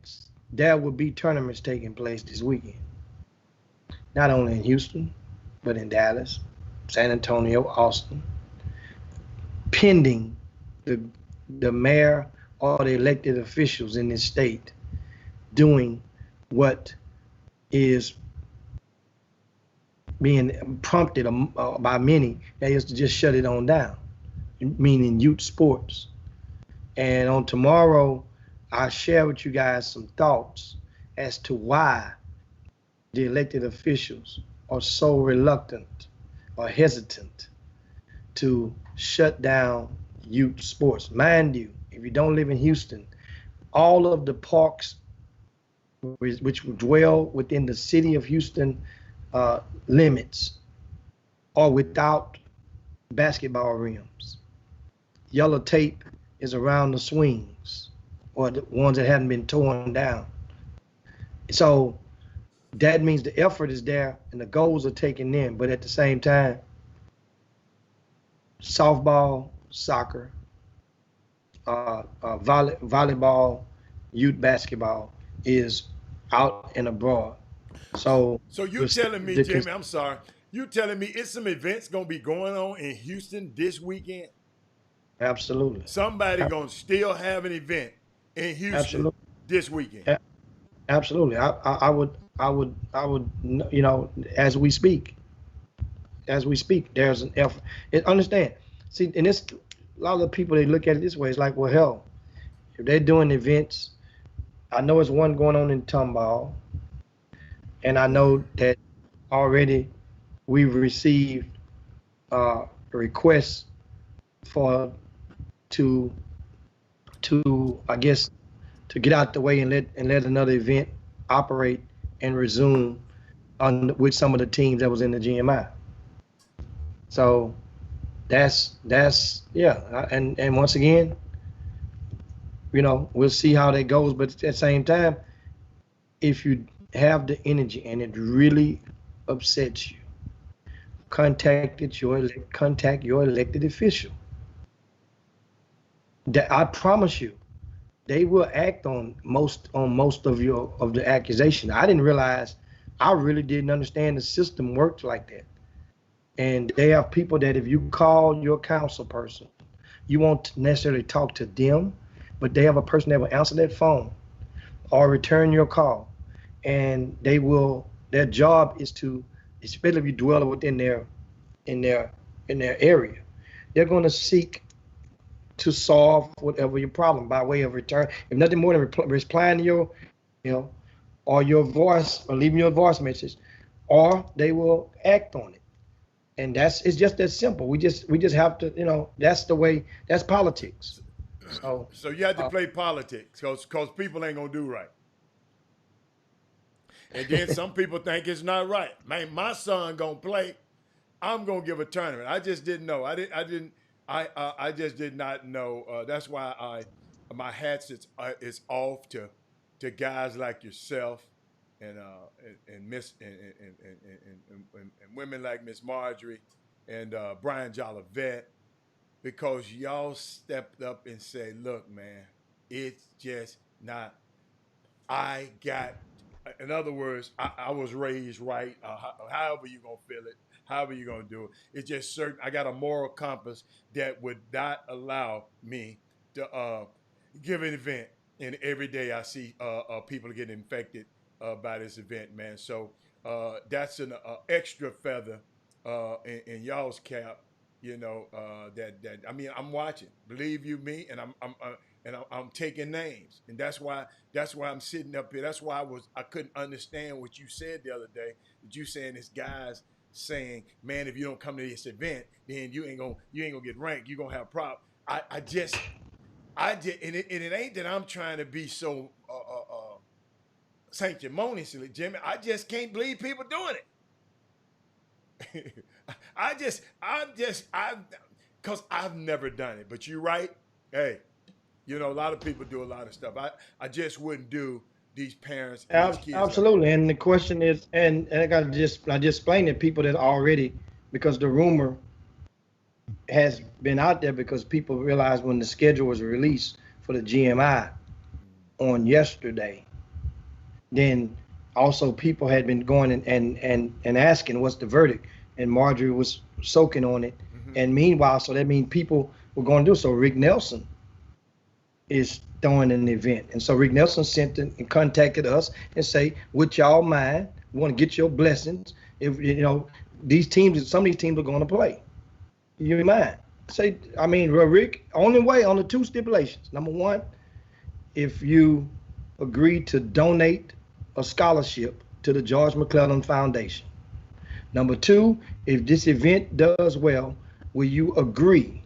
there will be tournaments taking place this weekend. Not only in Houston, but in Dallas, San Antonio, Austin, pending the mayor or the elected officials in this state doing what is being prompted by many, that is to just shut it on down, meaning youth sports. And on tomorrow, I'll share with you guys some thoughts as to why the elected officials are so reluctant or hesitant to shut down youth sports. Mind you, if you don't live in Houston, all of the parks which dwell within the city of Houston limits are without basketball rims. Yellow tape is around the swings or the ones that haven't been torn down. So that means the effort is there and the goals are taken in, but at the same time, softball, soccer, volleyball, youth basketball is out and abroad. So you telling me, Jimmy, I'm sorry, you telling me it's some events gonna be going on in Houston this weekend? Absolutely. Somebody gonna still have an event in Houston this weekend. Absolutely. I would, you know, as we speak, there's an effort. Understand? See, and this, a lot of the people, they look at it this way. It's like, well, hell, if they're doing events, I know it's one going on in Tomball, and I know that already we've received requests to I guess to get out the way and let another event operate and resume with some of the teams that was in the GMI. So that's yeah, and once again, you know, we'll see how that goes. But at the same time, if you have the energy and it really upsets you, contact your elected official. That I promise you, they will act on most of the accusation. I didn't realize, I really didn't understand the system worked like that. And they have people that if you call your council person, you won't necessarily talk to them, but they have a person that will answer that phone or return your call. And their job is to, especially if you dwell within their area, they're going to seek to solve whatever your problem by way of return. If nothing more than replying to your, you know, or your voice, or leaving your voice message, or they will act on it. And it's just that simple. We just have to, you know, that's the way, that's politics. So you have to play politics because people ain't gonna do right. And then some people think it's not right. Man, my son gonna play, I'm gonna give a tournament. I just didn't know. I just did not know. That's why my hats is off to guys like yourself and women like Miss Marjorie and Brian Jolivet, because y'all stepped up and said, look, man, it's just not, in other words, I was raised right, however you gonna feel it, however you gonna do it. It's just certain, I got a moral compass that would not allow me to give an event. And every day I see people getting infected by this event, man. So that's an extra feather in y'all's cap, you know. That I mean, I'm watching. Believe you me, and I'm taking names, and that's why I'm sitting up here. That's why I couldn't understand what you said the other day. That you saying this guy's saying, man, if you don't come to this event, then you ain't gonna get ranked. You gonna have problems. I just, and it ain't that I'm trying to be so sanctimoniously, Jimmy. I just can't believe people doing it. Because I've never done it. But you're right. Hey, you know, a lot of people do a lot of stuff. I just wouldn't do these parents and these kids. Absolutely. And the question is, and I just explained to people that already, because the rumor has been out there, because people realized when the schedule was released for the GMI on yesterday, then also people had been going and asking what's the verdict, and Marjorie was soaking on it. And meanwhile, so that means people were going to do so. Rick Nelson is throwing an event, and so Rick Nelson sent and contacted us and say, would y'all mind? We want to get your blessings. If you know these teams, some of these teams are going to play. You mind? Say, I mean, Rick, only way on the two stipulations. Number one, if you agree to donate a scholarship to the George McClellan Foundation. Number two, if this event does well, will you agree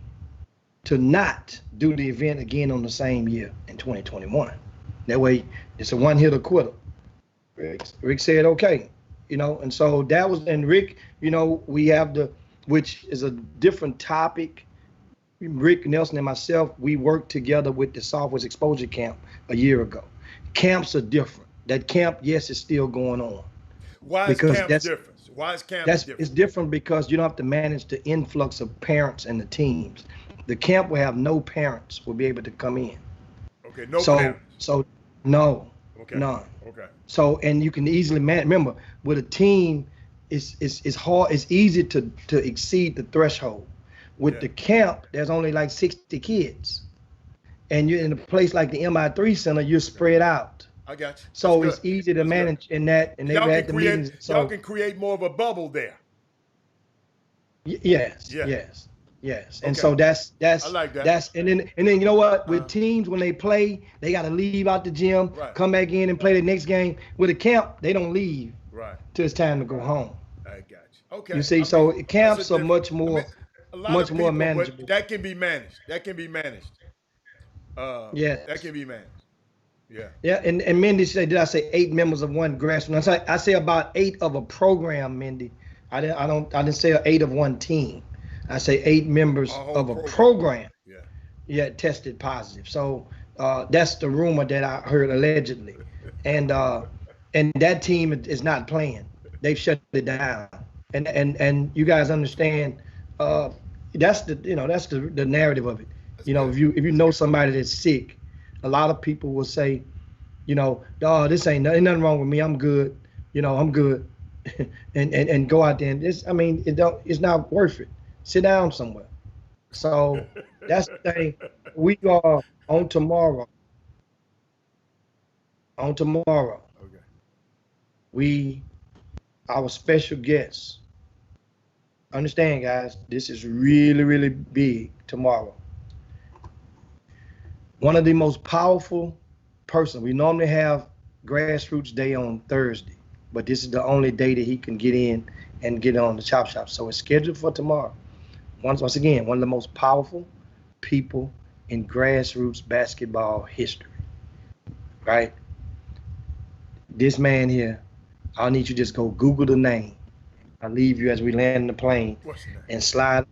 to not do the event again on the same year in 2021? That way, it's a one-hitter quitter. Rick said, okay, you know, and so that was, and Rick, you know, we have which is a different topic. Rick Nelson and myself, we worked together with the Southwest Exposure Camp a year ago. Camps are different. That camp, yes, is still going on. Why is camp different? Why is camp different? It's different because you don't have to manage the influx of parents and the teams. The camp will have no parents will be able to come in. Okay, no parents. So no, okay. None. Okay. So, and you can easily remember with a team, it's hard. It's easy to exceed the threshold. With the camp, there's only like 60 kids, and you're in a place like the MI3 Center, you're spread out. I got you. So it's easy to manage in that, and they've had the meetings. So y'all can create more of a bubble there. Yes. And so that's I like that. And then you know what? With teams, when they play, they got to leave out the gym, come back in and play the next game. With a camp, they don't leave till it's time to go home. I got you. Okay. You see, so camps are much more manageable. But that can be managed. That can be managed. That can be managed. Yeah. Yeah, and Mindy said, did I say 8 members of one grassroots? I say about 8 of a program, Mindy. I didn't say 8 of one team. I say 8 members of a program. Yeah, tested positive. So that's the rumor that I heard allegedly, and that team is not playing. They've shut it down. And you guys understand. That's the narrative of it. If you know somebody that's sick, a lot of people will say, this ain't nothing wrong with me. I'm good. I'm good, and go out there and it's not worth it. Sit down somewhere. So that's the thing. We are on tomorrow. Okay. Our special guests. Understand, guys, this is really, really big tomorrow. One of the most powerful persons. We normally have Grassroots Day on Thursday, but this is the only day that he can get in and get on the Chop Shop. So it's scheduled for tomorrow. Once again, one of the most powerful people in grassroots basketball history, right? This man here, I'll need you to just go Google the name. I'll leave you as we land the plane and slide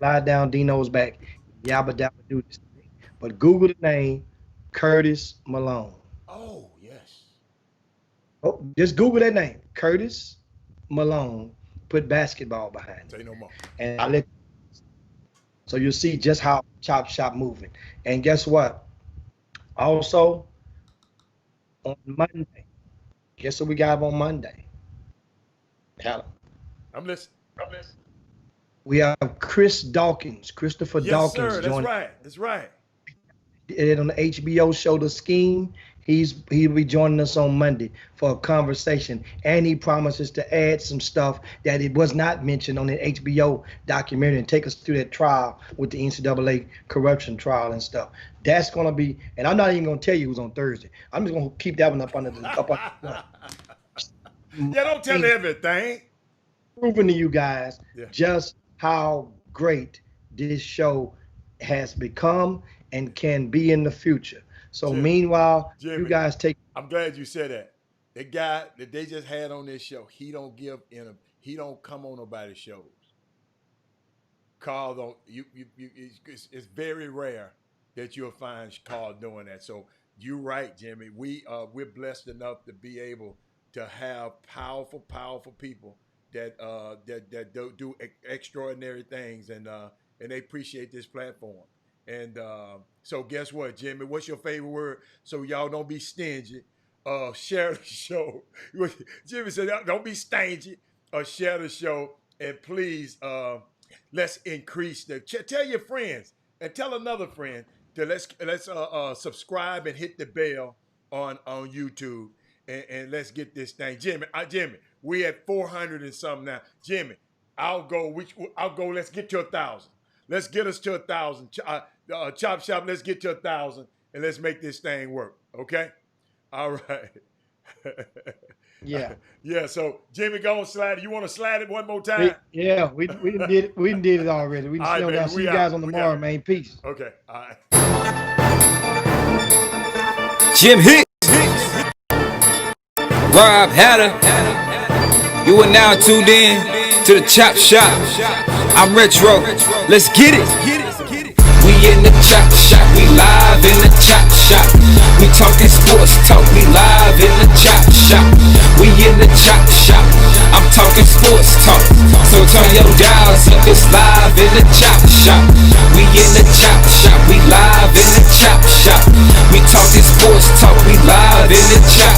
down Dino's back. Yabba dabba do this thing. But Google the name, Curtis Malone. Oh, yes. Oh, just Google that name, Curtis Malone. Put basketball behind it. Say no more. And I'll let so you'll see just how Chop Shop moving. And guess what? Also, on Monday, guess what we got on Monday? Hello. I'm listening. We have Chris Dawkins, Christopher Dawkins. Sir, that's right. And on the HBO show, The Scheme, he'll be joining us on Monday for a conversation, and he promises to add some stuff that it was not mentioned on the HBO documentary and take us through that trial with the NCAA corruption trial and stuff. That's gonna be, and I'm not even gonna tell you who's on Thursday. I'm just gonna keep that one up under the. Yeah, don't tell everything. Proving to you guys just how great this show has become and can be in the future. So Jimmy, meanwhile, you guys take. I'm glad you said that. The guy that they just had on this show, he don't come on nobody's shows. Carl don't. It's very rare that you'll find Carl doing that. So you're right, Jimmy. We're blessed enough to be able to have powerful people that do extraordinary things, and they appreciate this platform. And so guess what, Jimmy? What's your favorite word? So y'all don't be stingy. Share the show. Jimmy said, don't be stingy. Share the show. And please, let's increase the. Tell your friends and tell another friend to let's subscribe and hit the bell on YouTube. And let's get this thing. Jimmy, we at 400 and something now. Jimmy, I'll go, let's get to 1,000. Let's get us to 1,000. Chop Shop, let's get to 1,000 and let's make this thing work. Okay? All right. Yeah. Yeah, so Jimmy, go on slide it. You want to slide it one more time? Yeah, we did it. We did it already. We just All right, I'll baby, see you guys on tomorrow, man. Peace. Okay. All right. Jim Hicks, Rob Hatter, you are now tuned in to the Chop Shop. I'm Retro. Let's get it. We in the Chop Shop. We live in the Chop Shop. We talking sports talk. We live in the Chop Shop. We in the Chop Shop. I'm talking sports talk. So turn your dials up. It's live in the Chop Shop. We in the Chop Shop. We live in the Chop Shop. We talking sports talk. We live in the Chop